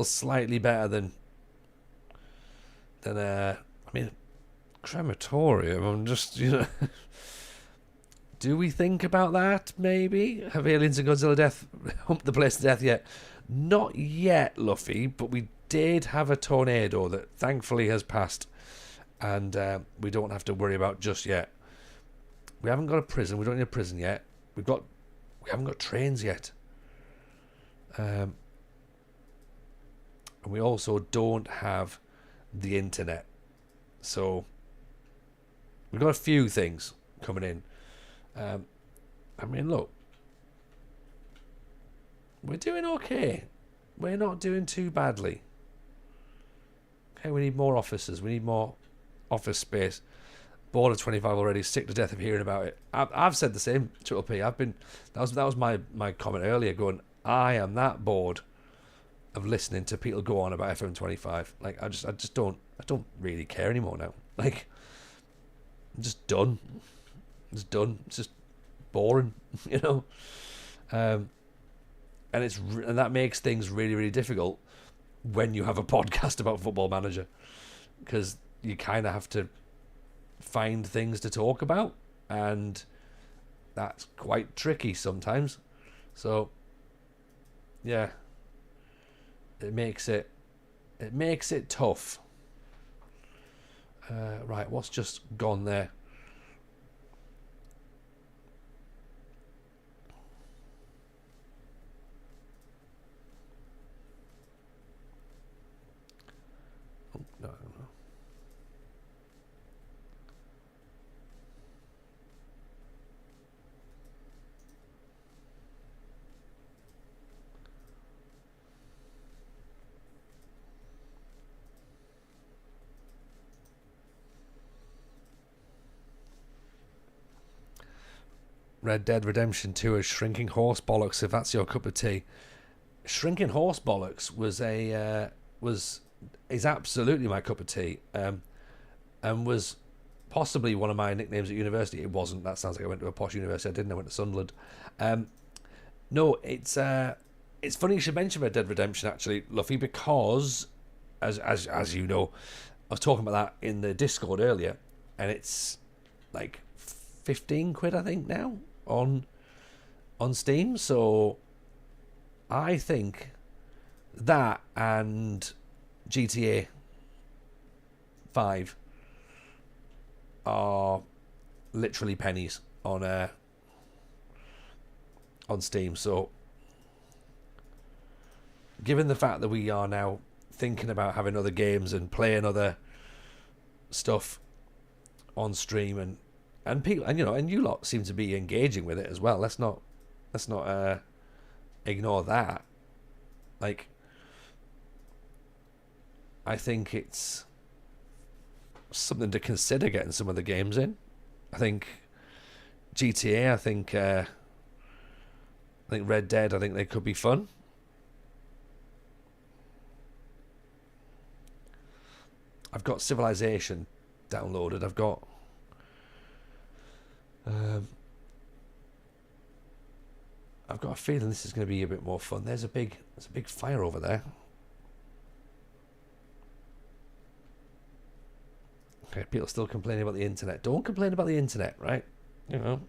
slightly better than crematorium. I'm just, do we think about that, maybe? Have Aliens and Godzilla Death humped the place to death yet? Not yet, Luffy, but we did have a tornado that thankfully has passed, and we don't have to worry about just yet. We haven't got a prison. We don't need a prison yet. We haven't got trains yet. And we also don't have the internet. So we've got a few things coming in. Look, we're doing okay. We're not doing too badly. Okay, we need more officers. We need more office space. Bored of 25 already. Sick to death of hearing about it. I've said the same. Triple P. That was my comment earlier. Going, I am that bored of listening to people go on about FM25. Like I don't really care anymore now. Like I'm just done. It's done. It's just boring, and that makes things really, really difficult when you have a podcast about Football Manager, because you kind of have to find things to talk about, and that's quite tricky sometimes. So yeah, it makes it tough. Right, what's just gone there? No. Red Dead Redemption 2 is shrinking horse bollocks, if that's your cup of tea. Shrinking horse bollocks is absolutely my cup of tea, and was possibly one of my nicknames at university. It wasn't. That sounds like I went to a posh university. I didn't. I went to Sunderland. No, it's funny you should mention Red Dead Redemption, actually, Luffy, because as you know, I was talking about that in the Discord earlier, and it's like 15 quid, I think, now on Steam. So I think that and GTA 5 are literally pennies on Steam. So given the fact that we are now thinking about having other games and playing other stuff on stream, and people, and you lot seem to be engaging with it as well. Let's not ignore that. Like, I think it's something to consider getting some of the games in. I think GTA, I think Red Dead, I think they could be fun. I've got Civilization downloaded. I've got a feeling this is going to be a bit more fun. There's a big fire over there. Okay, people still complaining about the internet. Don't complain about the internet, right? You know.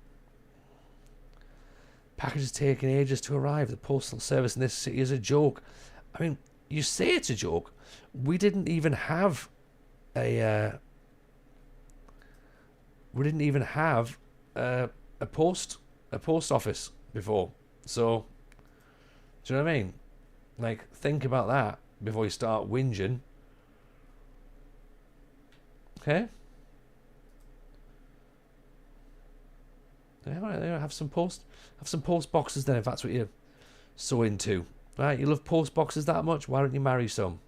Packages taking ages to arrive. The postal service in this city is a joke. I mean, you say it's a joke. We didn't even have a post office before. So, do you know what I mean? Like, think about that before you start whinging. Okay? Yeah, right, have some post boxes then, if that's what you're so into. Right, you love post boxes that much? Why don't you marry some?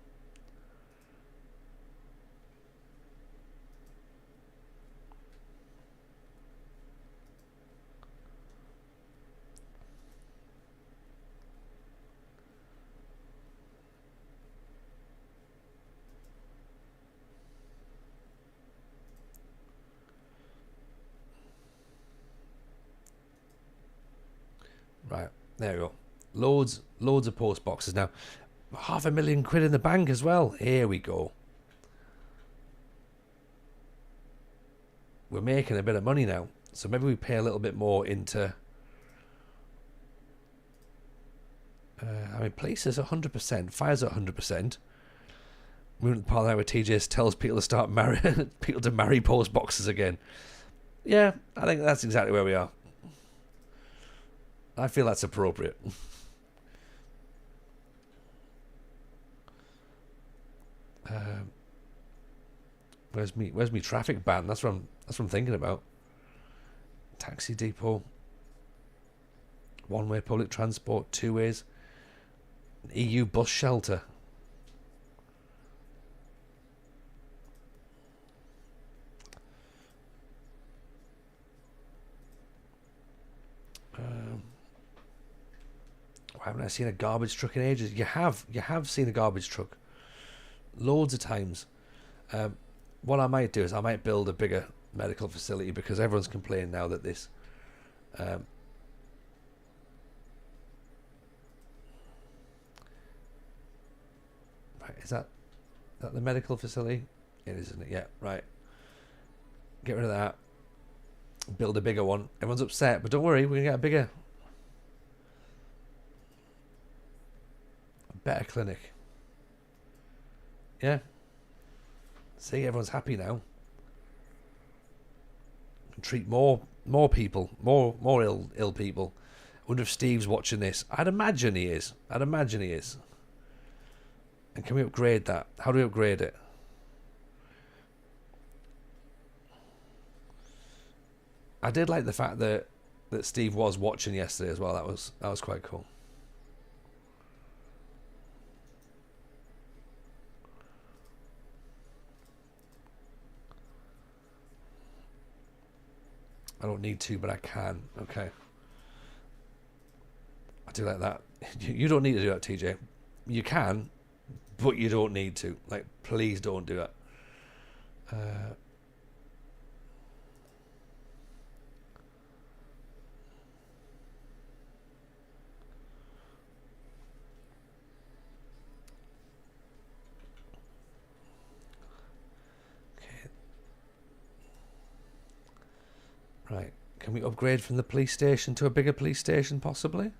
Right, there we go. Loads of post boxes now. £500,000 in the bank as well. Here we go. We're making a bit of money now. So maybe we pay a little bit more into... I mean, places 100%. Fire's at 100%. Moving to the part where TJ tells people to start marry post boxes again. Yeah, I think that's exactly where we are. I feel that's appropriate. Where's me traffic ban? That's what I'm thinking about. Taxi depot. One-way public transport, 2 ways. EU bus shelter. Why haven't I seen a garbage truck in ages? You have seen a garbage truck loads of times. What I might do is I might build a bigger medical facility, because everyone's complaining now that this right, is that the medical facility? It is, isn't it? Yeah, right. Get rid of that. Build a bigger one. Everyone's upset, but don't worry, we're gonna get a better clinic. Yeah. See, everyone's happy now. Can treat more people, more ill people. I wonder if Steve's watching this. I'd imagine he is. And can we upgrade that? How do we upgrade it? I did like the fact that Steve was watching yesterday as well. That was quite cool. I don't need to, but I can. Okay. I do like that. You don't need to do that, TJ. You can, but you don't need to. Like, please don't do that. Right, can we upgrade from the police station to a bigger police station, possibly?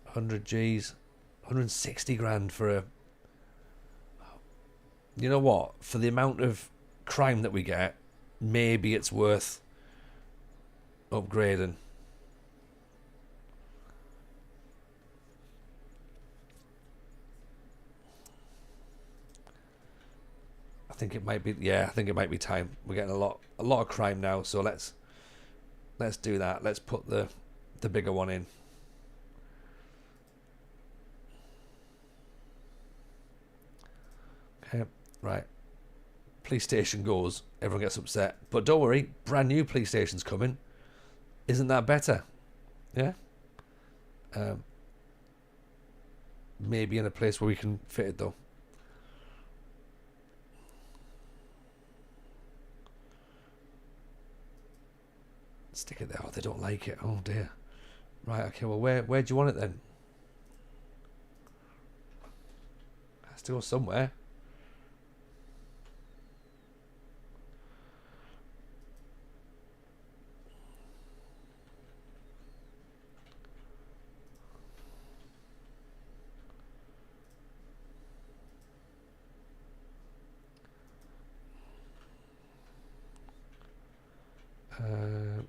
100 G's, 160 grand for a... You know what? For the amount of crime that we get, maybe it's worth upgrading. I think it might be. Yeah, I think it might be time. We're getting a lot of crime now, so let's do that. Let's put the bigger one in. Okay, right. Police station goes. Everyone gets upset, but don't worry. Brand new police station's coming. Isn't that better? Yeah. Maybe in a place where we can fit it though. Stick it there. Oh, they don't like it. Oh dear. Right, okay, well where do you want it then? It has to go somewhere.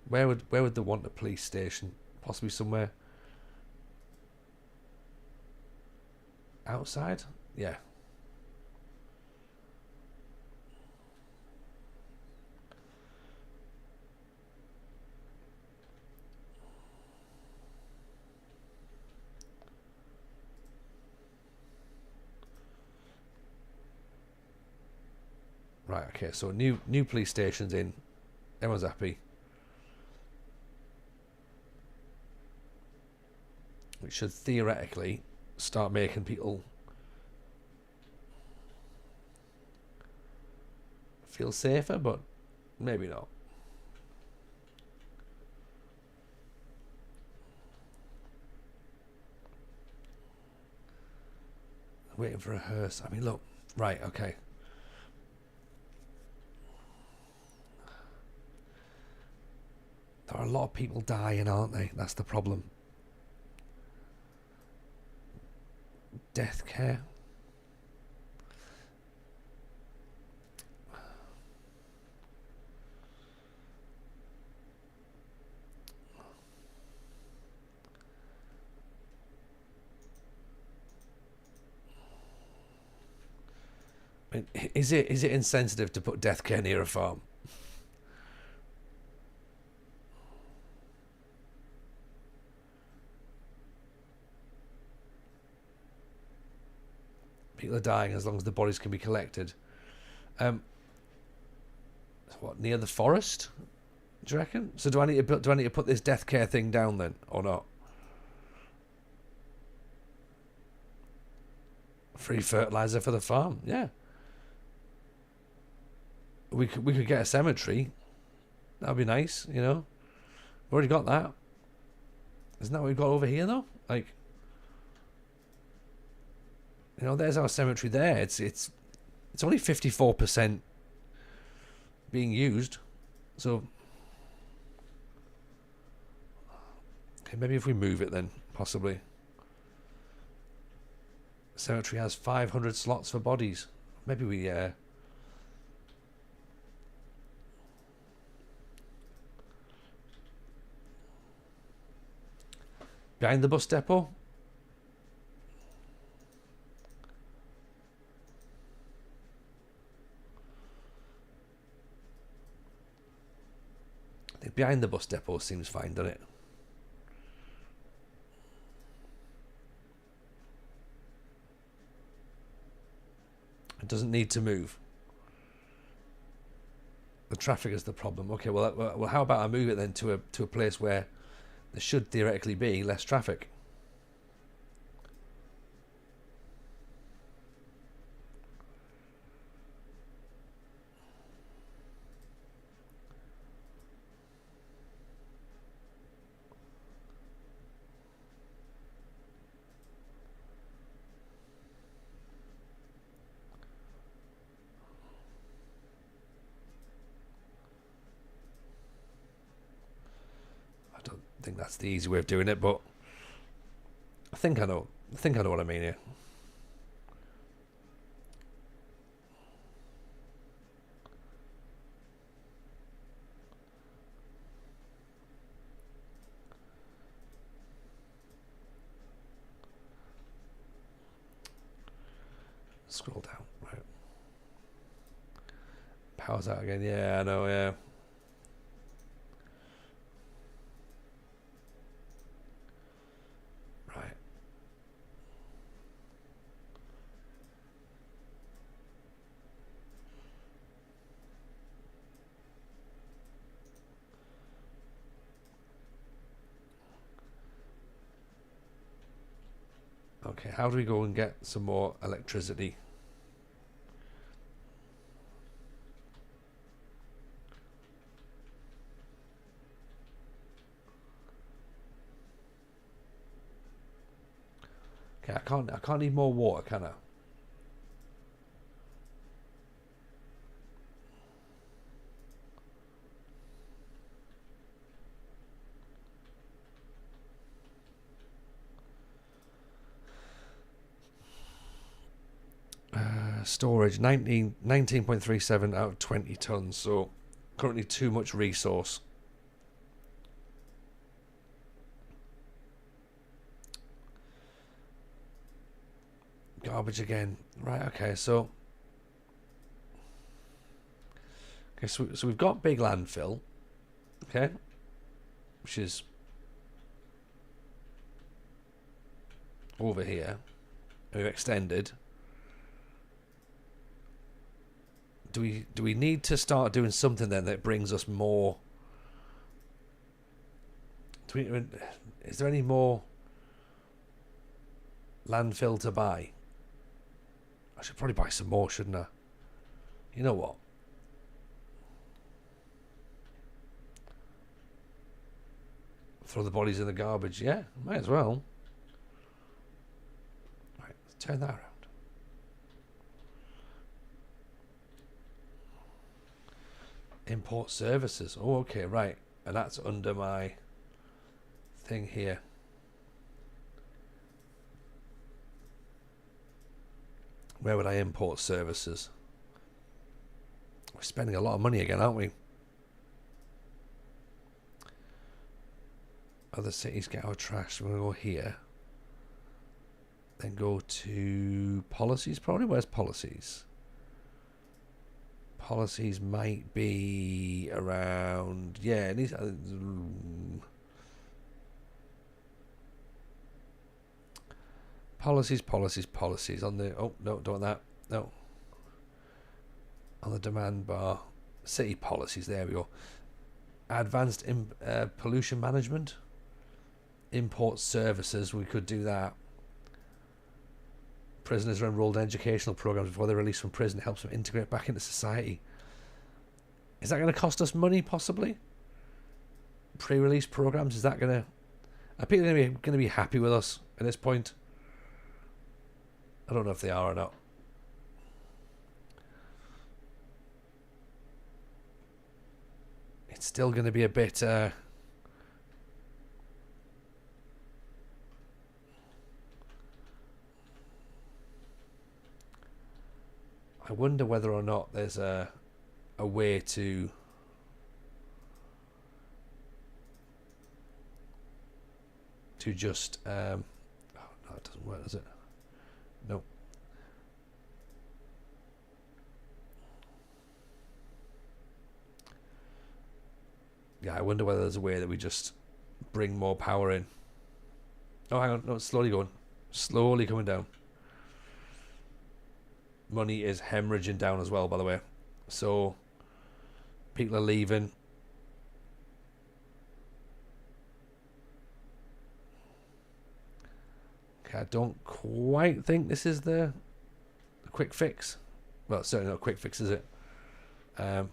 Where would they want a police station? Possibly somewhere outside? Yeah. Right, okay, so new police stations in. Everyone's happy. Which should theoretically start making people feel safer, but maybe not. Waiting for a hearse. I mean, look. Right, okay. There are a lot of people dying, aren't they? That's the problem. Death care. I mean, is it insensitive to put death care near a farm? People are dying as long as the bodies can be collected. What, near the forest? Do you reckon? So do I need to put this death care thing down then, or not? Free fertilizer for the farm, yeah. We could get a cemetery. That'd be nice, you know. We've already got that. Isn't that what we've got over here though? Like, you know, there's our cemetery there. It's only 54% being used. So okay, maybe if we move it then, possibly. The cemetery has 500 slots for bodies. Maybe we behind the bus depot. I think behind the bus depot seems fine, doesn't it? It doesn't need to move. The traffic is the problem. Okay, well, how about I move it then to a place where there should theoretically be less traffic. I don't think that's the easy way of doing it, but I think I know what I mean here. Scroll down, right. Power's out again. Yeah, I know, yeah. Right. Okay, how do we go and get some more electricity? Okay, I can't need more water, can I? Storage 19.37 out of 20 tons, so currently too much resource. Garbage again. Right, okay, so we've got big landfill, okay, which is over here. We've extended. Do we need to start doing something then that brings us more? Is there any more landfill to buy? I should probably buy some more, shouldn't I? You know what? Throw the bodies in the garbage. Yeah, might as well. Right, let's turn that around. Import services. Oh, okay, right. And that's under my thing here. Where would I import services? We're spending a lot of money again, aren't we? Other cities get our trash. We're going to go here. Then go to policies, probably. Where's policies? Policies might be around... Yeah, it needs... Policies on the... Oh, no, don't want that. No. On the demand bar. City policies, there we go. Advanced pollution management. Import services, we could do that. Prisoners are enrolled in educational programs before they're released from prison. It helps them integrate back into society. Is that going to cost us money, possibly? Pre-release programs, is that going to... Are people going to be happy with us at this point? I don't know if they are or not. It's still going to be a bit... I wonder whether or not there's a way to just oh no, it doesn't work, does it? No. Yeah, I wonder whether there's a way that we just bring more power in. Oh, hang on, no, it's slowly going, slowly coming down. Money is hemorrhaging down as well, by the way. So people are leaving. Okay, I don't quite think this is the quick fix. Well, it's certainly not a quick fix, is it? Okay,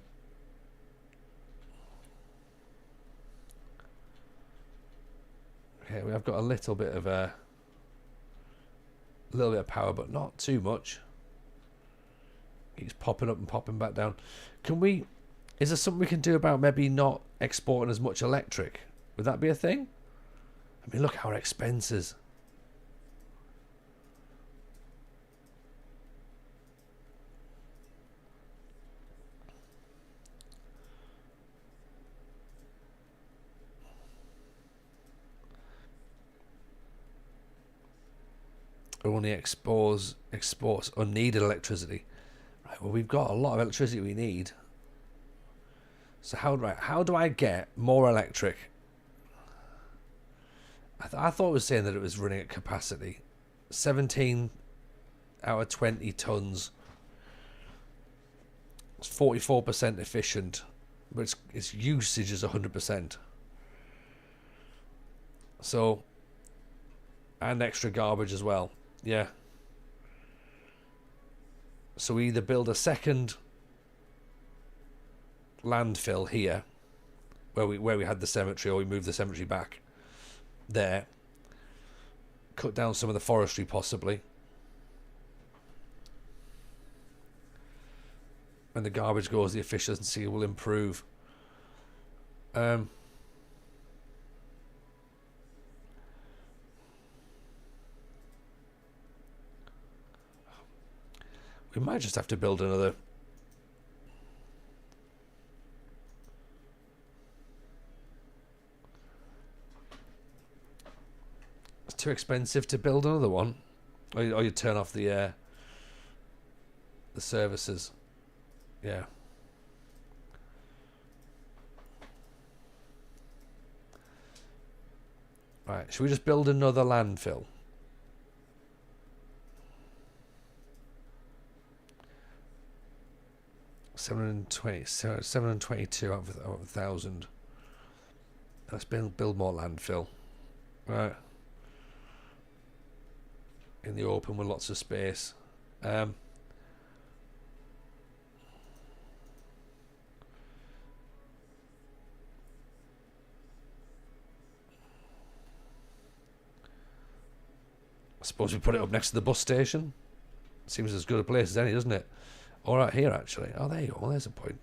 we have got a little bit of power, but not too much. Keeps popping up and popping back down. Can we... Is there something we can do about maybe not exporting as much electric? Would that be a thing? I mean, look at our expenses. Only exports unneeded electricity. Right, well, we've got a lot of electricity we need. So how do I get more electric? I thought it was saying that it was running at capacity. 17 out of 20 tons. It's 44% efficient, but its usage is 100%. So, and extra garbage as well. Yeah. So we either build a second landfill here, where we had the cemetery, or we move the cemetery back there. cut down some of the forestry possibly. When the garbage goes, the efficiency will improve. We might just have to build another. It's too expensive to build another one, or you turn off the services. Yeah. Right. Should we just build another landfill? $722 out of 1,000. Let's build more landfill. Right. In the open with lots of space. I suppose we put it up next to the bus station. Seems as good a place as any, doesn't it? All right, here actually. Oh, there you go. Well, there's a point.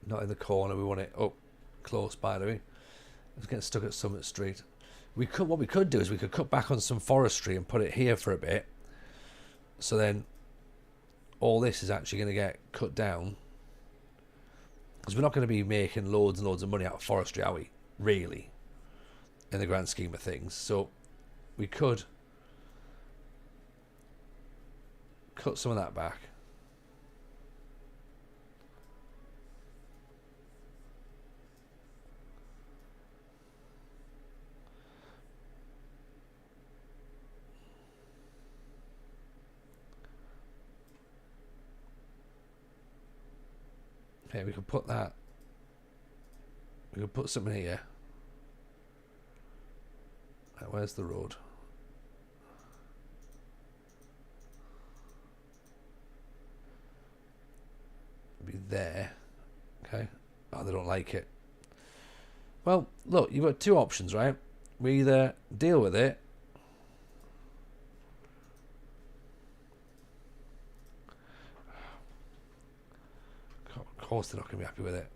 Not in the corner. We want it up close by, do we? Let's get stuck at Summit Street. What we could do is we could cut back on some forestry and put it here for a bit. So then all this is actually going to get cut down. Because we're not going to be making loads and loads of money out of forestry, are we? Really? In the grand scheme of things. So we could cut some of that back. Okay, we could put that. We could put something here. Right, where's the road? It'll be there. Okay. Oh, they don't like it. Well, look, you've got two options, right? We either deal with it. Of course they're not going to be happy with it.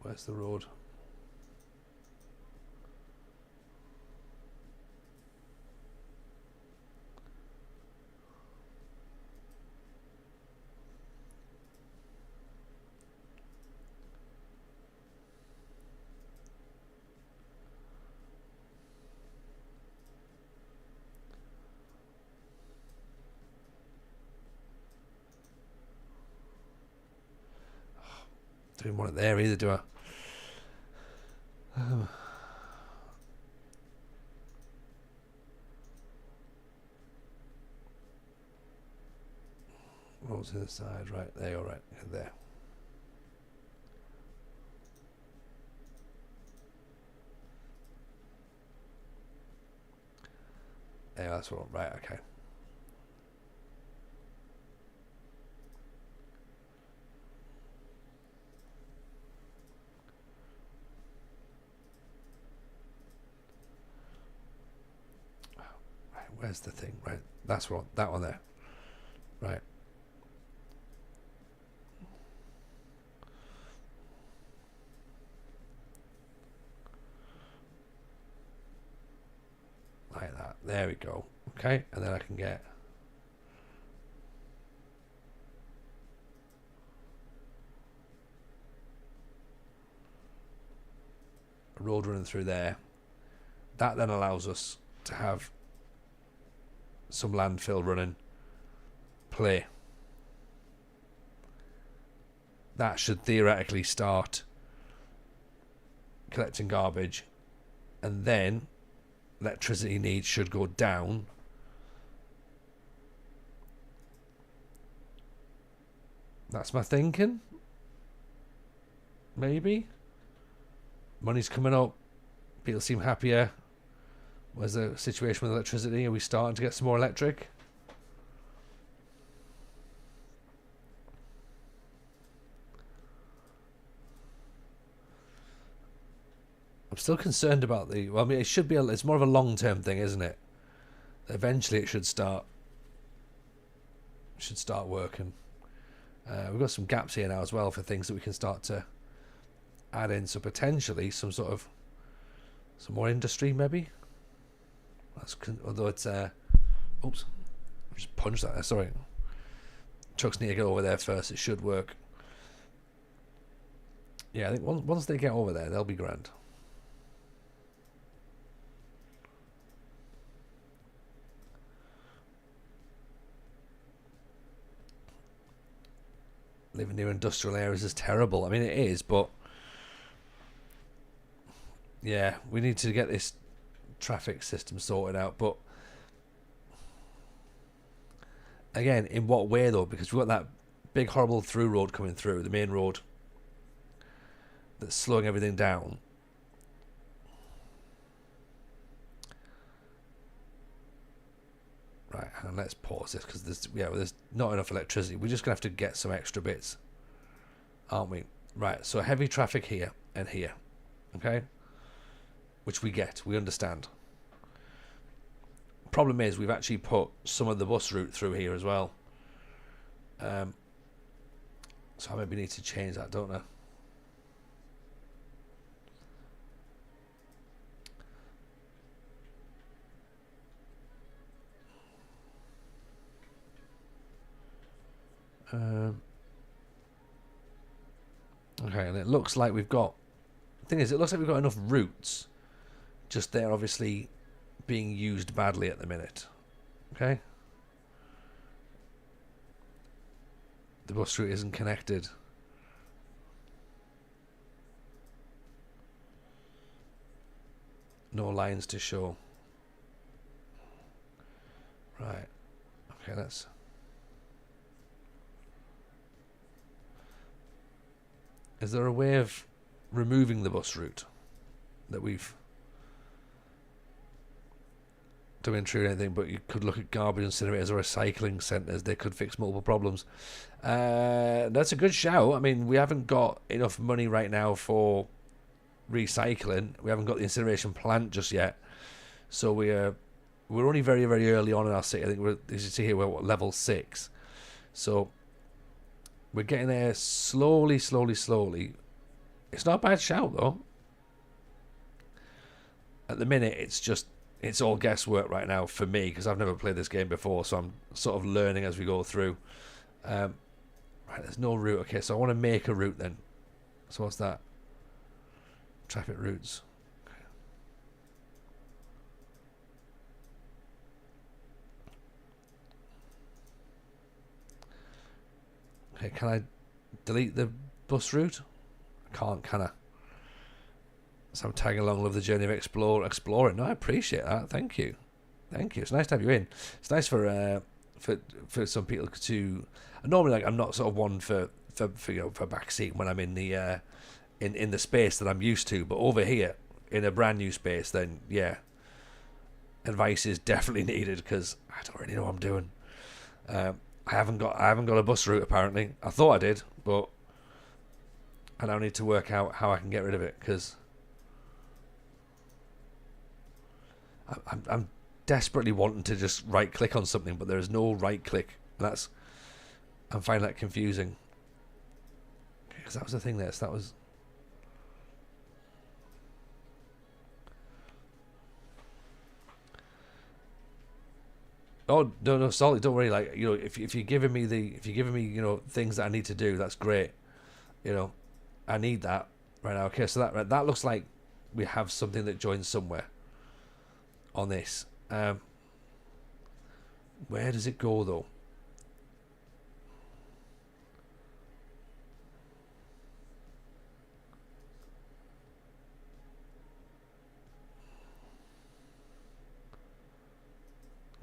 Where's the road? Don't want it there either, do I? Roads to the side, right there, all right, there. Yeah, that's what. Right, okay. Where's the thing? Right, that's what, that one there. Right. Like that. There we go. Okay, and then I can get a road running through there. That then allows us to have some landfill running. Play. That should theoretically start collecting garbage, and then electricity needs should go down That's my thinking. Maybe. Money's coming up. People seem happier. Where's the situation with electricity? Are we starting to get some more electric? I'm still concerned about the... Well, I mean, it should be... It's more of a long-term thing, isn't it? Eventually it should start... working. We've got some gaps here now as well for things that we can start to add in. So potentially some sort of... Some more industry, maybe? Although it's... Oops. I just punched that there, sorry. Trucks need to get over there first. It should work. Yeah, I think once they get over there, they'll be grand. Living near industrial areas is terrible. I mean, it is, but... Yeah, we need to get this traffic system sorted out, but... Again, in what way, though? Because we've got that big, horrible through road coming through, the main road, that's slowing everything down. Right, and let's pause this, because there's not enough electricity. We're just going to have to get some extra bits, aren't we? Right, so heavy traffic here and here, okay? Which we get, we understand. Problem is, we've actually put some of the bus route through here as well. So I maybe need to change that, don't I? Okay, and it looks like we've got... The thing is, it looks like we've got enough routes. Just they're obviously being used badly at the minute. Okay? The bus route isn't connected. No lines to show. Right. Okay, that's... Is there a way of removing the bus route that we've... Don't intrude anything, but you could look at garbage incinerators or recycling centres. They could fix multiple problems. That's a good shout. I mean, we haven't got enough money right now for recycling. We haven't got the incineration plant just yet. So we're only very, very early on in our city. I think as you see here, we're at level 6. So we're getting there slowly, slowly, slowly. It's not a bad shout, though. At the minute, it's all guesswork right now for me, because I've never played this game before, so I'm sort of learning as we go through. Right, there's no route. Okay, so I want to make a route then. So what's that? Traffic routes. Okay, can I delete the bus route? I can't, can I? So I'm tagging along, love the journey of exploring. No, I appreciate that. Thank you. Thank you. It's nice to have you in. It's nice for some people to... Normally, like, I'm not sort of one for backseat when I'm in the in the space that I'm used to, but over here in a brand new space, then yeah, advice is definitely needed, because I don't really know what I'm doing. I haven't got a bus route apparently. I thought I did, but I now need to work out how I can get rid of it, because I'm desperately wanting to just right click on something, but there is no right click. I'm finding that confusing, because that was the thing. That was... Oh no, Solid, don't worry. Like, you know, if you're giving me you know, things that I need to do, that's great. You know, I need that right now. Okay, so that looks like we have something that joins somewhere on this. Where does it go though?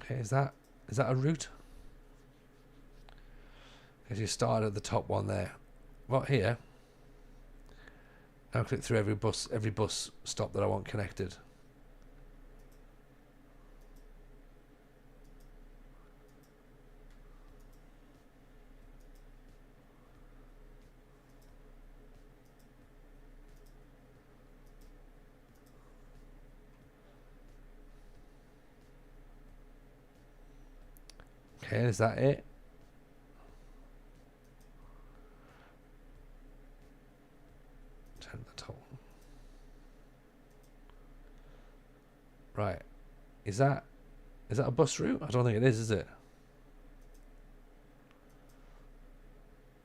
Okay, is that a route? Because you started at the top one there. What, here? Now click through every bus stop that I want connected. Okay, is that it? Turn the top. Right. Is that a bus route? I don't think it is it?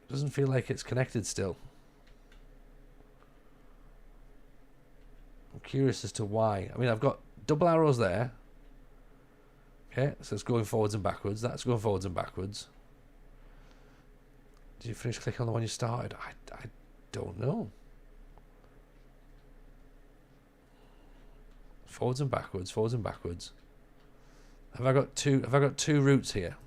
It doesn't feel like it's connected still. I'm curious as to why. I mean, I've got double arrows there. Okay, so it's going forwards and backwards. That's going forwards and backwards. Did you finish clicking on the one you started? I don't know. Forwards and backwards, forwards and backwards. Have I got two routes here?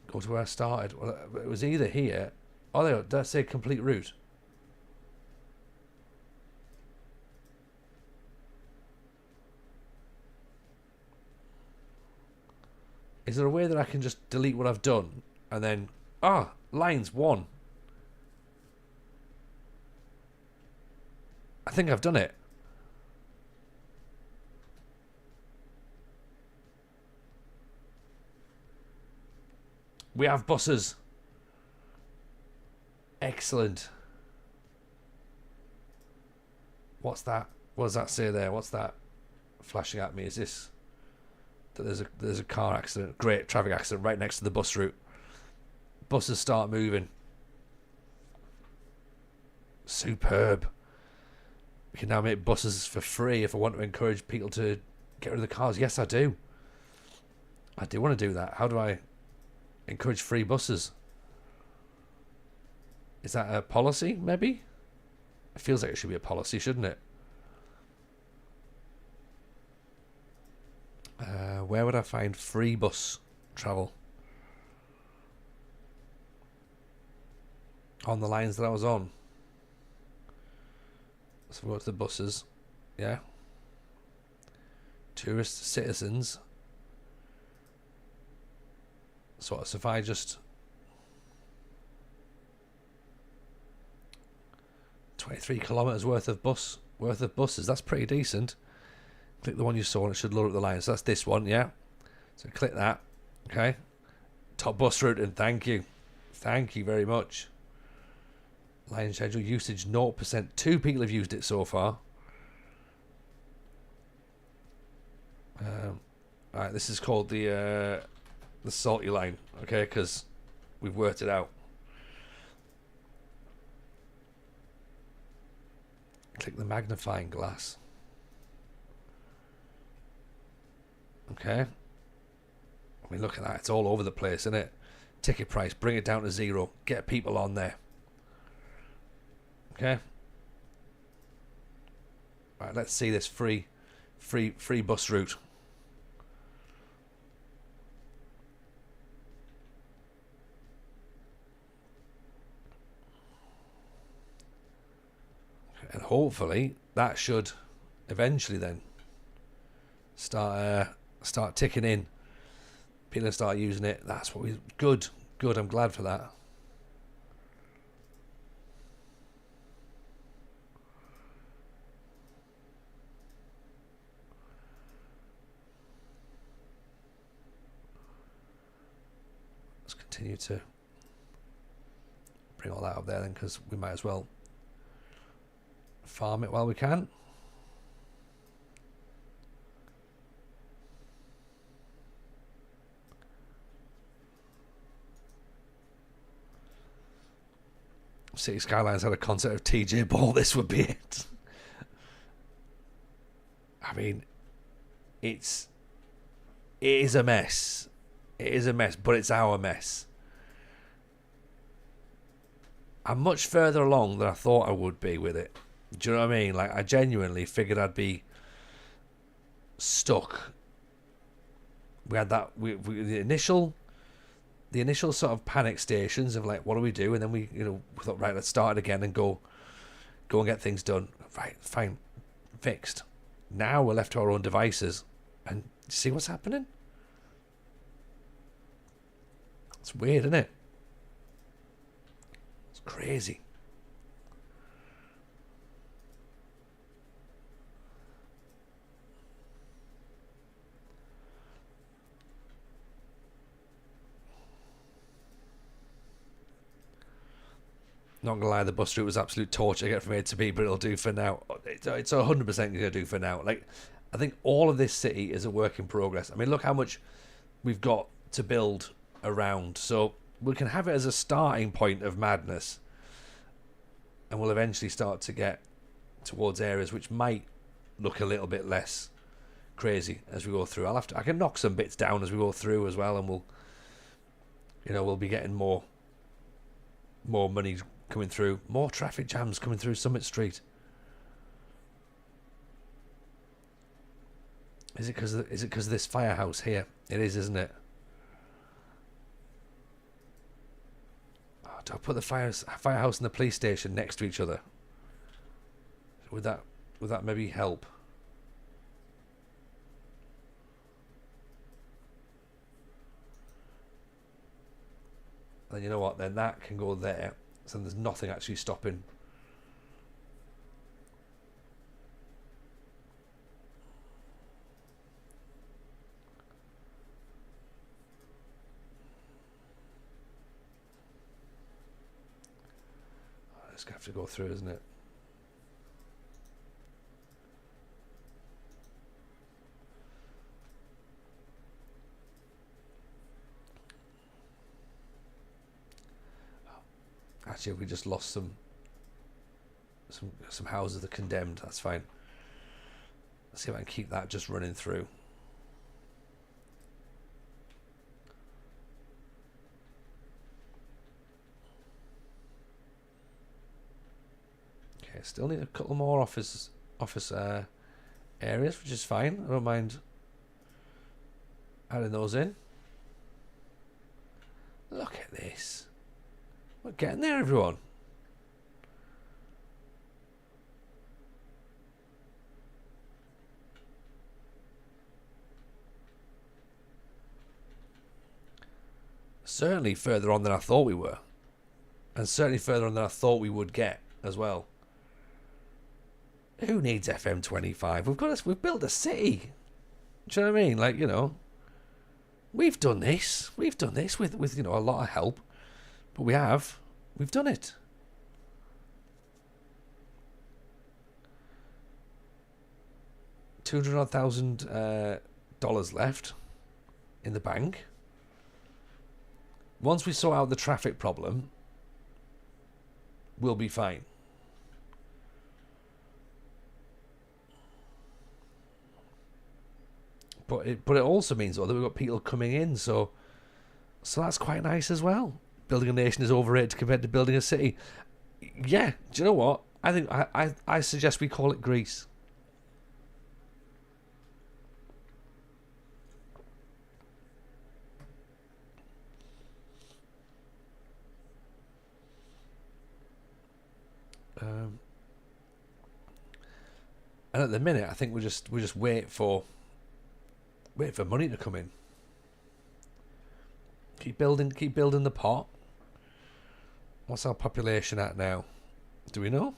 Go to where I started. Well, it was either here. Oh, there. That's a complete route. Is there a way that I can just delete what I've done and then... Ah, lines 1. I think I've done it. We have buses. Excellent. What's that? What does that say there? What's that flashing at me? Is this that there's a car accident? Great, traffic accident right next to the bus route. Buses start moving. Superb. We can now make buses for free if I want to encourage people to get rid of the cars. Yes, I do. I do want to do that. How do I encourage free buses? Is that a policy, maybe? It feels like it should be a policy, shouldn't it? Where would I find free bus travel? On the lines that I was on. So we go to the buses. Yeah. Tourists, citizens. So if I just 23 kilometers worth of buses, that's pretty decent. Click the one you saw and it should load up the line. So that's this one, yeah. So click that. Okay. Top bus route, and thank you. Thank you very much. Line schedule usage 0%. 2 people have used it so far. Alright, this is called the salty line, okay, because we've worked it out. Click the magnifying glass. Okay. I mean, look at that. It's all over the place, isn't it? Ticket price, bring it down to 0. Get people on there. Okay. Right, let's see this free bus route. And hopefully that should eventually then start ticking in. People start using it. That's what we... Good. I'm glad for that. Let's continue to bring all that up there then, because we might as well farm it while we can. City Skylines had a concert of TJ Ball, this would be it. I mean, it is a mess. It is a mess, but it's our mess. I'm much further along than I thought I would be with it. Do you know what I mean? Like, I genuinely figured I'd be stuck. We had that the initial sort of panic stations of like, what do we do? And then we thought, right, let's start it again and go and get things done. Right, fine, fixed. Now we're left to our own devices, and see what's happening. It's weird, isn't it? It's crazy. Not gonna lie, the bus route was absolute torture to get from A to B, but it'll do for now. It's 100% gonna do for now. Like, I think all of this city is a work in progress. I mean, look how much we've got to build around. So we can have it as a starting point of madness, and we'll eventually start to get towards areas which might look a little bit less crazy as we go through. I can knock some bits down as we go through as well, and we'll be getting more money coming through, more traffic jams coming through Summit Street. Is it because of this firehouse here? It is, isn't it? Oh, do I put the firehouse and the police station next to each other? Would that maybe help? And you know what? Then that can go there. So there's nothing actually stopping. Oh, it's going to have to go through, isn't it? Actually, we just lost some houses that are condemned. That's fine. Let's see if I can keep that just running through. Okay, still need a couple more office areas, which is fine. I don't mind adding those in. Look at this. We're getting there, everyone. Certainly further on than I thought we were. And certainly further on than I thought we would get as well. Who needs FM25? We've built a city. Do you know what I mean? Like, we've done this. We've done this with a lot of help. But we've done it. $200,000 left in the bank. Once we sort out the traffic problem, we'll be fine. But it also means though that we've got people coming in, so that's quite nice as well. Building a nation is overrated compared to building a city. Yeah, do you know what? I think I suggest we call it Greece. And at the minute, I think we just wait for money to come in. Keep building the pot. What's our population at now? Do we know?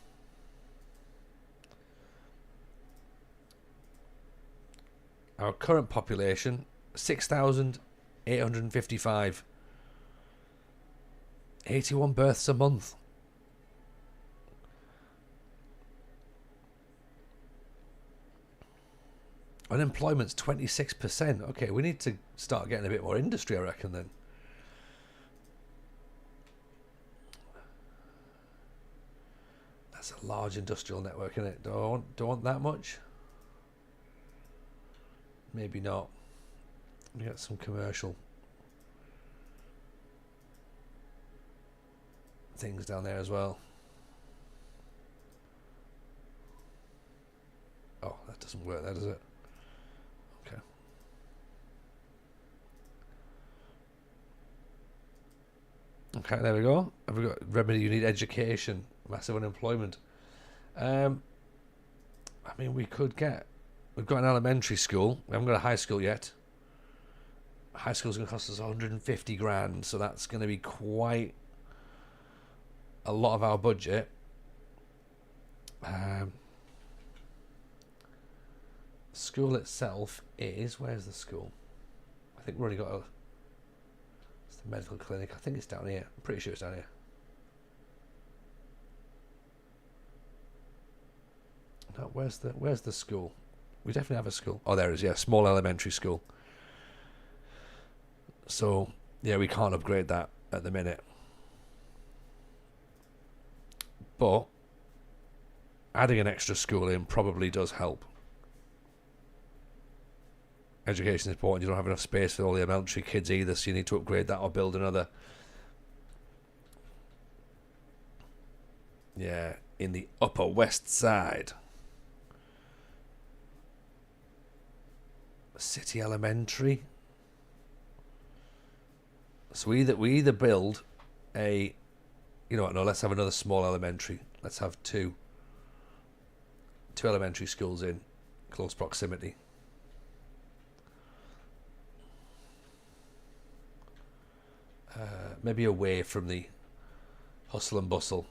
Our current population, 6,855. 81 births a month. Unemployment's 26%. Okay, we need to start getting a bit more industry, I reckon, then. That's a large industrial network, isn't it? Do I want that much? Maybe not. We got some commercial. things down there as well. Oh, that doesn't work there, does it? Okay. Okay, there we go. Have we got remedy? You need education, massive unemployment. I mean, we've got an elementary school. We haven't got a high school yet. High school's going to cost us 150 grand, so that's going to be quite a lot of our budget. School itself is, where's the school? I think we've already got it's the medical clinic. I think it's down here. I'm pretty sure it's down here. No, where's the school? We definitely have a school. Oh, there it is. Yeah, small elementary school. So yeah, we can't upgrade that at the minute. But adding an extra school in probably does help. Education is important. You don't have enough space for all the elementary kids either, so you need to upgrade that or build another. Yeah, in the Upper West Side. City Elementary. So we either build a, you know what, no, let's have another small elementary. Let's have two elementary schools in close proximity. Maybe away from the hustle and bustle.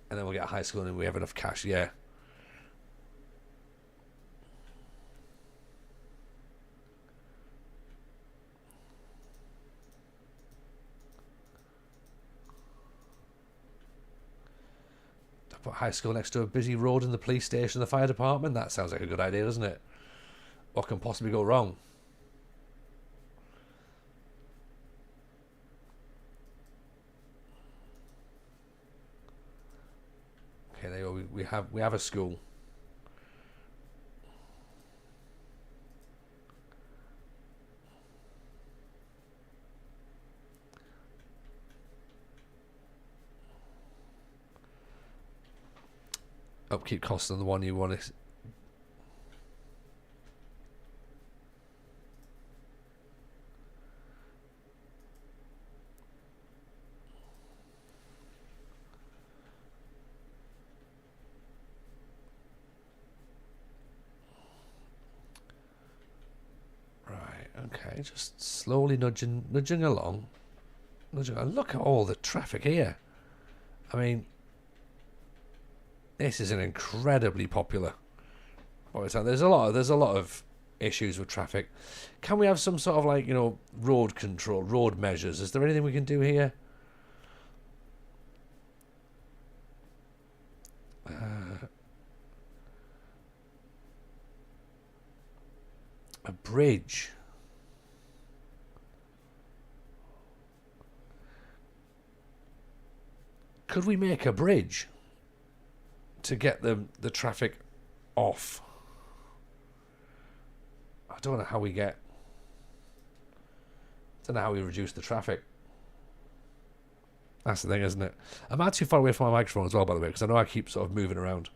And then we'll get a high school and we have enough cash, yeah. Put high school next to a busy road and the police station, the fire department. That sounds like a good idea, doesn't it? What can possibly go wrong? Okay, there you go. We have a school. Upkeep costs on the one you want to. Okay, just slowly nudging along. Look at all the traffic here. I mean, this is an incredibly popular. There's a lot of issues with traffic. Can we have some sort of, like, you know, road control, road measures? Is there anything we can do here? A bridge. Could we make a bridge to get the traffic off? I don't know how we reduce the traffic. That's the thing, isn't it? I'm not too far away from my microphone as well, by the way, because I know I keep sort of moving around.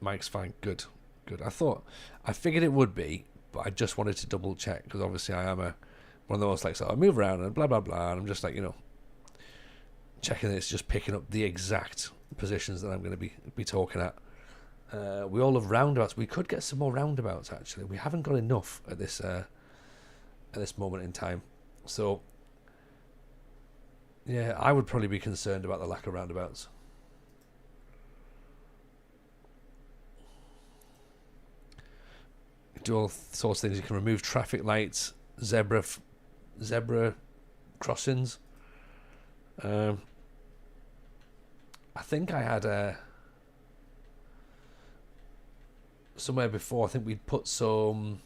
Mike's fine. Good. I figured it would be, but I just wanted to double check, because obviously I am one of those, like, so I move around and blah blah blah, and I'm just like, you know, checking that it's just picking up the exact positions that I'm going to be talking at. We all love roundabouts. We could get some more roundabouts, actually. We haven't got enough at this moment in time. So yeah, I would probably be concerned about the lack of roundabouts. Do all sorts of things. You can remove traffic lights, zebra crossings. I think I had somewhere before. I think we'd put some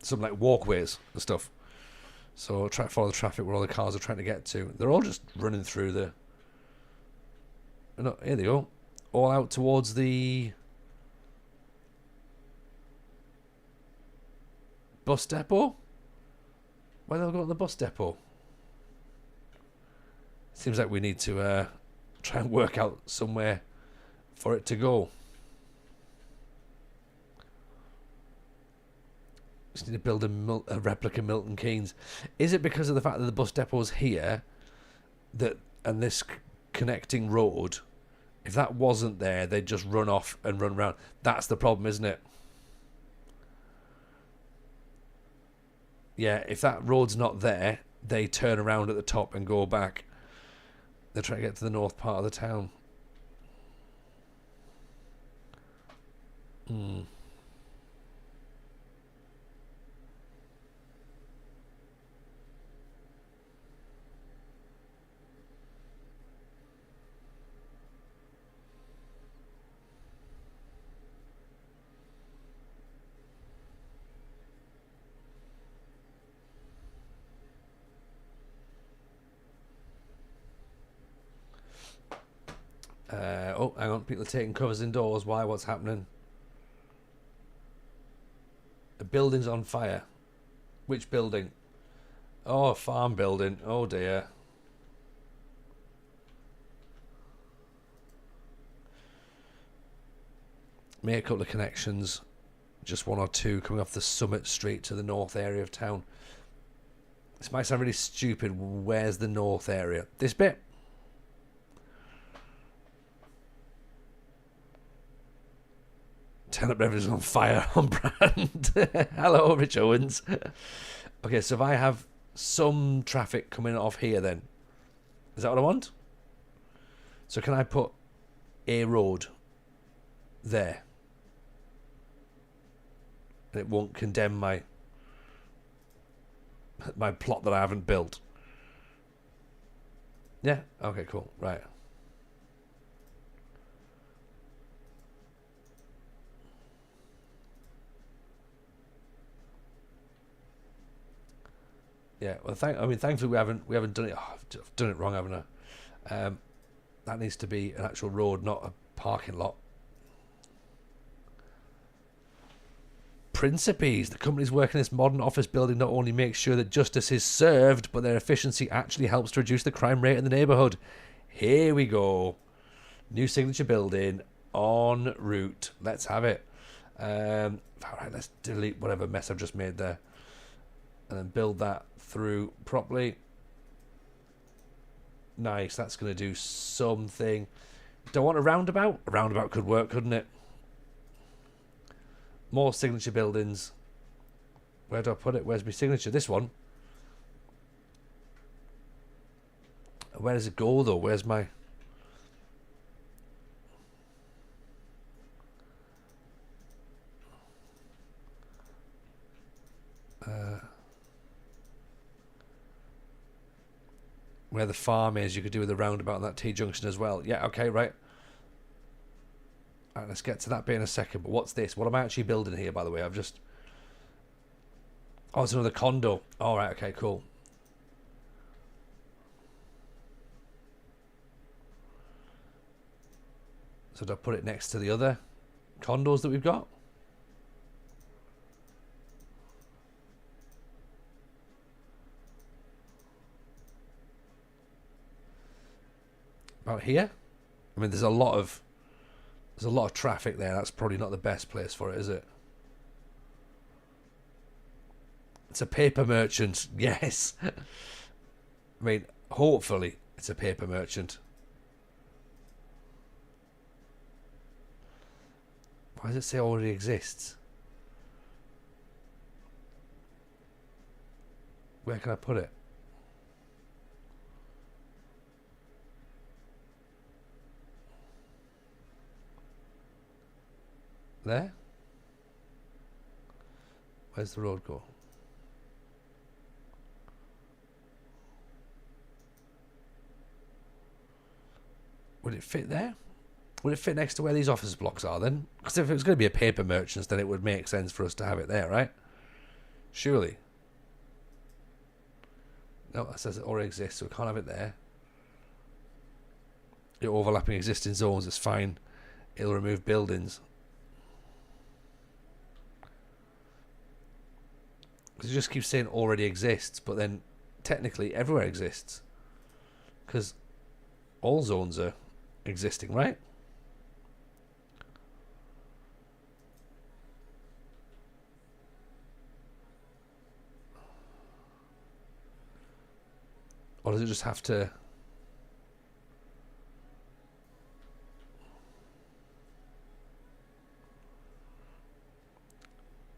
some like walkways and stuff. So try to follow the traffic where all the cars are trying to get to. They're all just running through the... No, here they go. All out towards the... bus depot? Why they all go to the bus depot? Seems like we need to try and work out somewhere for it to go. Just need to build a replica Milton Keynes. Is it because of the fact that the bus depot's here, that and this connecting road, if that wasn't there, they'd just run off and run around? That's the problem, isn't it? Yeah, if that road's not there, they turn around at the top and go back. They're trying to get to the north part of the town. Oh, hang on. People are taking covers indoors. Why? What's happening? The building's on fire. Which building? Oh, a farm building. Oh, dear. Make a couple of connections. Just one or two coming off the Summit Street to the north area of town. This might sound really stupid. Where's the north area? This bit? Turn up everything's on fire on brand. Hello, Rich Owens. Okay, so if I have some traffic coming off here then, is that what I want? So can I put a road there? And it won't condemn my plot that I haven't built. Yeah? Okay, cool. Right. Yeah, well, thankfully we haven't done it. Oh, I've done it wrong, haven't I? That needs to be an actual road, not a parking lot. Principes. The companies working in this modern office building not only make sure that justice is served, but their efficiency actually helps to reduce the crime rate in the neighbourhood. Here we go. New signature building en route. Let's have it. All right, let's delete whatever mess I've just made there, and then build that through properly. Nice. That's going to do something. Don't want a roundabout? A roundabout could work, couldn't it? More signature buildings. Where do I put it? Where's my signature? This one. Where does it go, though? Where's my... where the farm is, you could do with the roundabout on that T-junction as well. Yeah, okay, right. Alright, let's get to that bit in a second. But what's this? What am I actually building here, by the way? I've just... Oh, it's another condo. Alright, okay, cool. So do I put it next to the other condos that we've got? About here? I mean, there's a lot of traffic there. That's probably not the best place for it, is it? It's a paper merchant. Yes. I mean, hopefully it's a paper merchant. Why does it say already exists? Where can I put it? There? Where's the road go? Would it fit there? Would it fit next to where these office blocks are then? Because if it was going to be a paper merchants, then it would make sense for us to have it there, right? Surely. No, that says it already exists, so we can't have it there. You're overlapping existing zones, it's fine. It'll remove buildings. Because it just keeps saying already exists, but then technically everywhere exists. Because all zones are existing, right? Or does it just have to...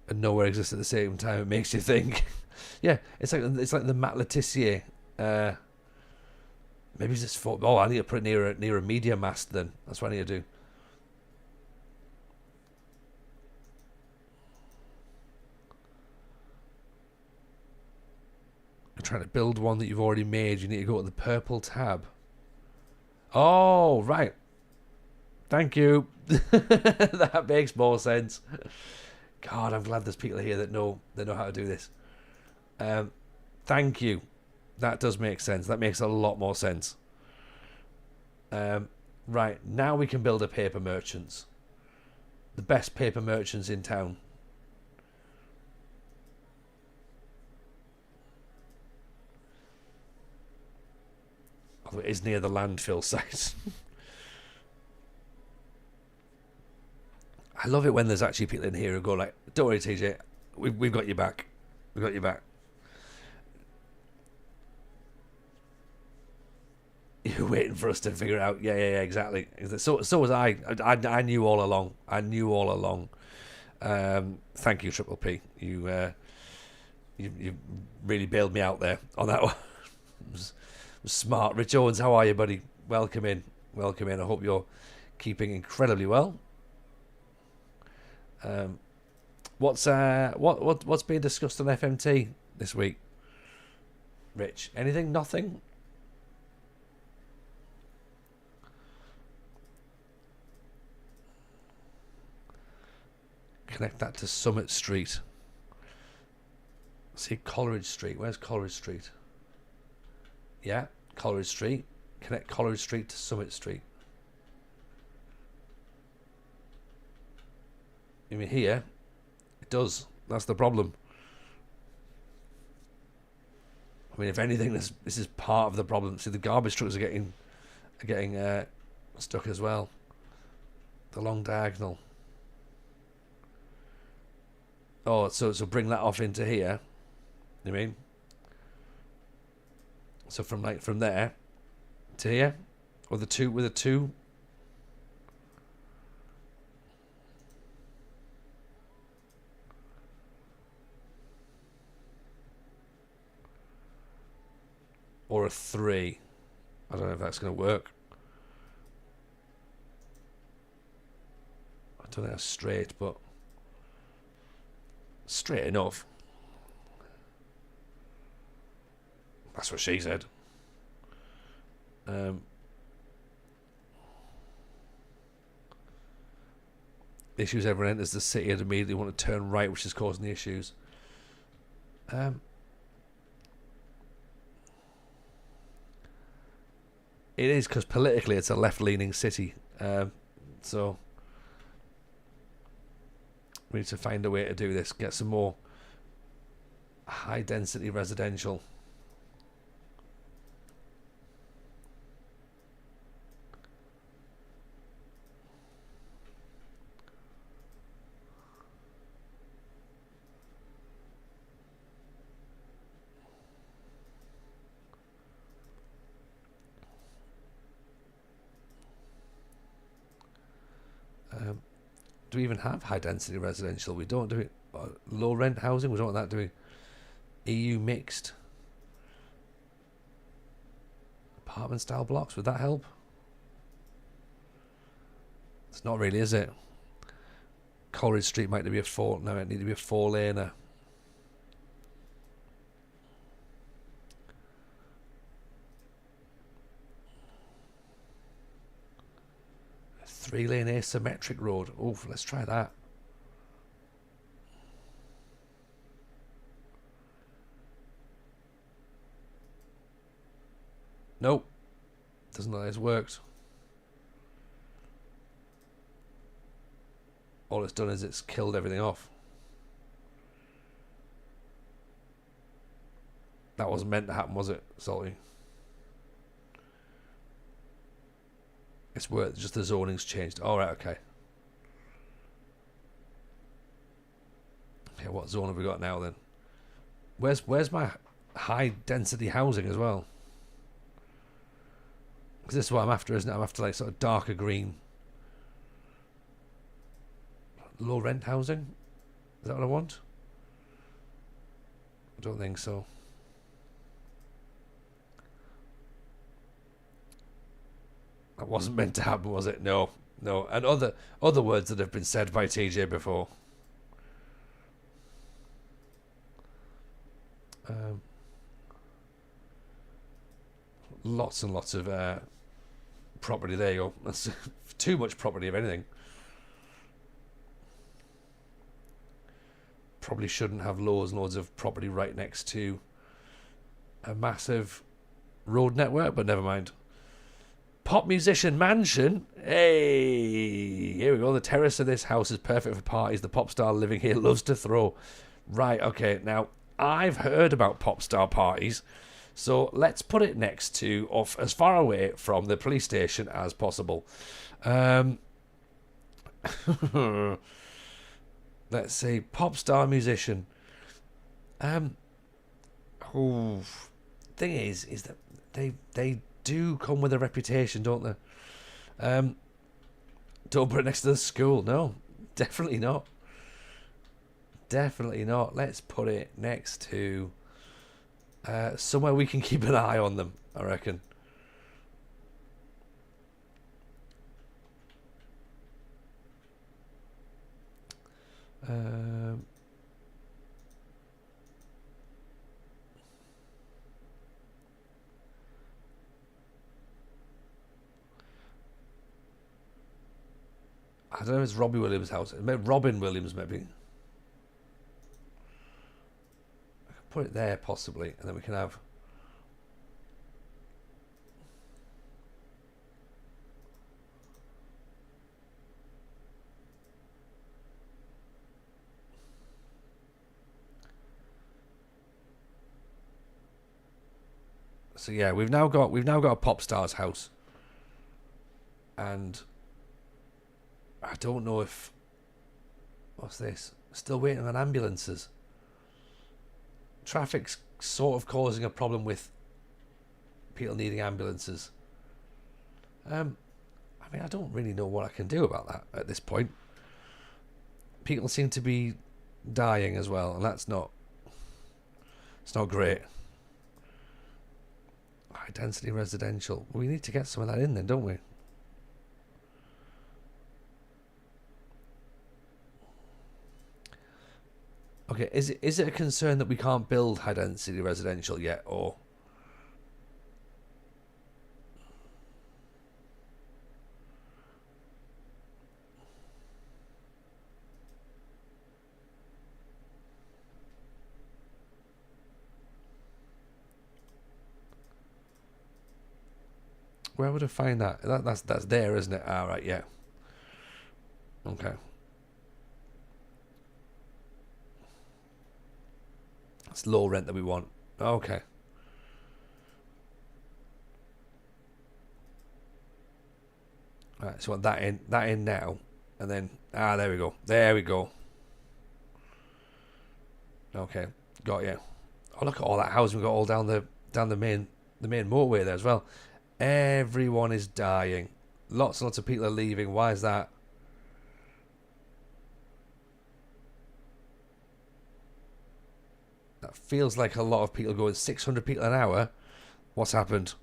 and nowhere exists at the same time? It makes you think. Yeah, it's like the Matt Letitia. Maybe it's just for... Oh, I need to put it near a media mast then. That's what I need to do. I'm trying to build one that you've already made. You need to go to the purple tab. Oh, right. Thank you. That makes more sense. God, I'm glad there's people here that know how to do this. Thank you. That does make sense. That makes a lot more sense. Right, now we can build a paper merchants. The best paper merchants in town. Although it is near the landfill site. I love it when there's actually people in here who go like, don't worry, TJ, we've got you back. We've got you back. You're waiting for us to figure it out. Yeah, exactly. So was I. I knew all along. Thank you, Triple P. You really bailed me out there on that one. It was smart. Rich Owens, how are you, buddy? Welcome in. I hope you're keeping incredibly well. What's being discussed on FMT this week? Rich, anything? Nothing? Connect that to Summit Street. See Coleridge Street. Where's Coleridge Street? Yeah, Coleridge Street. Connect Coleridge Street to Summit Street. You mean here? It does. That's the problem. I mean, if anything, this is part of the problem. See, the garbage trucks are getting stuck as well. The long diagonal. Oh, so bring that off into here. You mean? So from there to here, or with a two. Or a 3. I don't know if that's going to work. I don't think that's straight, but straight enough. That's what she said. Issues, everyone enters the city and immediately want to turn right, which is causing the issues. It is, because politically it's a left-leaning city. So we need to find a way to do this. Get some more high-density residential. Do we even have high density residential? We don't, do it. Low rent housing, we don't want that, do we? EU mixed apartment style blocks, would that help? It's not really, is it? Coleridge Street might be a 4. No, it need to be a 4-laner. A 3-lane asymmetric road. Oof, let's try that. Nope. Doesn't look like it's worked. All it's done is it's killed everything off. That wasn't meant to happen, was it, Salty? It's worked, just the zoning's changed. Alright, okay. Okay, what zone have we got now then? Where's my high density housing as well? Because this is what I'm after, isn't it? I'm after like sort of darker green. Low rent housing? Is that what I want? I don't think so. That wasn't meant to happen, was it? No, no. And other words that have been said by TJ before. Lots and lots of property. There you go. That's too much property, if anything. Probably shouldn't have loads and loads of property right next to a massive road network, but never mind. Pop musician mansion. Hey, here we go. The terrace of this house is perfect for parties. The pop star living here loves to throw. Right, okay. Now, I've heard about pop star parties, so let's put it next to, or as far away from the police station as possible. Let's say pop star musician. Thing is that they do come with a reputation, don't they? Don't put it next to the school. No, definitely not. Definitely not. Let's put it next to somewhere we can keep an eye on them, I reckon. I don't know if it's Robbie Williams' house. Robin Williams, maybe. I can put it there, possibly, and then we can have... So yeah, we've now got a pop star's house, and I don't know if what's this? Still waiting on ambulances. Traffic's sort of causing a problem with people needing ambulances. I mean, I don't really know what I can do about that at this point. People seem to be dying as well, and it's not great. High density residential. We need to get some of that in then, don't we? Okay, is it a concern that we can't build high density residential yet, or where would I find that? That's there, isn't it? Ah, right, yeah. Okay. It's low rent that we want. Okay. Alright, so I want that in now. And then there we go. There we go. Okay. Got you. Oh, look at all that housing we got all down the main motorway there as well. Everyone is dying. Lots and lots of people are leaving. Why is that? That feels like a lot of people going 600 people an hour. What's happened?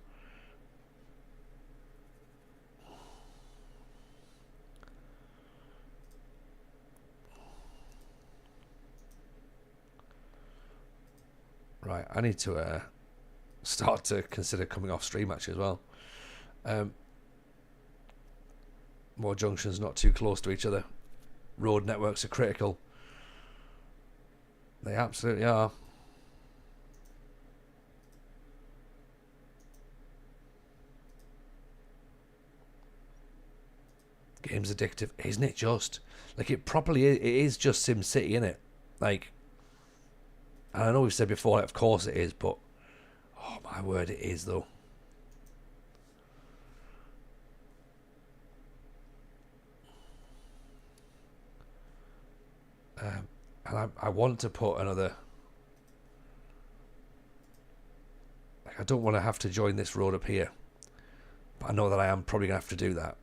Right, I need to start to consider coming off stream actually as well. More junctions not too close to each other. Road networks are critical. They absolutely are. game's addictive, isn't it? Just like it properly is, it is just Sim City, isn't it? Like, and I know we've said before, of course it is, but oh my word, it is though. And I want to put another. Like, I don't want to have to join this road up here, but I know that I am probably gonna have to do that.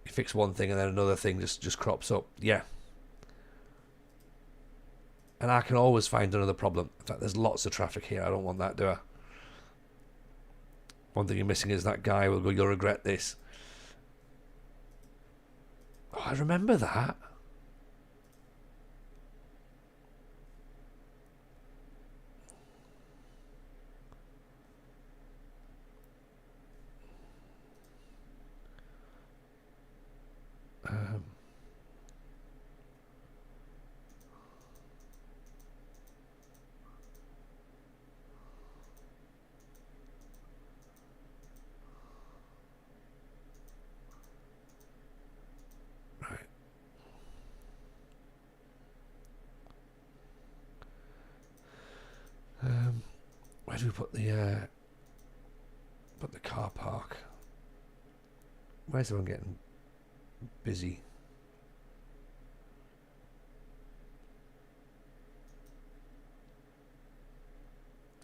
You fix one thing and then another thing just crops up. Yeah. And I can always find another problem. In fact, there's lots of traffic here. I don't want that, do I? One thing you're missing is that guy will go, you'll regret this. Oh, I remember that. Where do we put the car park? Where's everyone getting busy?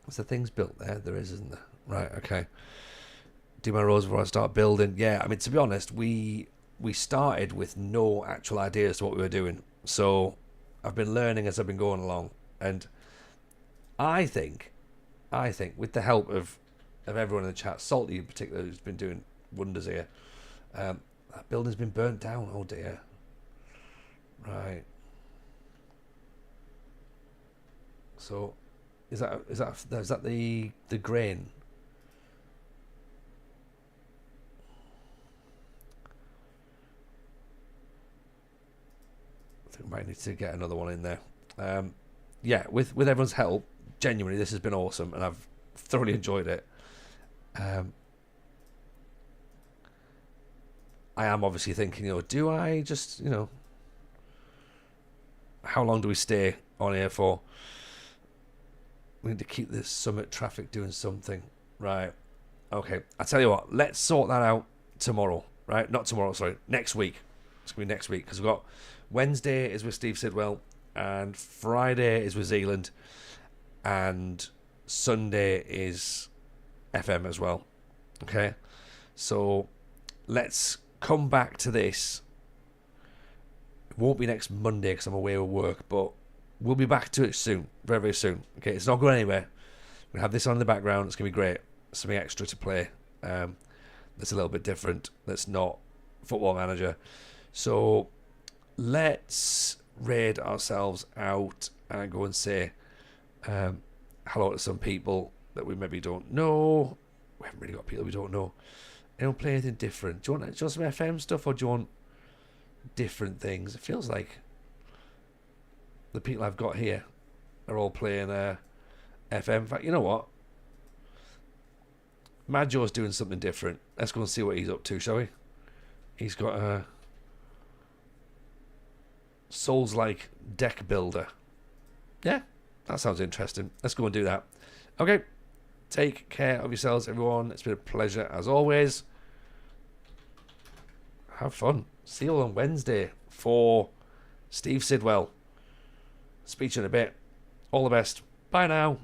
What's the things built there? There is, isn't there? Right, okay. Do my roads before I start building. Yeah, I mean, to be honest, we started with no actual ideas to what we were doing. So I've been learning as I've been going along. And I think with the help of everyone in the chat, Salty in particular, who's been doing wonders here, that building's been burnt down. Oh dear. Right. So is that the grain? I think we might need to get another one in there. Yeah, with everyone's help, genuinely, this has been awesome, and I've thoroughly enjoyed it. I am obviously thinking, do I just, how long do we stay on here for? We need to keep this summit traffic doing something. Right. Okay. I tell you what, let's sort that out tomorrow. Right? Not tomorrow, sorry. Next week. It's going to be next week, because we've got Wednesday is with Steve Sidwell, and Friday is with Zealand, and Sunday is FM as well. Okay, so let's come back to this. It won't be next Monday because I'm away with work, but we'll be back to it soon, very, very soon. Okay, it's not going anywhere. We're gonna have this on in the background. It's gonna be great. Something extra to play. That's a little bit different. That's not Football Manager. So let's raid ourselves out and go and say hello to some people that we maybe don't know. We haven't really got people we don't know. Anyone play anything different? Do you want some FM stuff, or do you want different things? It feels like the people I've got here are all playing FM. In fact, you know what? Majo's doing something different. Let's go and see what he's up to, shall we? He's got a Souls-like deck builder. Yeah, that sounds interesting. Let's go and do that. Okay, take care of yourselves, everyone. It's been a pleasure as always. Have fun. See you all on Wednesday for Steve Sidwell. Speech in a bit. All the best. Bye now.